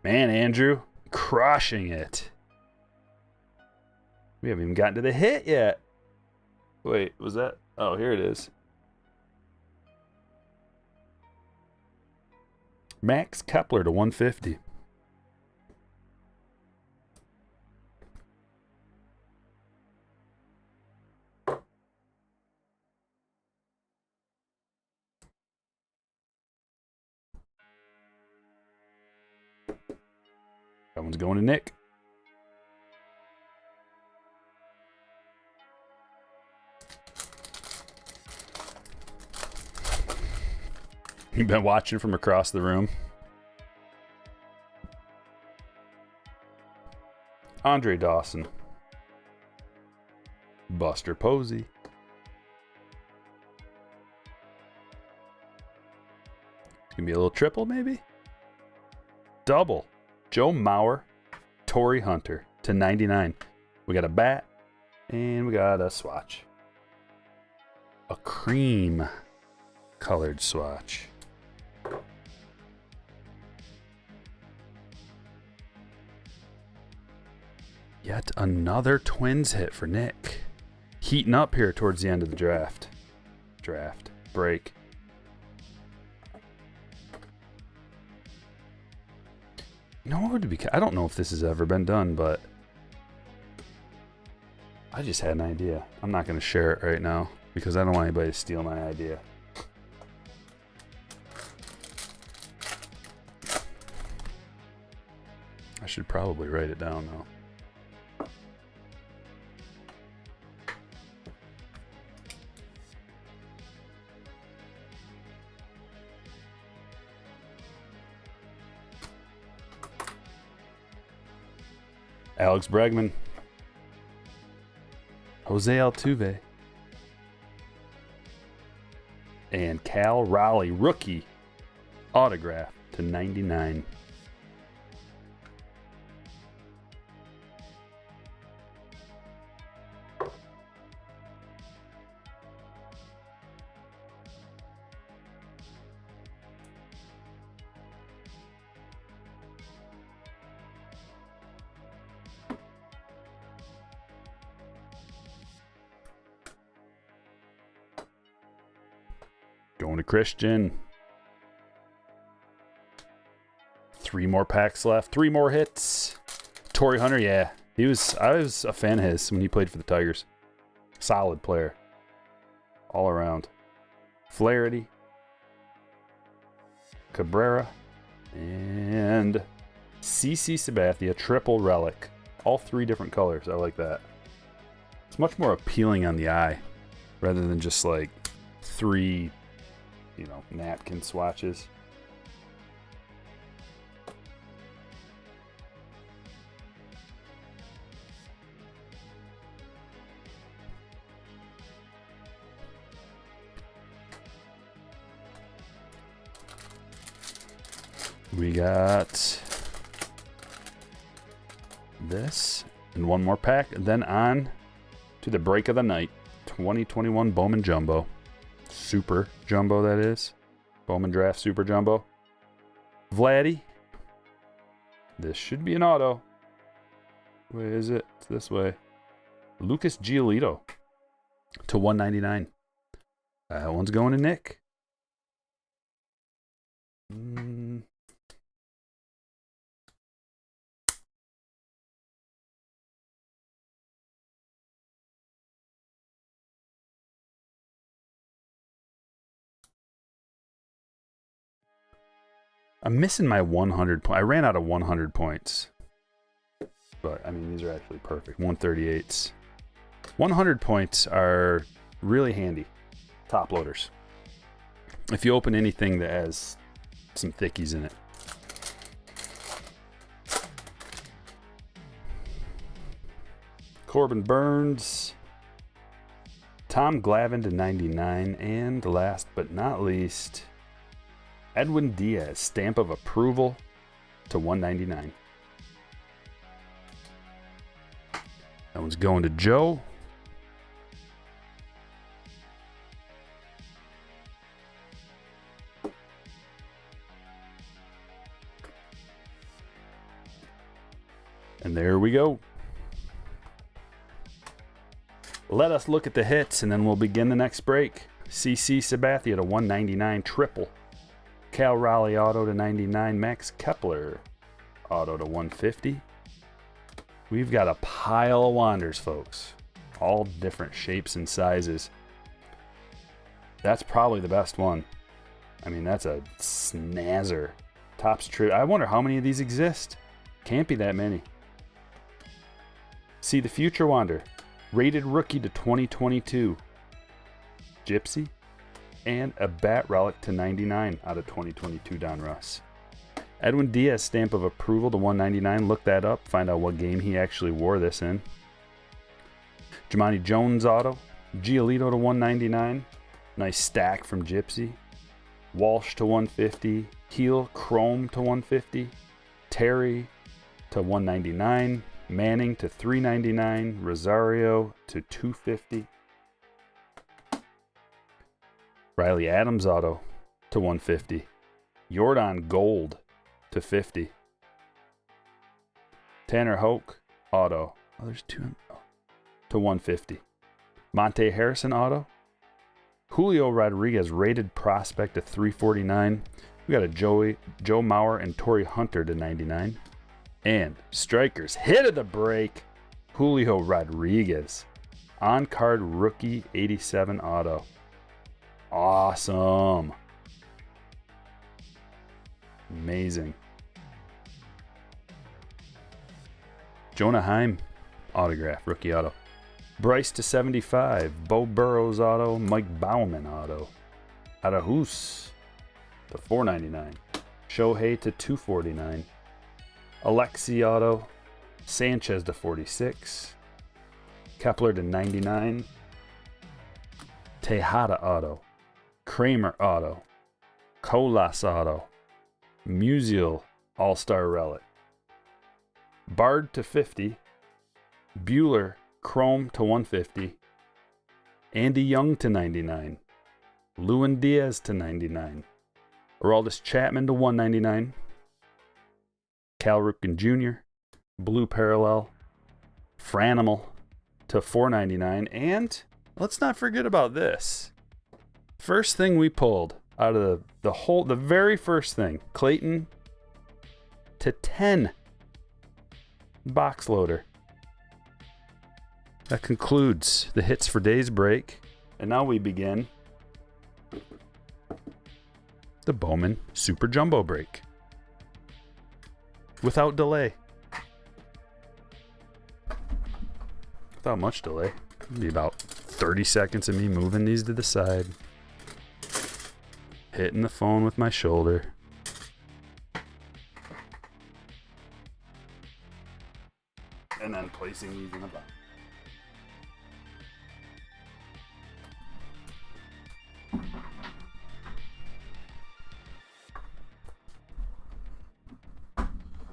Man, Andrew, crushing it. We haven't even gotten to the hit yet. Wait, was that? Oh, here it is. Max Kepler to 150. That one's going to Nick. You've been watching from across the room. Andre Dawson. Buster Posey. It's going to be a little triple, maybe? Double. Joe Mauer, Torrey Hunter to 99. We got a bat, and we got a swatch. A cream colored swatch. Yet another Twins hit for Nick. Heating up here towards the end of the draft. Break. You know what would be... I don't know if this has ever been done, but... I just had an idea. I'm not going to share it right now because I don't want anybody to steal my idea. I should probably write it down though. Alex Bregman. Jose Altuve. And Cal Raleigh, rookie autograph to 99. Going to Christian. 3 more packs left. 3 more hits. Torrey Hunter, yeah. I was a fan of his when he played for the Tigers. Solid player. All around. Flaherty. Cabrera. And CC Sabathia, triple relic. All 3 different colors. I like that. It's much more appealing on the eye rather than just like 3... napkin swatches. We got this and 1 more pack, and then on to the break of the night. 2021 Bowman Jumbo. Super Jumbo, that is. Bowman Draft Super Jumbo. Vladdy. This should be an auto. Where is it? It's this way. Lucas Giolito to 199. That one's going to Nick. I'm missing my 100 point. I ran out of 100 points. But, I mean, these are actually perfect. 138s. 100 points are really handy. Top loaders. If you open anything that has some thickies in it. Corbin Burns. Tom Glavine to 99. And last but not least... Edwin Diaz, stamp of approval to 199. That one's going to Joe. And there we go. Let us look at the hits, and then we'll begin the next break. CC Sabathia to 199, triple. Cal Raleigh auto to 99. Max Kepler auto to 150. We've got a pile of Wanders, folks. All different shapes and sizes. That's probably the best one. I mean, that's a snazzer. Topps True. I wonder how many of these exist. Can't be that many. See the Future Wander. Rated rookie to 2022. Gypsy. And a bat relic to 99 out of 2022 Don Russ. Edwin Diaz, stamp of approval to 199. Look that up. Find out what game he actually wore this in. Jemani Jones auto. Giolito to 199. Nice stack from Gypsy. Walsh to 150. Heel Chrome to 150. Terry to 199. Manning to 399. Rosario to 250. Riley Adams auto to 150. Jordan Gold to 50. Tanner Hoke auto Oh, there's 2 to 150. Monte Harrison auto. Julio Rodriguez rated prospect to 349. We got a Joe Mauer and Torrey Hunter to 99. And strikers hit of the break. Julio Rodriguez. On-card rookie 87 auto. Awesome. Amazing. Jonah Heim autograph, rookie auto. Bryce to 75. Bo Burrows auto. Mike Bowman auto. Arahus to 499. Shohei to 249. Alexi auto. Sanchez to 46. Kepler to 99. Tejada auto. Kramer auto. Colas auto. Musial All-Star Relic. Bard to 50. Bueller Chrome to 150. Andy Young to 99. Lewin Diaz to 99. Aroldis Chapman to 199. Cal Ripken Jr. Blue Parallel. Franimal to 499. And let's not forget about this. First thing we pulled out of the very first thing. Clayton to 10. Box loader. That concludes the hits for day's break. And now we begin the Bowman Super Jumbo break. Without delay. Without much delay. It'll be about 30 seconds of me moving these to the side. Hitting the phone with my shoulder. And then placing these in the box.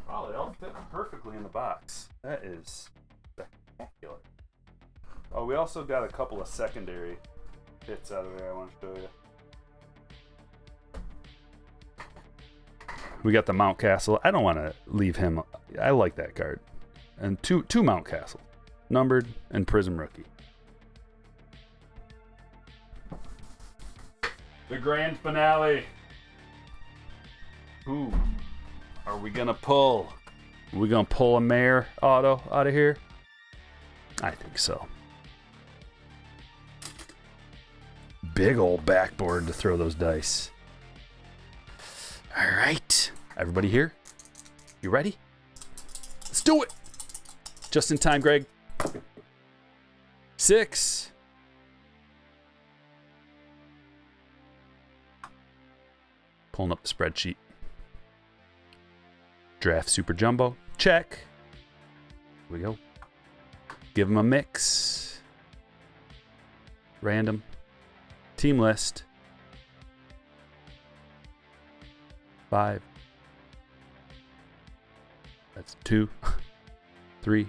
Wow, they all fit perfectly in the box. That is spectacular. Oh, we also got a couple of secondary hits out of there I want to show you. We got the Mountcastle. I don't want to leave him. I like that card. And two Mountcastle. Numbered and Prism Rookie. The grand finale. Who are we going to pull? Are we going to pull a Mayor auto out of here? I think so. Big old backboard to throw those dice. All right. Everybody here? You ready? Let's do it. Just in time, Greg. 6. Pulling up the spreadsheet. Draft Super Jumbo. Check. Here we go. Give them a mix. Random. Team list. 5. That's 2, 3,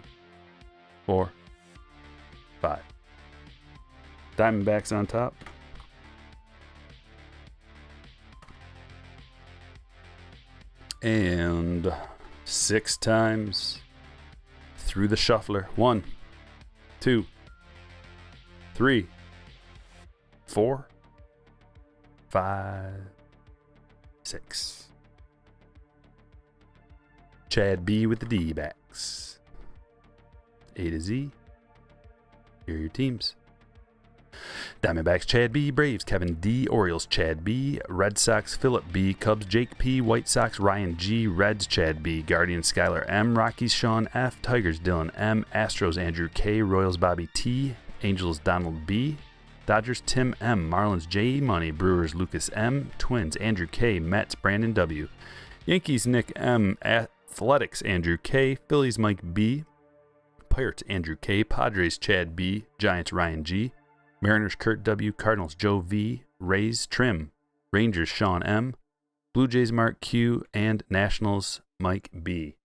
4, 5. Diamondbacks on top. And 6 times through the shuffler. 1, 2, 3, 4, 5, 6. Chad B with the D-backs. A to Z. Here are your teams. Diamondbacks, Chad B. Braves, Kevin D. Orioles, Chad B. Red Sox, Philip B. Cubs, Jake P. White Sox, Ryan G. Reds, Chad B. Guardians, Skylar M. Rockies, Sean F. Tigers, Dylan M. Astros, Andrew K. Royals, Bobby T. Angels, Donald B. Dodgers, Tim M. Marlins, J. Money. Brewers, Lucas M. Twins, Andrew K. Mets, Brandon W. Yankees, Nick M. Athletics, Andrew K. Phillies, Mike B. Pirates, Andrew K. Padres, Chad B. Giants, Ryan G. Mariners, Kurt W. Cardinals, Joe V. Rays, Trim. Rangers, Sean M. Blue Jays, Mark Q. And Nationals, Mike B.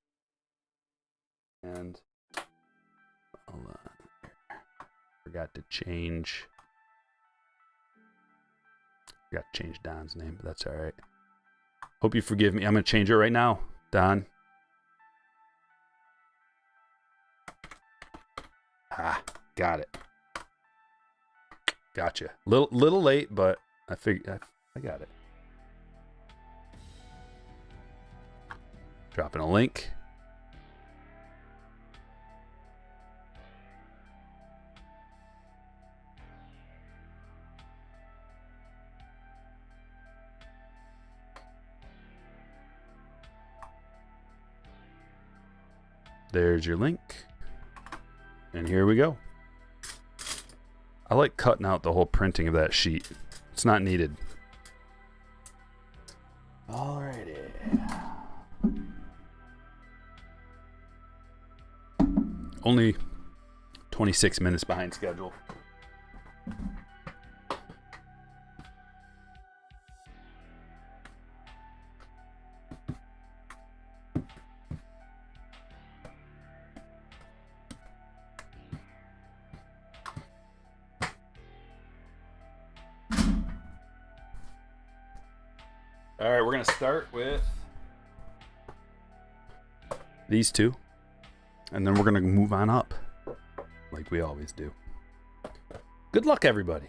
And hold on. Forgot to change Don's name, but that's all right. Hope you forgive me. I'm going to change it right now, Don. Ah, got it. Gotcha. Little late, but I figured I got it. Dropping a link. There's your link. And here we go. I like cutting out the whole printing of that sheet. It's not needed. Alrighty. Only 26 minutes behind schedule. All right, we're going to start with these two, and then we're going to move on up like we always do. Good luck, everybody.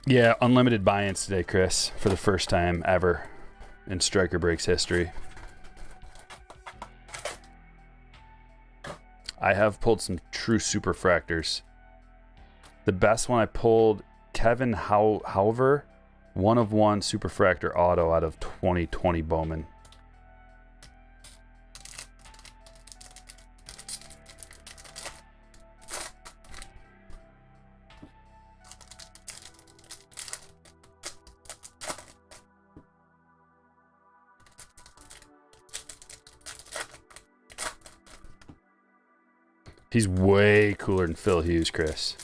Yeah, unlimited buy-ins today, Chris, for the first time ever in Striker Breaks history. I have pulled some true superfractors. The best one I pulled, Kevin Hauver, 1/1 superfractor auto out of 2020 Bowman. He's way cooler than Phil Hughes, Chris.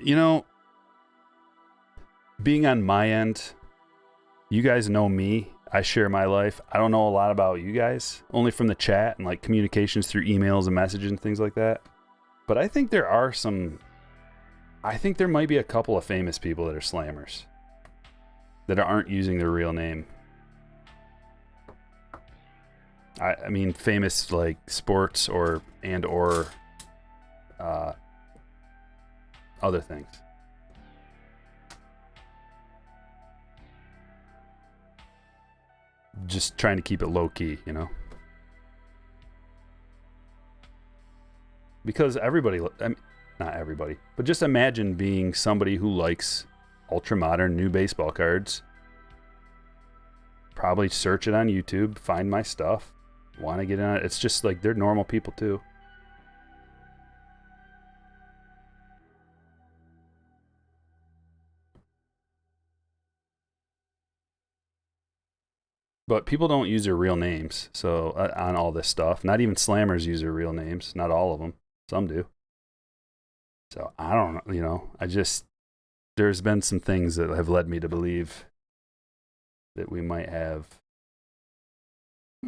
You know, being on my end, you guys know me. I share my life. I don't know a lot about you guys, only from the chat and like communications through emails and messages and things like that. But I think there are I think there might be a couple of famous people that are slammers that aren't using their real name. I mean, famous like sports or other things. Just trying to keep it low key, you know? Because everybody, I mean, not everybody, but just imagine being somebody who likes ultra modern new baseball cards. Probably search it on YouTube, find my stuff, want to get in it. It's just like they're normal people too. But people don't use their real names, so on all this stuff. Not even slammers use their real names. Not all of them. Some do. So I don't know, you know, there's been some things that have led me to believe that we might have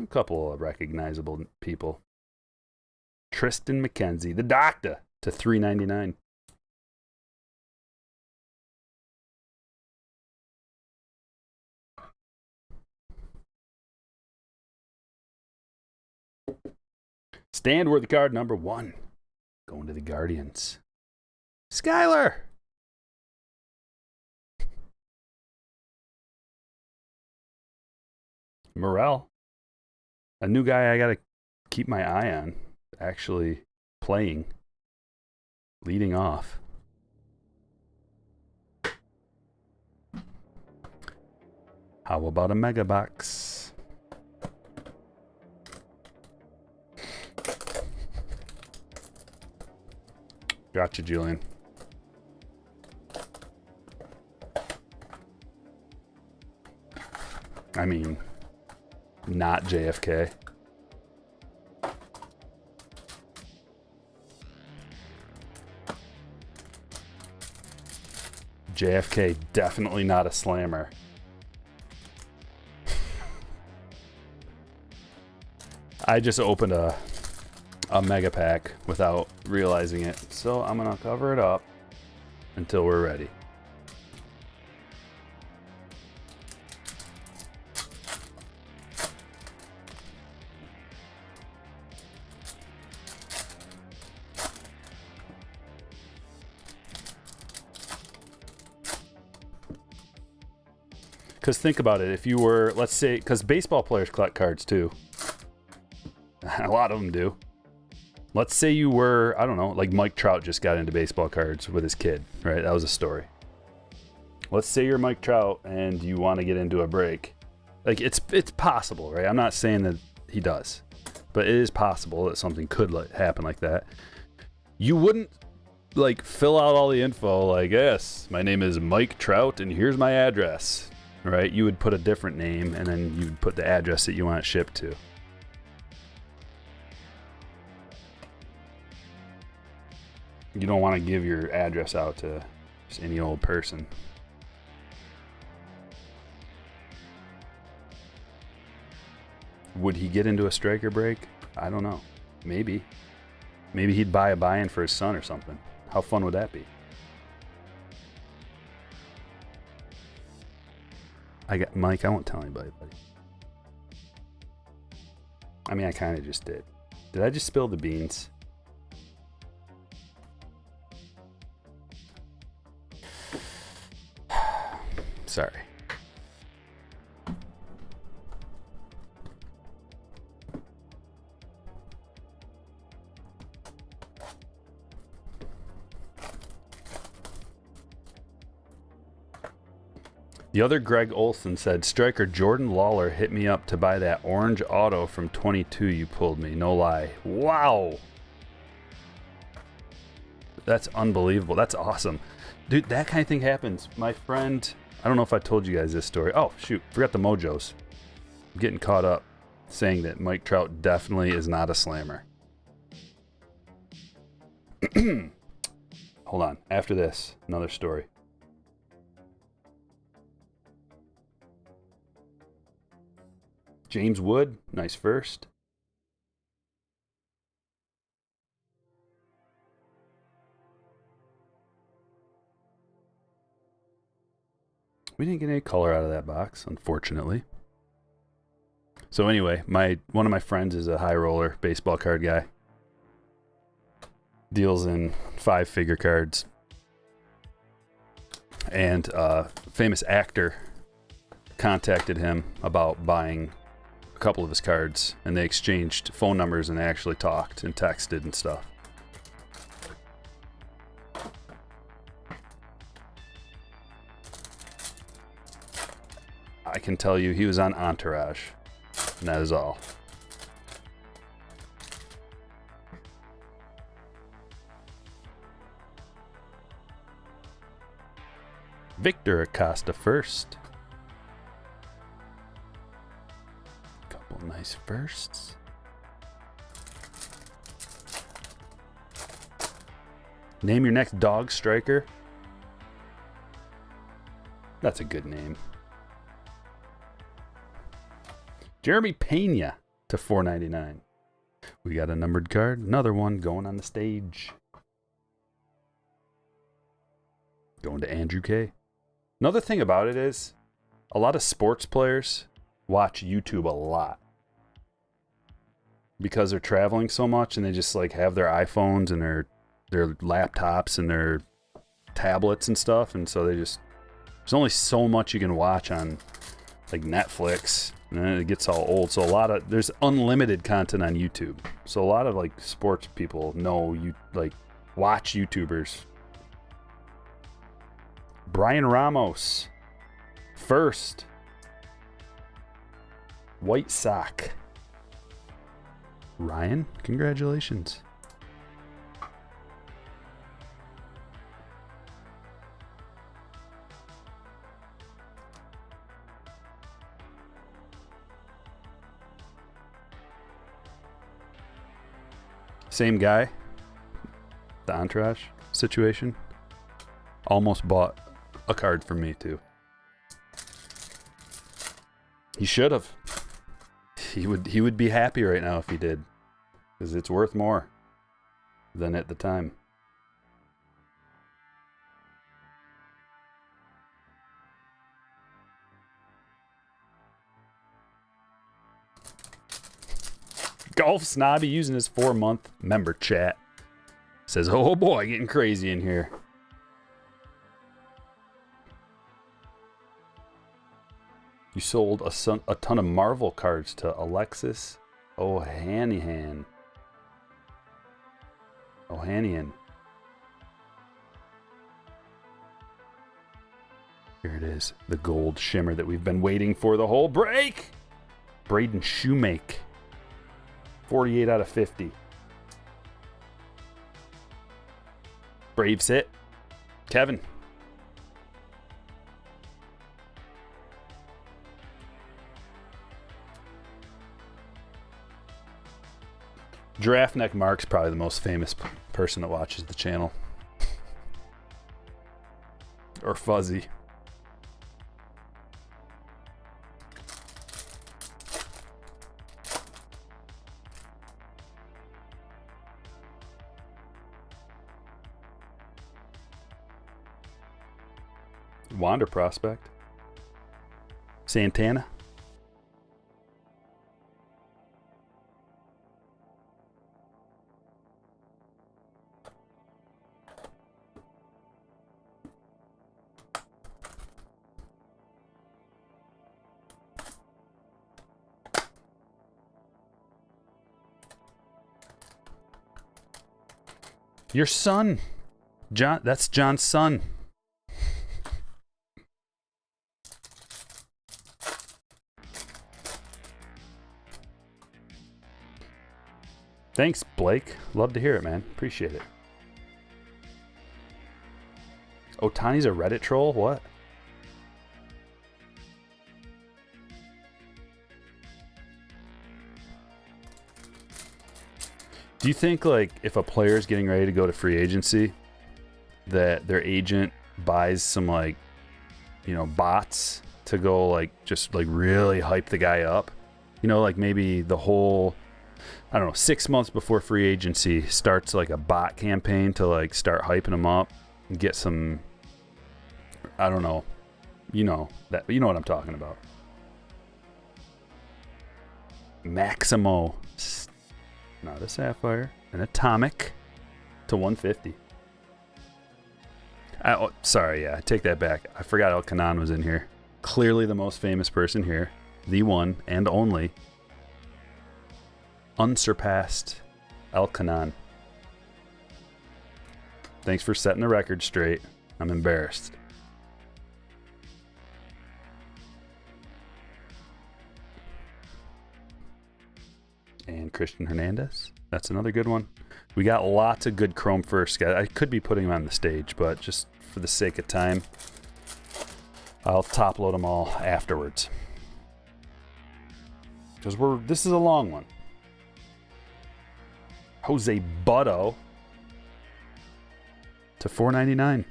a couple of recognizable people. Tristan McKenzie, the doctor, to $3.99. Stand worthy card number 1. Going to the Guardians. Skyler! Morel. A new guy I got to keep my eye on. Actually playing. Leading off. How about a mega box? Gotcha, Julian. I mean, not JFK. JFK, definitely not a slammer. I just opened a mega pack without realizing it, so I'm gonna cover it up until we're ready. Because think about it, if you were, let's say, because baseball players collect cards too. A lot of them do. Let's say you were, I don't know, like Mike Trout just got into baseball cards with his kid, right? That was a story. Let's say you're Mike Trout and you want to get into a break. Like, it's possible, right? I'm not saying that he does, but it is possible that something could happen like that. You wouldn't, like, fill out all the info like, yes, my name is Mike Trout and here's my address. Right, you would put a different name and then you'd put the address that you want it shipped to. You don't want to give your address out to just any old person. Would he get into a striker break? I don't know. Maybe. Maybe he'd buy a buy-in for his son or something. How fun would that be? Mike, I won't tell anybody, buddy. I mean, I kind of just did. Did I just spill the beans? Sorry. The other Greg Olson said, striker Jordan Lawler hit me up to buy that orange auto from 22 you pulled me. No lie. Wow. That's unbelievable. That's awesome. Dude, that kind of thing happens. My friend, I don't know if I told you guys this story. Oh, shoot. Forgot the Mojos. I'm getting caught up saying that Mike Trout definitely is not a slammer. Hold on. After this, another story. James Wood, nice first. We didn't get any color out of that box, unfortunately. So anyway, one of my friends is a high roller baseball card guy. Deals in 5-figure cards. And a famous actor contacted him about buying couple of his cards, and they exchanged phone numbers and they actually talked and texted and stuff. I can tell you he was on Entourage, and that is all. Victor Acosta first. Nice firsts. Name your next dog striker. That's a good name. Jeremy Pena to $4.99. We got a numbered card. Another one going on the stage. Going to Andrew K. Another thing about it is a lot of sports players watch YouTube a lot. Because they're traveling so much and they just like have their iPhones and their laptops and their tablets and stuff, and so there's only so much you can watch on like Netflix, and then it gets all old. So there's unlimited content on YouTube. So a lot of like sports people watch YouTubers. Brian Ramos first. White sock. Ryan, congratulations. Same guy. The Entourage situation. Almost bought a card from me too. He should have. He would be happy right now if he did, because it's worth more than at the time. Golf Snobby using his 4-month member chat says, "Oh boy, getting crazy in here." You sold a ton of Marvel cards to Alexis Ohanian. Here it is, the gold shimmer that we've been waiting for the whole break. Braden Shoemake. 48 out of 50. Braves hit. Kevin. Giraffe Neck Mark's probably the most famous person that watches the channel. Or Fuzzy. Wander prospect. Santana. Your son. John, that's John's son. Thanks, Blake. Love to hear it, man. Appreciate it. Otani's a Reddit troll? What? Do you think, like, if a player is getting ready to go to free agency, that their agent buys some, like, you know, bots to go, like, just, like, really hype the guy up? You know, like, maybe the whole, I don't know, 6 months before free agency starts, like, a bot campaign to, like, start hyping him up and get some, I don't know, you know what I'm talking about. Maximo. Not a sapphire. An atomic to 150. Sorry, yeah, I take that back. I forgot El Canon was in here. Clearly the most famous person here. The one and only. Unsurpassed El Canon. Thanks for setting the record straight. I'm embarrassed. And Christian Hernandez. That's another good one. We got lots of good Chrome first guys. I could be putting them on the stage, but just for the sake of time, I'll top load them all afterwards. Because this is a long one. Jose Butto to $4.99.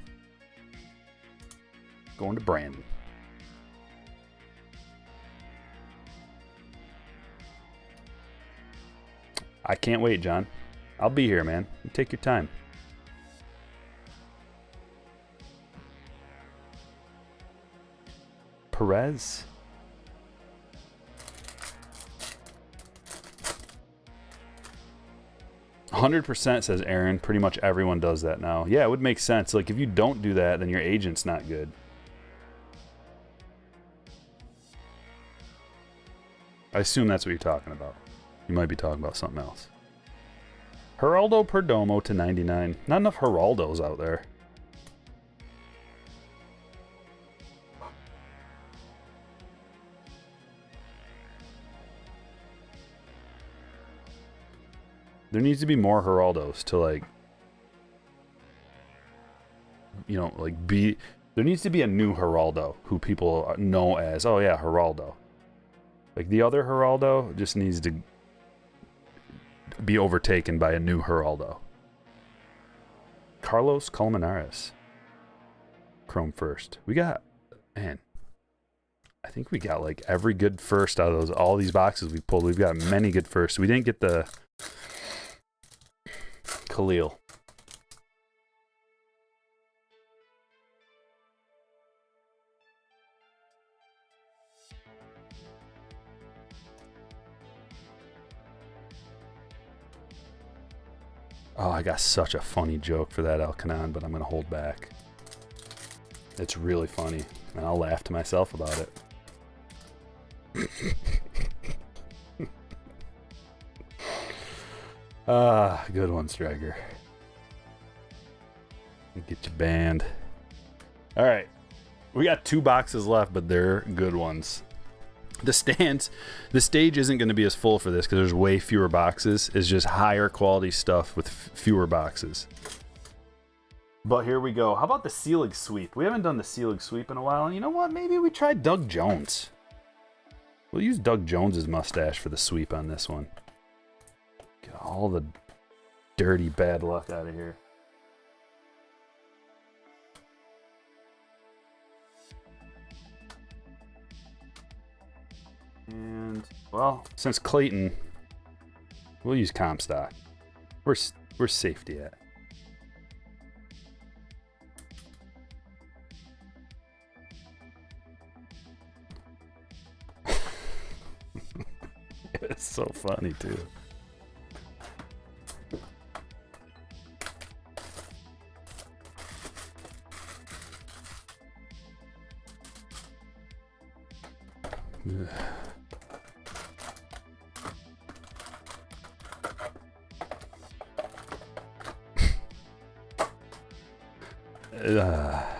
Going to Brandon. I can't wait, John. I'll be here, man. You take your time. Perez. "100% says Aaron. Pretty much everyone does that now. Yeah, it would make sense. Like, if you don't do that, then your agent's not good. I assume that's what you're talking about. You might be talking about something else. Geraldo Perdomo to 99. Not enough Geraldos out there. There needs to be more Geraldos to, like, you know, like, be... There needs to be a new Geraldo who people know as, oh yeah, Geraldo. Like, the other Geraldo just needs to be overtaken by a new Geraldo. Carlos Colmenares. Chrome first. We got, man, I think we got like every good first out of all these boxes we pulled. We've got many good firsts. We didn't get the Khalil. Oh, I got such a funny joke for that Alcanon, but I'm going to hold back. It's really funny, and I'll laugh to myself about it. Good one, Striker. Get you banned. All right. We got 2 boxes left, but they're good ones. The stage isn't going to be as full for this because there's way fewer boxes. It's just higher quality stuff with fewer boxes. But here we go. How about the Seelig sweep? We haven't done the Seelig sweep in a while. And you know what? Maybe we try Doug Jones. We'll use Doug Jones's mustache for the sweep on this one. Get all the dirty bad luck out of here. And, well, since Clayton, we'll use Comstock. Where's safety at? It's so funny, too.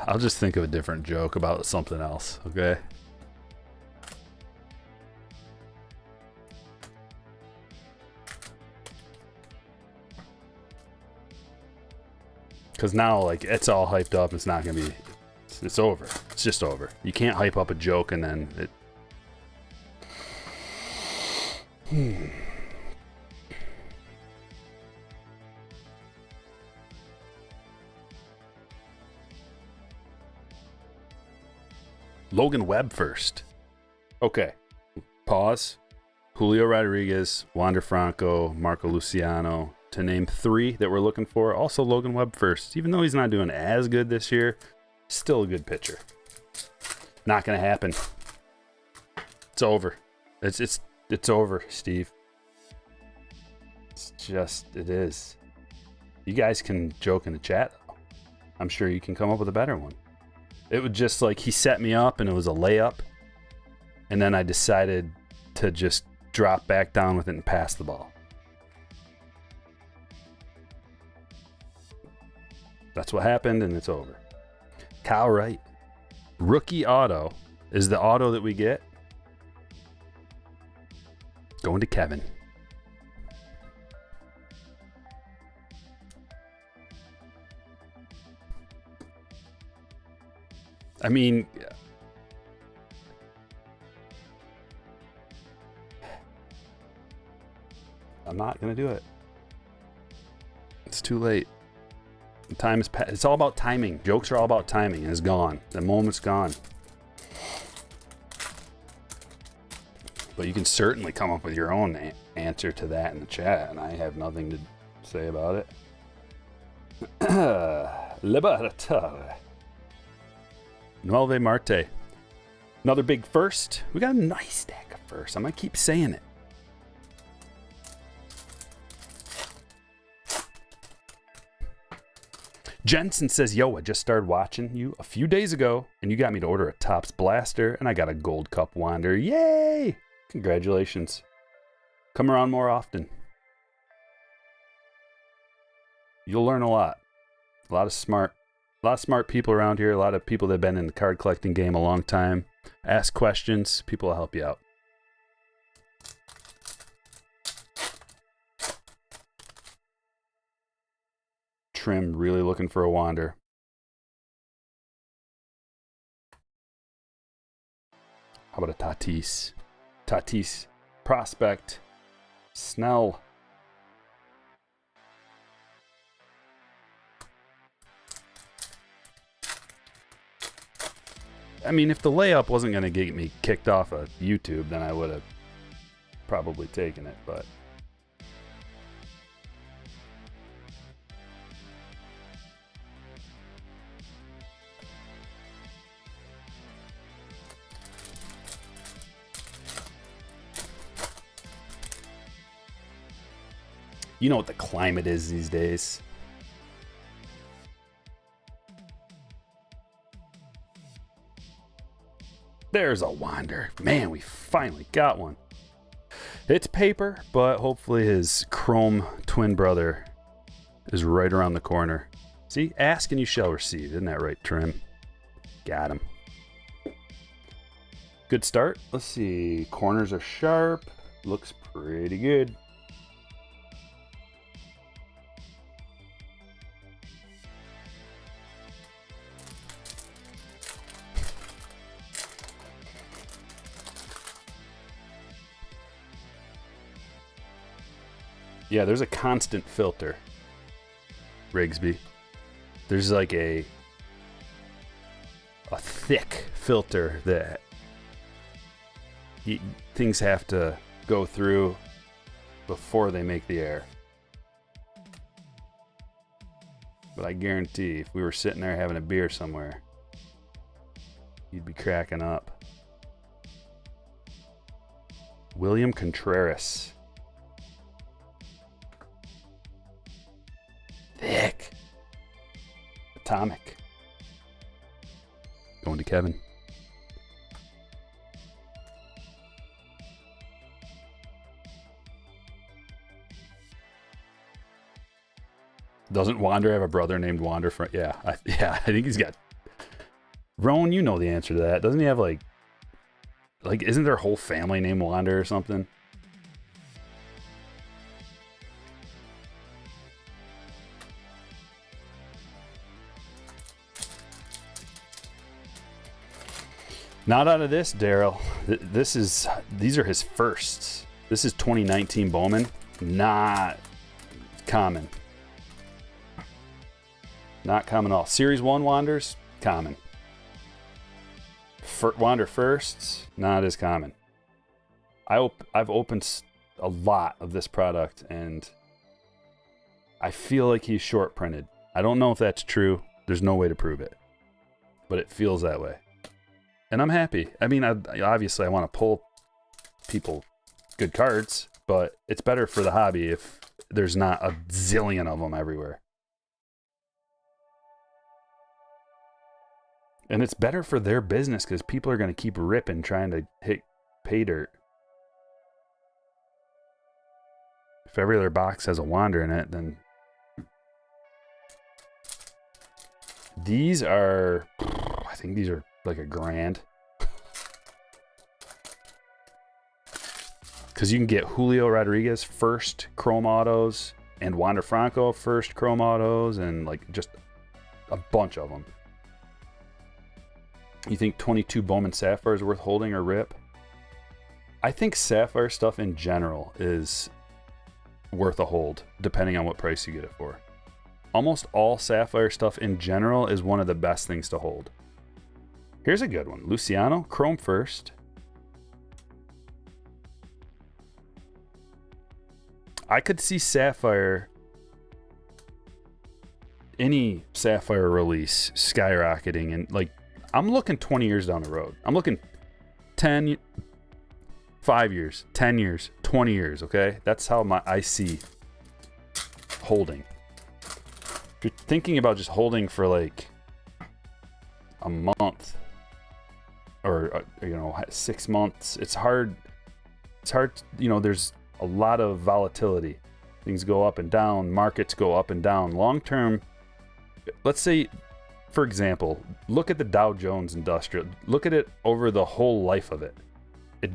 I'll just think of a different joke about something else, okay? Because now, like, it's all hyped up. It's not going to be... It's over. It's just over. You can't hype up a joke and then it... Logan Webb first. Okay. Pause. Julio Rodriguez, Wander Franco, Marco Luciano, to name 3 that we're looking for. Also Logan Webb first. Even though he's not doing as good this year, still a good pitcher. Not going to happen. It's over. It's over, Steve. It's just, it is. You guys can joke in the chat, though. I'm sure you can come up with a better one. It was just like he set me up and it was a layup. And then I decided to just drop back down with it and pass the ball. That's what happened, and it's over. Kyle Wright. Rookie auto is the auto that we get. Going to Kevin. I mean, I'm not going to do it. It's too late. The time is past. It's all about timing. Jokes are all about timing, and it's gone. The moment's gone. But you can certainly come up with your own answer to that in the chat, and I have nothing to say about it. Liberatore. Nueve Marte. Another big first. We got a nice stack of firsts. I'm going to keep saying it. Jensen says, yo, I just started watching you a few days ago, and you got me to order a Topps Blaster, and I got a Gold Cup Wander. Yay! Congratulations. Come around more often. You'll learn a lot. A lot of smart people around here. A lot of people that have been in the card collecting game a long time. Ask questions. People will help you out. Trim really looking for a Wander. How about a Tatis? Tatis prospect. Snell. I mean, if the layup wasn't going to get me kicked off of YouTube, then I would have probably taken it, but... You know what the climate is these days. There's a Wander. Man, we finally got one. It's paper, but hopefully his chrome twin brother is right around the corner. See, ask and you shall receive. Isn't that right, Trim? Got him. Good start. Let's see. Corners are sharp. Looks pretty good. Yeah, there's a constant filter, Rigsby. There's like a thick filter that things have to go through before they make the air. But I guarantee if we were sitting there having a beer somewhere, you'd be cracking up. William Contreras. Thick. Atomic. Going to Kevin. Doesn't Wander have a brother named Wander? Yeah, I think he's got... Roan, you know the answer to that. Doesn't he have like, isn't their whole family named Wander or something? Not out of this, Daryl. These are his firsts. This is 2019 Bowman. Not common. Not common at all. Series 1 Wanders, common. Wander firsts, not as common. I've opened a lot of this product, and I feel like he's short printed. I don't know if that's true. There's no way to prove it, but it feels that way. And I'm happy. I mean, obviously I want to pull people good cards, but it's better for the hobby if there's not a zillion of them everywhere. And it's better for their business because people are going to keep ripping trying to hit pay dirt. If every other box has a Wander in it, then... These are... I think these are like $1,000. Because you can get Julio Rodriguez first chrome autos and Wander Franco first chrome autos and like just a bunch of them. You think 22 Bowman Sapphire is worth holding or rip? I think Sapphire stuff in general is worth a hold, depending on what price you get it for. Almost all Sapphire stuff in general is one of the best things to hold. Here's a good one. Luciano, chrome first. I could see Sapphire, any Sapphire release skyrocketing, and like, I'm looking 20 years down the road. I'm looking 5 years, 10 years, 20 years, okay? That's how I see holding. If you're thinking about just holding for like a month or 6 months, it's hard, there's a lot of volatility. Things go up and down, markets go up and down. Long term, let's say, for example, look at the Dow Jones Industrial. Look at it over the whole life of it. It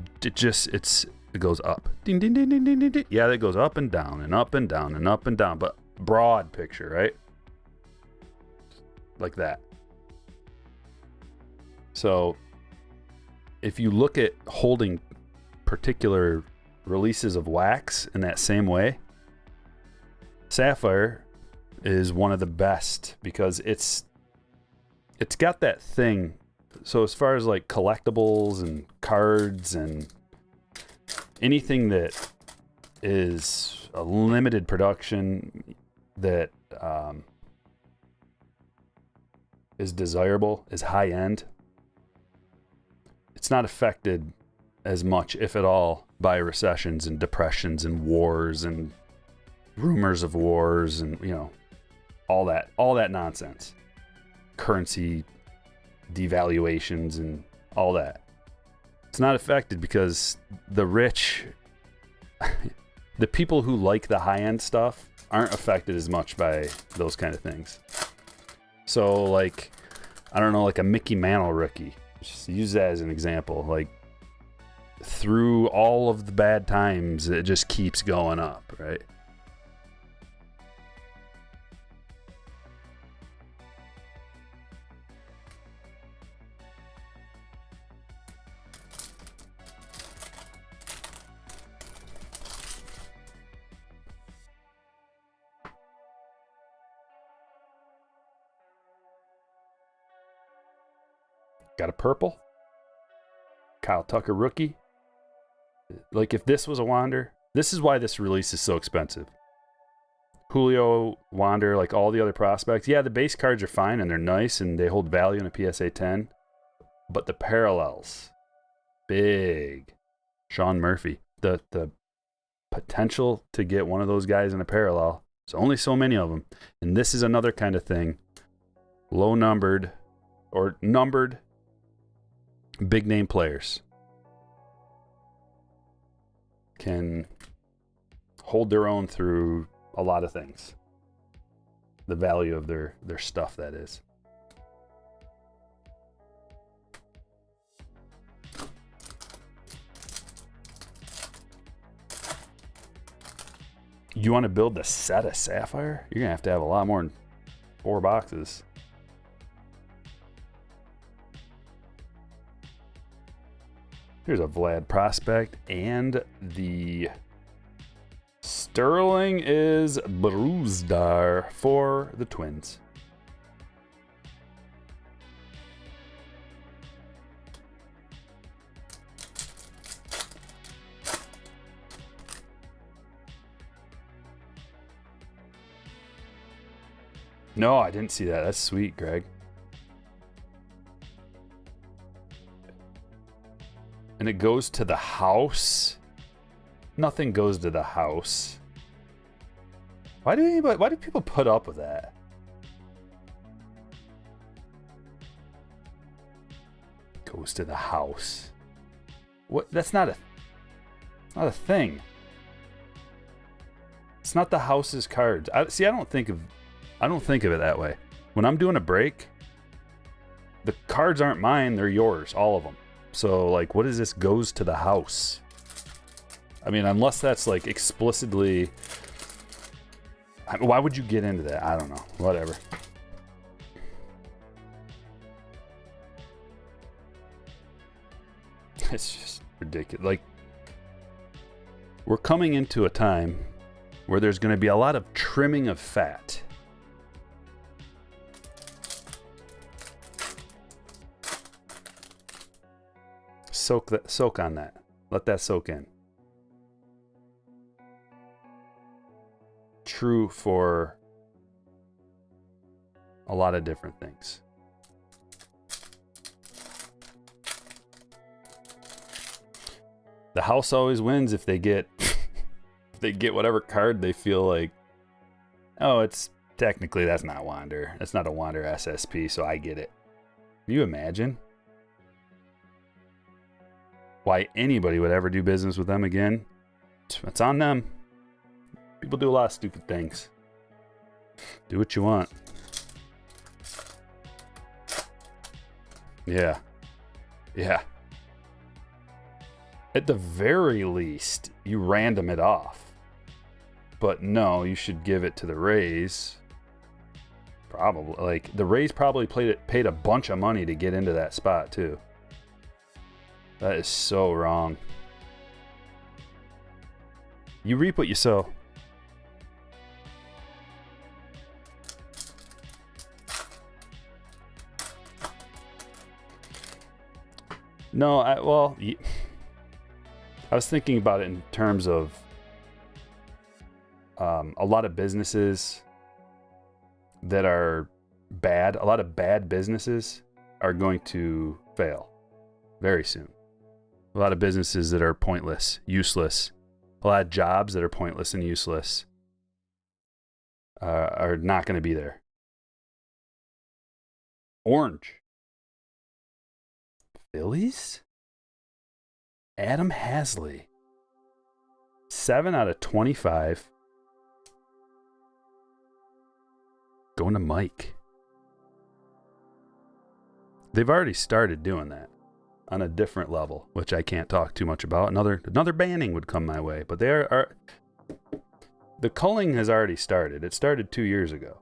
goes up. Ding, ding, ding, ding, ding, ding, ding. Yeah, it goes up and down and up and down and up and down, but broad picture, right? Like that. So if you look at holding particular releases of wax in that same way, Sapphire is one of the best because it's got that thing So as far as like collectibles and cards and anything that is a limited production that is desirable, is high end, it's not affected as much, if at all, by recessions and depressions and wars and rumors of wars and, you know, all that nonsense. Currency devaluations and all that. It's not affected because the rich, the people who like the high-end stuff aren't affected as much by those kind of things. So, like, I don't know, like a Mickey Mantle rookie. Just use that as an example. Like, through all of the bad times, it just keeps going up, right? Got a purple Kyle Tucker rookie. Like, if this was a Wander, this is why this release is so expensive. Julio, Wander, like all the other prospects, yeah, the base cards are fine and they're nice and they hold value in a PSA 10, but the parallels, big. Sean Murphy, the potential to get one of those guys in a parallel, there's only so many of them, and this is another kind of thing. Low numbered or numbered big name players can hold their own through a lot of things. The value of their stuff, that is. You want to build the set of Sapphire? You're going to have a lot more than 4 boxes. Here's a Vlad prospect, and the Sterling is Bruzdar for the Twins. No, I didn't see that. That's sweet, Greg. And it goes to the house? Nothing goes to the house. Why do people put up with that? Goes to the house. What? That's not a thing. It's not the house's cards. I don't think of it that way. When I'm doing a break, the cards aren't mine, they're yours, all of them. So, like, what is this goes to the house? I mean, unless that's, like, explicitly... Why would you get into that? I don't know. Whatever. It's just ridiculous. Like, we're coming into a time where there's going to be a lot of trimming of fat. Soak on that. Let that soak in. True for a lot of different things. The house always wins if they get whatever card they feel like, oh, it's technically that's not Wander. That's not a Wander SSP, so I get it. Can you imagine why anybody would ever do business with them again? It's on them. People do a lot of stupid things. Do what you want. Yeah. Yeah. At the very least, you random it off. But no, you should give it to the Rays. Probably. Like, the Rays probably paid a bunch of money to get into that spot, too. That is so wrong. You reap what you sow. No, I was thinking about it in terms of a lot of businesses that are bad. A lot of bad businesses are going to fail very soon. A lot of businesses that are pointless, useless. A lot of jobs that are pointless and useless are not going to be there. Orange. Phillies? Adam Hasley. 7 out of 25. Going to Mike. They've already started doing that on a different level, which I can't talk too much about. Another banning would come my way, but the culling has already started. It started 2 years ago.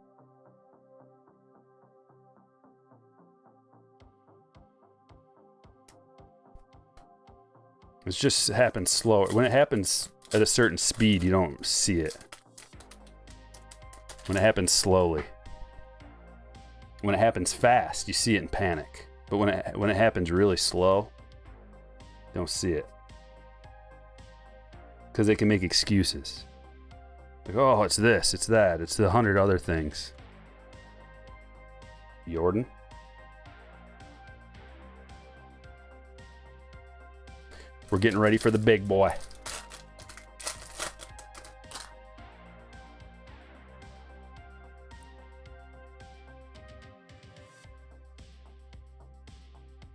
It just happens slower. When it happens at a certain speed, you don't see it. When it happens slowly. When it happens fast, you see it and panic. But when it happens really slow, you don't see it. Because they can make excuses. Like, oh, it's this, it's that, it's the 100 other things. Jordan? We're getting ready for the big boy.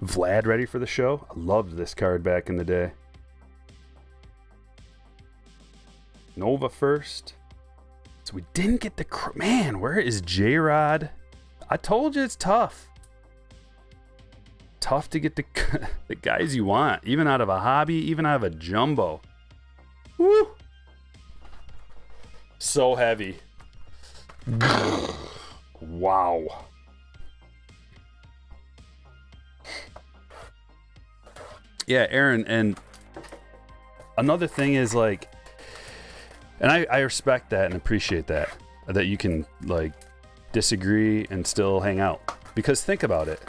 Vlad ready for the show? I loved this card back in the day. Nova first. So we didn't get the... Man, where is J-Rod? I told you it's tough. Tough to get the guys you want. Even out of a hobby, even out of a jumbo. Woo! So heavy. Wow. Yeah, Aaron, and another thing is like, and I respect that and appreciate that you can like disagree and still hang out. Because think about it.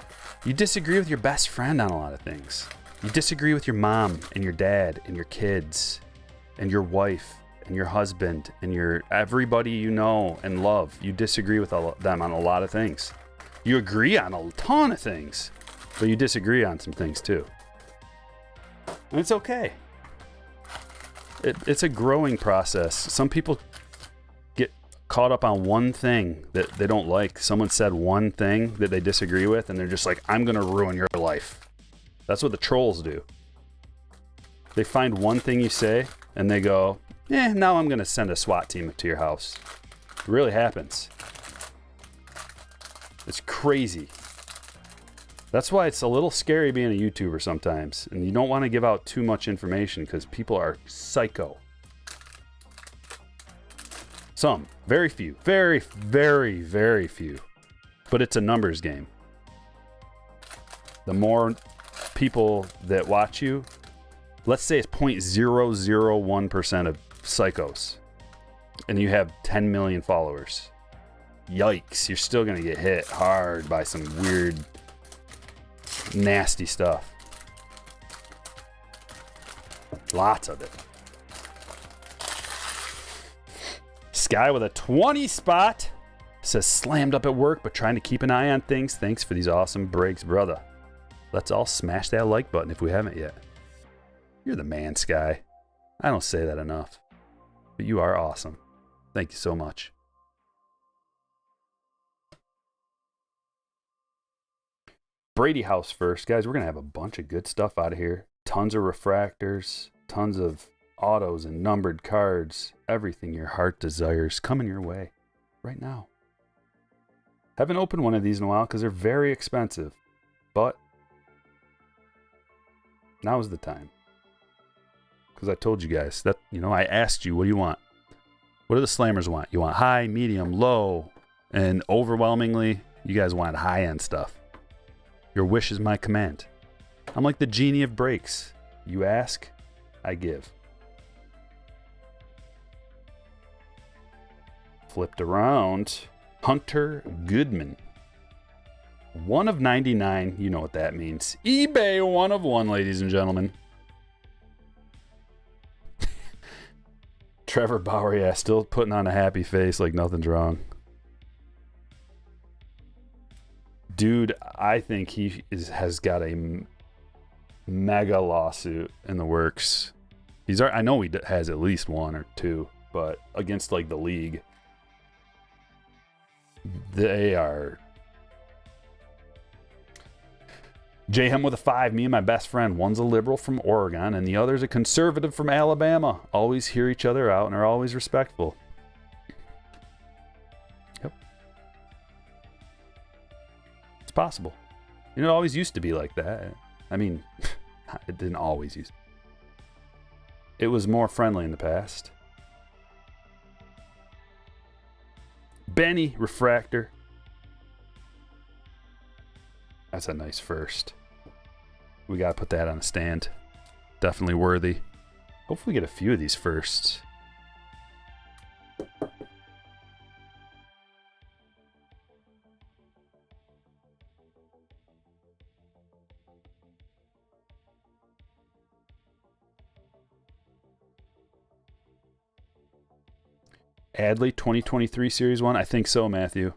You disagree with your best friend on a lot of things. You disagree with your mom and your dad and your kids and your wife and your husband and your everybody you know and love. You disagree with them on a lot of things. You agree on a ton of things, but you disagree on some things too. And it's okay. It's a growing process. Some people get caught up on one thing that they don't like. Someone said one thing that they disagree with, and they're just like, I'm going to ruin your life. That's what the trolls do. They find one thing you say, and they go, now I'm going to send a SWAT team to your house. It really happens. It's crazy. That's why it's a little scary being a YouTuber sometimes. And you don't want to give out too much information because people are psycho. Some. Very few. Very, very, very few. But it's a numbers game. The more people that watch you, let's say it's 0.001% of psychos. And you have 10 million followers. Yikes. You're still going to get hit hard by some weird... nasty stuff. Lots of it. Sky with a 20 spot says slammed up at work but trying to keep an eye on things. Thanks for these awesome breaks, brother. Let's all smash that like button if we haven't yet. You're the man, Sky. I don't say that enough, but you are awesome. Thank you so much. Brady House first. Guys, we're going to have a bunch of good stuff out of here. Tons of refractors, tons of autos and numbered cards. Everything your heart desires coming your way right now. Haven't opened one of these in a while because they're very expensive. But now's the time. Because I told you guys that, I asked you, what do you want? What do the slammers want? You want high, medium, low, and overwhelmingly, you guys want high-end stuff. Your wish is my command. I'm like the genie of breaks. You ask, I give. Flipped around. Hunter Goodman. 1 of 99. You know what that means. eBay 1 of 1, ladies and gentlemen. Trevor Bauer, yeah, still putting on a happy face like nothing's wrong. Dude, I think he has got a mega lawsuit in the works. I know he has at least 1 or 2, but against like the league, they are. J-Hem with a 5. Me and my best friend. One's a liberal from Oregon, and the other's a conservative from Alabama. Always hear each other out and are always respectful. Yep. It's possible. You know, it always used to be like that. I mean, it didn't always used to. It was more friendly in the past. Benny Refractor. That's a nice first. We got to put that on the stand. Definitely worthy. Hopefully we get a few of these firsts. Adley 2023 Series 1? I think so, Matthew.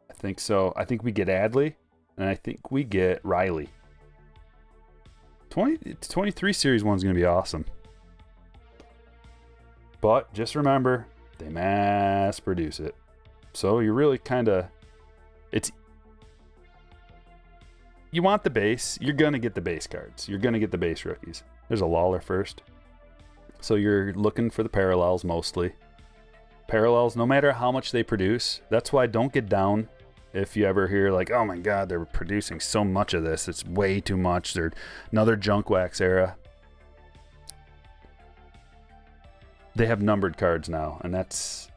I think so. I think we get Adley, and I think we get Riley. 23 Series 1 is going to be awesome. But just remember, they mass produce it. So you're really kind of... You want the base. You're going to get the base cards. You're going to get the base rookies. There's a Lawler first. So you're looking for the parallels mostly. Parallels, no matter how much they produce. That's why don't get down if you ever hear like, oh my God, they're producing so much of this. It's way too much. They're another junk wax era. They have numbered cards now, and that's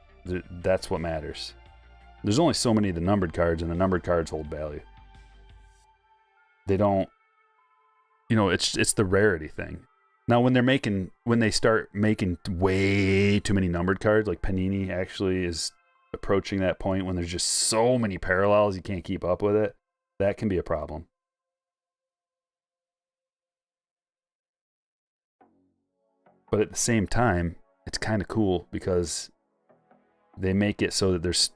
what matters. There's only so many of the numbered cards, and the numbered cards hold value. They don't, it's the rarity thing. Now, when they start making way too many numbered cards, like Panini actually is approaching that point when there's just so many parallels you can't keep up with it, that can be a problem. But at the same time, it's kind of cool because they make it so that there's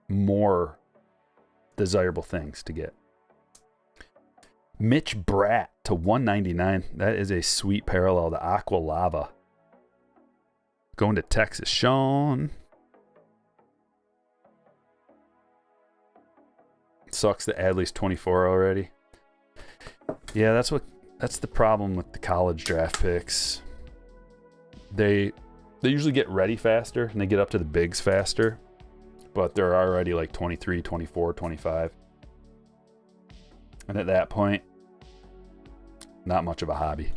more desirable things to get. Mitch Bratt to 199. That is a sweet parallel to Aqua Lava. Going to Texas. Sean. Sucks that Adley's 24 already. Yeah, that's the problem with the college draft picks. They usually get ready faster and they get up to the bigs faster, but they're already like 23, 24, 25. And at that point, not much of a hobby.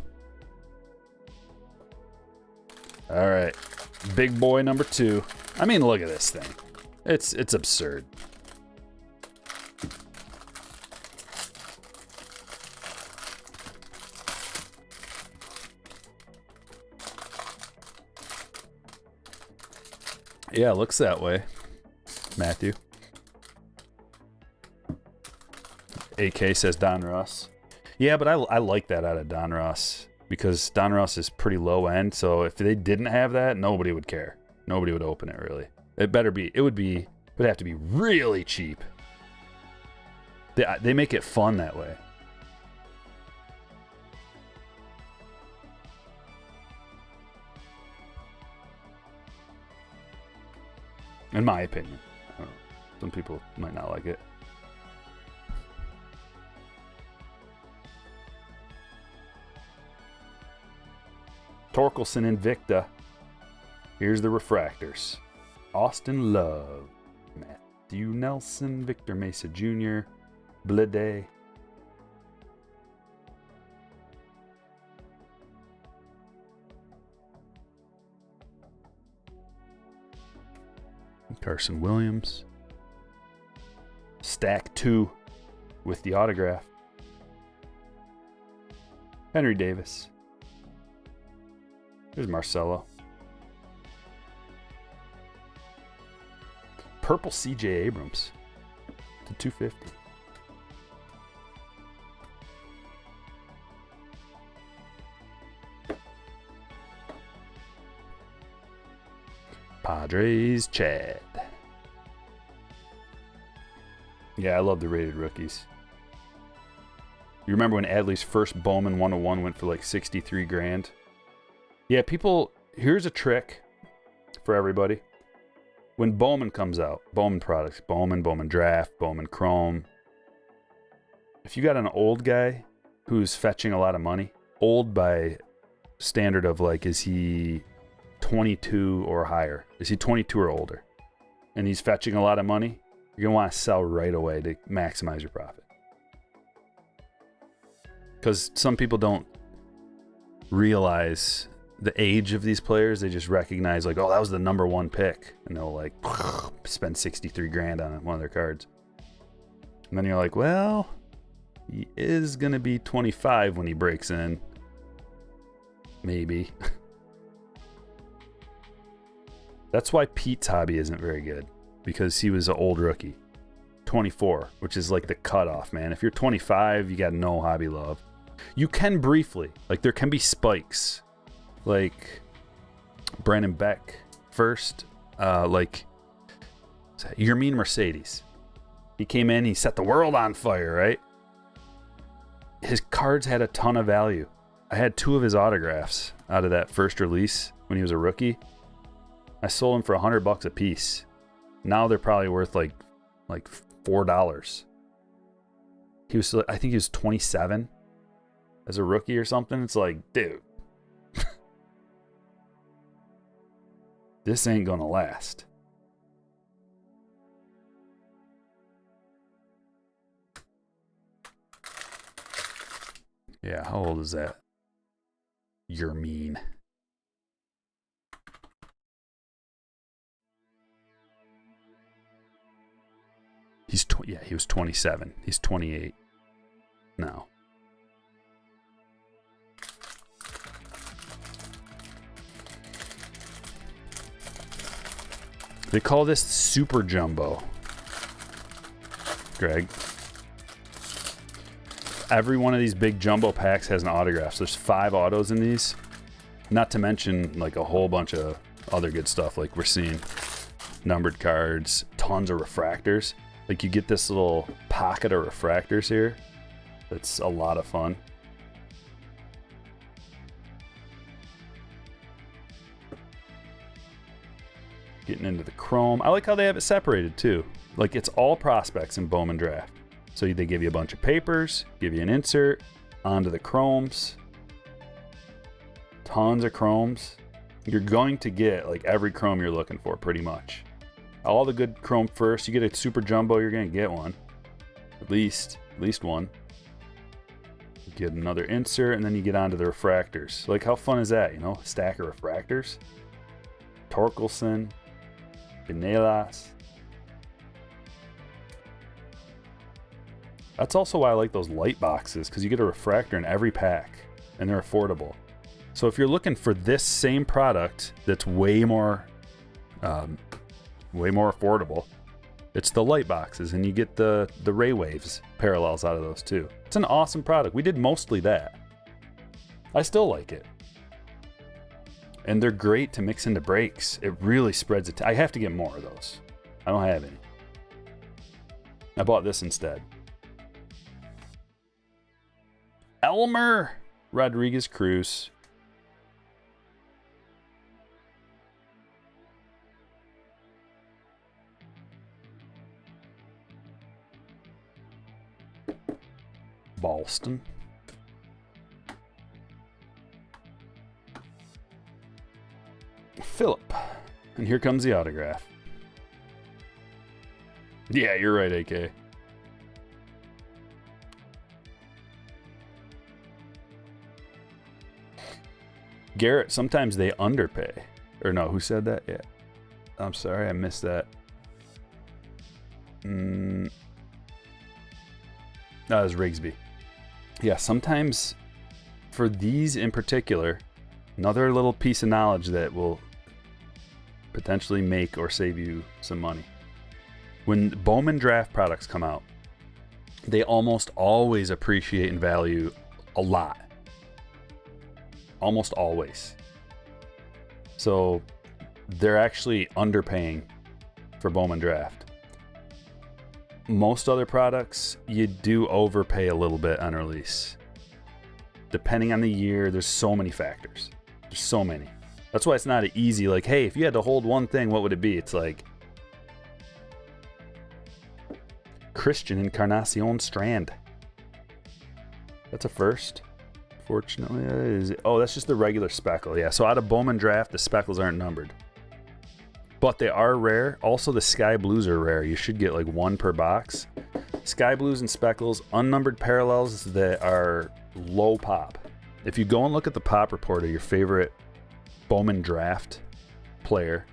All right. Big boy number 2. I mean, look at this thing. It's absurd. Yeah, it looks that way, Matthew. AK says Don Russ. Yeah, but I like that out of Don Russ because Don Russ is pretty low end. So if they didn't have that, nobody would care. Nobody would open it really. It would have to be really cheap. They make it fun that way. In my opinion. I don't know. Some people might not like it. Torkelson Invicta. Here's the refractors. Austin Love. Matthew Nelson. Victor Mesa Jr. Blade. Carson Williams. Stack 2 with the autograph. Henry Davis. There's Marcelo. purple CJ Abrams to 250. Padres, Chad. Yeah, I love the rated rookies. You remember when Adley's first Bowman 101 went for like 63 grand? Yeah, people, here's a trick for everybody. When Bowman comes out, Bowman products, Bowman Draft, Bowman Chrome. If you got an old guy who's fetching a lot of money, old by standard of like, is he 22 or higher? Is he 22 or older? And he's fetching a lot of money, you're going to want to sell right away to maximize your profit. Because some people don't realize the age of these players. They just recognize like, oh, that was the number one pick. And they'll like spend 63 grand on one of their cards. And then you're like, well, he is going to be 25 when he breaks in. Maybe. That's why Pete's hobby isn't very good. Because he was an old rookie. 24, which is like the cutoff, man. If you're 25, you got no hobby love. You can briefly, like there can be spikes, like Brandon Beck first, like Yermin Mercedes. He came in, he set the world on fire, right? His cards had a ton of value. I had 2 of his autographs out of that first release when he was a rookie. I sold them for $100 a piece. Now they're probably worth like $4. He was, I think he was 27 as a rookie or something. It's like, dude, this ain't gonna last. Yeah, how old is that? You're mean. He was 27. He's 28 now. They call this Super Jumbo, Greg. Every one of these big jumbo packs has an autograph. So there's 5 autos in these. Not to mention like a whole bunch of other good stuff like we're seeing. Numbered cards, tons of refractors. Like you get this little pocket of refractors here. That's a lot of fun. Getting into the chrome. I like how they have it separated too. Like it's all prospects in Bowman Draft. So they give you a bunch of papers, give you an insert, onto the chromes. Tons of chromes. You're going to get like every chrome you're looking for pretty much. All the good chrome first. You get a super jumbo, you're going to get one. At least one. You get another insert, and then you get onto the refractors. Like, how fun is that, you know? Stack of refractors. Torkelson. Benelas. That's also why I like those light boxes, because you get a refractor in every pack, and they're affordable. So if you're looking for this same product that's way more affordable, it's the light boxes, and you get the ray waves parallels out of those too. It's an awesome product. We did mostly that. I still like it. And they're great to mix into breaks. It really spreads it. I have to get more of those. I don't have any. I bought this instead. Elmer Rodriguez Cruz. Boston. Phillip. And here comes the autograph. Yeah, you're right, AK. Garrett, sometimes they underpay. Or no, who said that? Yeah. I'm sorry, I missed that. That was Rigsby. Yeah, sometimes for these in particular, another little piece of knowledge that will potentially make or save you some money. When Bowman draft products come out, they almost always appreciate in value a lot. Almost always. So they're actually underpaying for Bowman draft. Most other products, you do overpay a little bit on release. Depending on the year, there's so many factors. There's so many. That's why it's not an easy, like, hey, if you had to hold one thing, what would it be? It's like Christian Encarnacion Strand. That's a first. Fortunately, that's just the regular speckle. Yeah, so out of Bowman draft, the speckles aren't numbered. But they are rare. Also, the sky blues are rare. You should get like one per box. Sky blues and speckles, unnumbered parallels that are low pop. If you go and look at the pop report of your favorite Bowman draft player,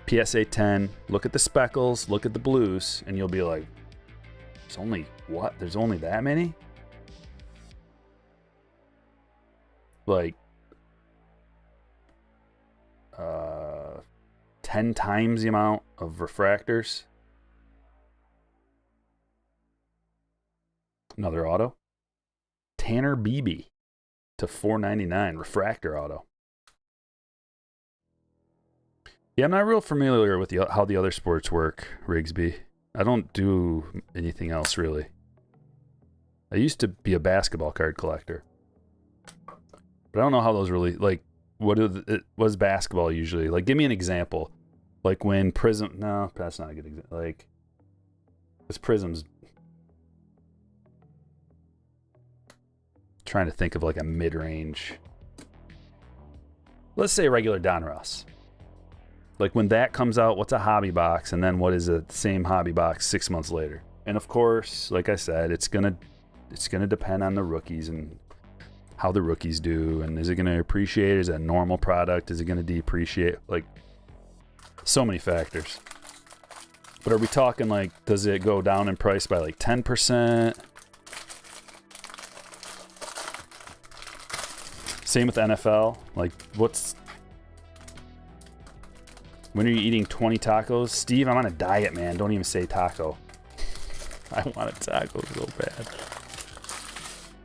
PSA 10, look at the speckles, look at the blues, and you'll be like, there's only what? There's only that many? Like 10 times the amount of refractors. Another auto. Tanner Beebe to $4.99 refractor auto. Yeah, I'm not real familiar with how the other sports work, Rigsby. I don't do anything else really. I used to be a basketball card collector. But I don't know how those really, like, what is basketball usually? Like, give me an example. Like when Prism, no, that's not a good example. Like, this Prism's, trying to think of like a mid-range. Let's say regular Donruss. Like when that comes out, what's a hobby box? And then what is the same hobby box 6 months later? And of course, like I said, it's gonna depend on the rookies and how the rookies do, and is it going to appreciate? Is it a normal product? Is it going to depreciate? Like, so many factors. But are we talking like, does it go down in price by like 10%? Same with NFL. Like, when are you eating 20 tacos? Steve, I'm on a diet, man. Don't even say taco. I want a taco so bad.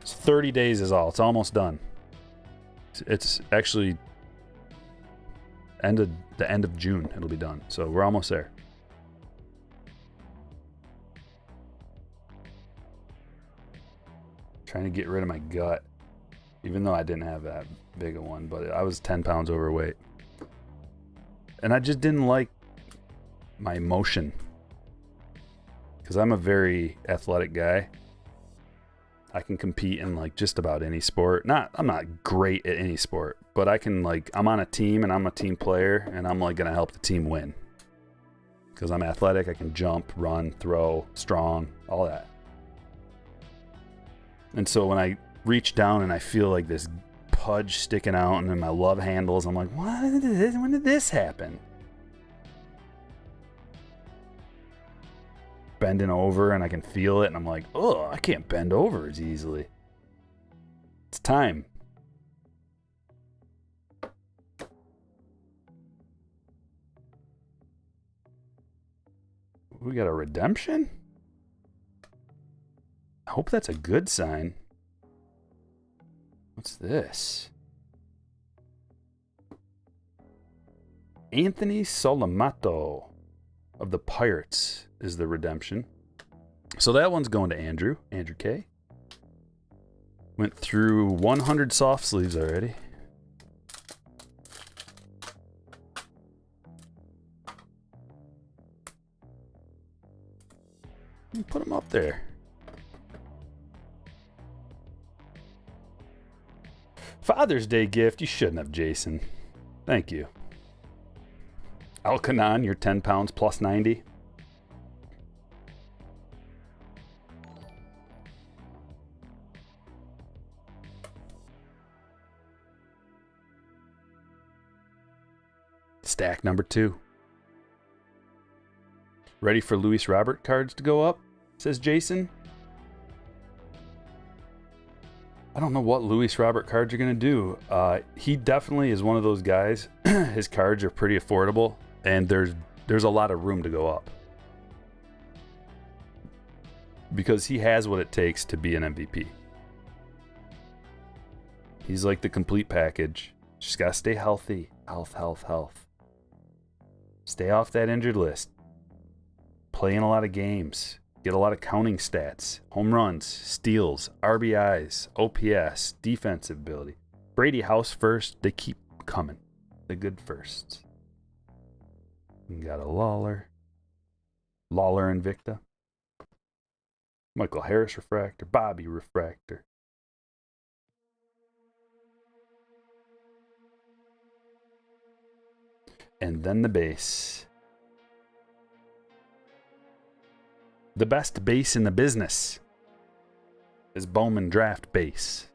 30 days is all. It's almost done. It's actually the end of June. It'll be done. So we're almost there. Trying to get rid of my gut, even though I didn't have that big a one, but I was 10 pounds overweight. And I just didn't like my motion, because I'm a very athletic guy. I can compete in like just about any sport. I'm not great at any sport, but I can, like, I'm on a team and I'm a team player and I'm like going to help the team win. Because I'm athletic, I can jump, run, throw, strong, all that. And so when I reach down and I feel like this pudge sticking out and then my love handles, I'm like, when did this happen? Bending over and I can feel it and I'm like, oh, I can't bend over as easily. It's time. We got a redemption? I hope that's a good sign. What's this? Anthony Solomato of the Pirates is the redemption. So that one's going to Andrew K. Went through 100 soft sleeves already. Put them up there. Father's Day gift. You shouldn't have, Jason. Thank you. Alcanon, you're 10 pounds plus 90. Stack number 2. Ready for Luis Robert cards to go up, says Jason. I don't know what Luis Robert cards are going to do. He definitely is one of those guys. His cards are pretty affordable, and there's a lot of room to go up. because he has what it takes to be an MVP. He's like the complete package. Just got to stay healthy. Health. Stay off that injured list. Play in a lot of games. Get a lot of counting stats. Home runs, steals, RBIs, OPS, defensive ability. Brady House first. They keep coming. The good firsts. You got a Lawler Invicta. Michael Harris Refractor. Bobby Refractor. And then the base. The best base in the business is Bowman draft base.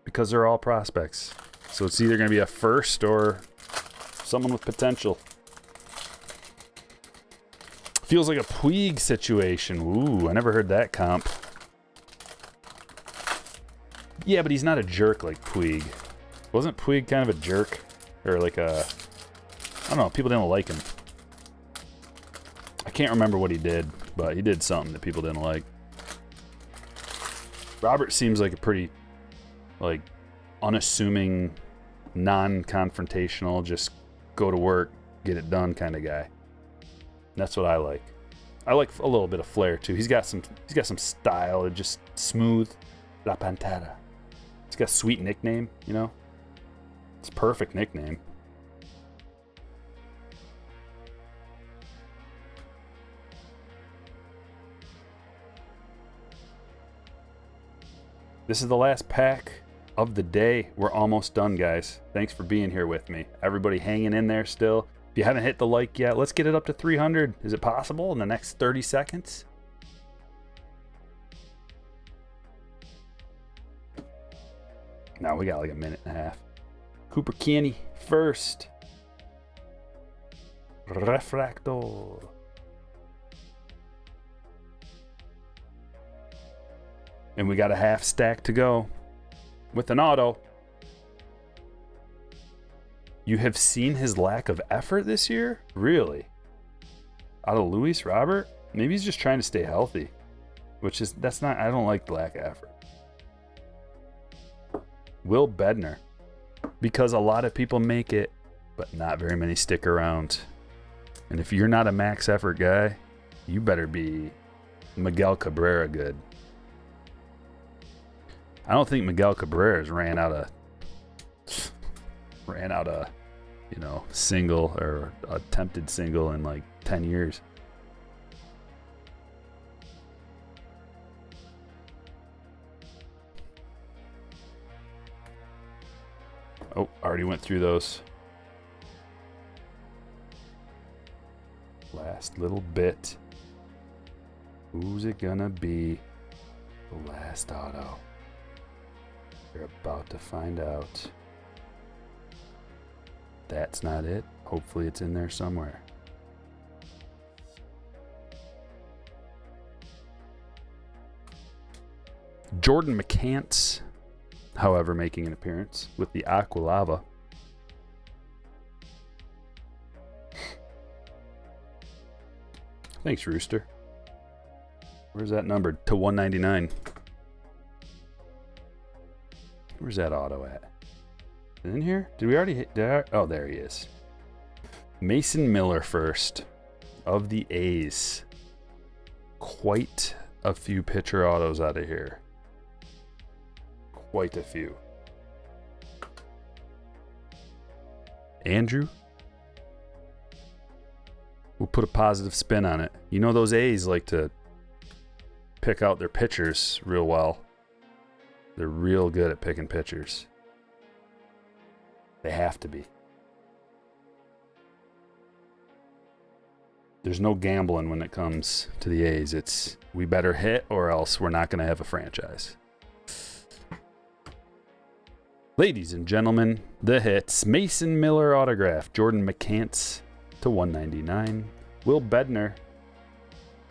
Because they're all prospects. So it's either going to be a first or someone with potential. Feels like a Puig situation. Ooh, I never heard that comp. Yeah, but he's not a jerk like Puig. Wasn't Puig kind of a jerk? Or like a... I don't know, people didn't like him. I can't remember what he did, but he did something that people didn't like. Robert seems like a pretty, like, unassuming, non-confrontational, just go to work, get it done kind of guy. That's what I like. I like a little bit of flair too. He's got some style. It's just smooth. La Pantera. He's got a sweet nickname, you know? It's a perfect nickname. This is the last pack of the day. We're almost done, guys. Thanks for being here with me. Everybody hanging in there still. If you haven't hit the like yet, let's get it up to 300. Is it possible in the next 30 seconds? No, we got like a minute and a half. Cooper Kinney first. Refractor. And we got a half stack to go with an auto. You have seen his lack of effort this year? Really? Out of Luis Robert? Maybe he's just trying to stay healthy. Which is, that's not, I don't like the lack of effort. Will Bednar. Because a lot of people make it, but not very many stick around. And if you're not a max effort guy, you better be Miguel Cabrera good. I don't think Miguel Cabrera's ran out of, you know, single or attempted single in like 10 years. Oh, already went through those. Last little bit. Who's it gonna be? The last auto. You're about to find out. That's not it. Hopefully it's in there somewhere. Jordan McCants, however, making an appearance with the Aqualava. Thanks, Rooster. Where's that numbered? To 199. Where's that auto at? Is it in here? Did we already hit? Oh, there he is. Mason Miller first of the A's. Quite a few pitcher autos out of here. Quite a few. Andrew? We'll put a positive spin on it. You know those A's like to pick out their pitchers real well. They're real good at picking pitchers. They have to be. There's no gambling when it comes to the A's. It's we better hit or else we're not going to have a franchise. Ladies and gentlemen, the hits. Mason Miller autograph. Jordan McCants to 199. Will Bednar.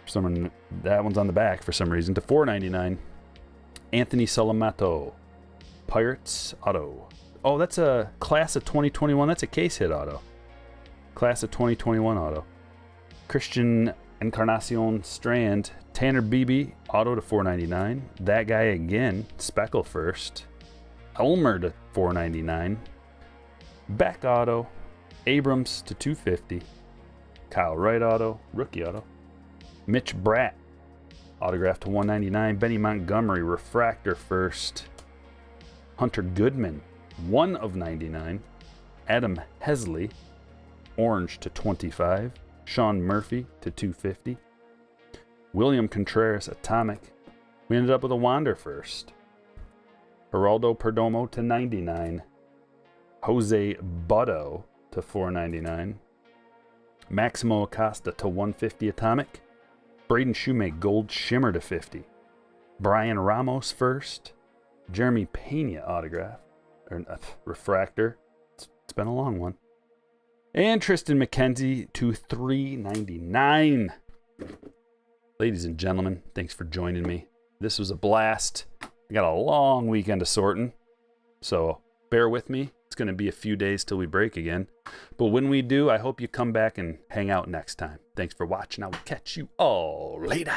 Someone, that one's on the back for some reason, to 499. Anthony Salamato. Pirates auto. Oh, that's a class of 2021. That's a case hit auto. Class of 2021 auto. Christian Encarnacion Strand Tanner Beebe, auto to 499. That guy again, Speckle first. Elmer to 499. Beck auto. Abrams to 250. Kyle Wright auto, rookie auto. Mitch Bratt, autograph to 199. Benny Montgomery, refractor first. Hunter Goodman, 1 of 99. Adam Hesley, orange to 25. Sean Murphy to 250. William Contreras, atomic. We ended up with a Wander first. Geraldo Perdomo to 99. Jose Butto to 499. Maximo Acosta to 150 atomic. Braden Shoemake gold shimmer to 50. Brian Ramos first. Jeremy Pena autograph. Or refractor. It's been a long one. And Tristan McKenzie to 399. Ladies and gentlemen, thanks for joining me. This was a blast. I got a long weekend of sorting, so bear with me. It's going to be a few days till we break again. But when we do, I hope you come back and hang out next time. Thanks for watching. I will catch you all later.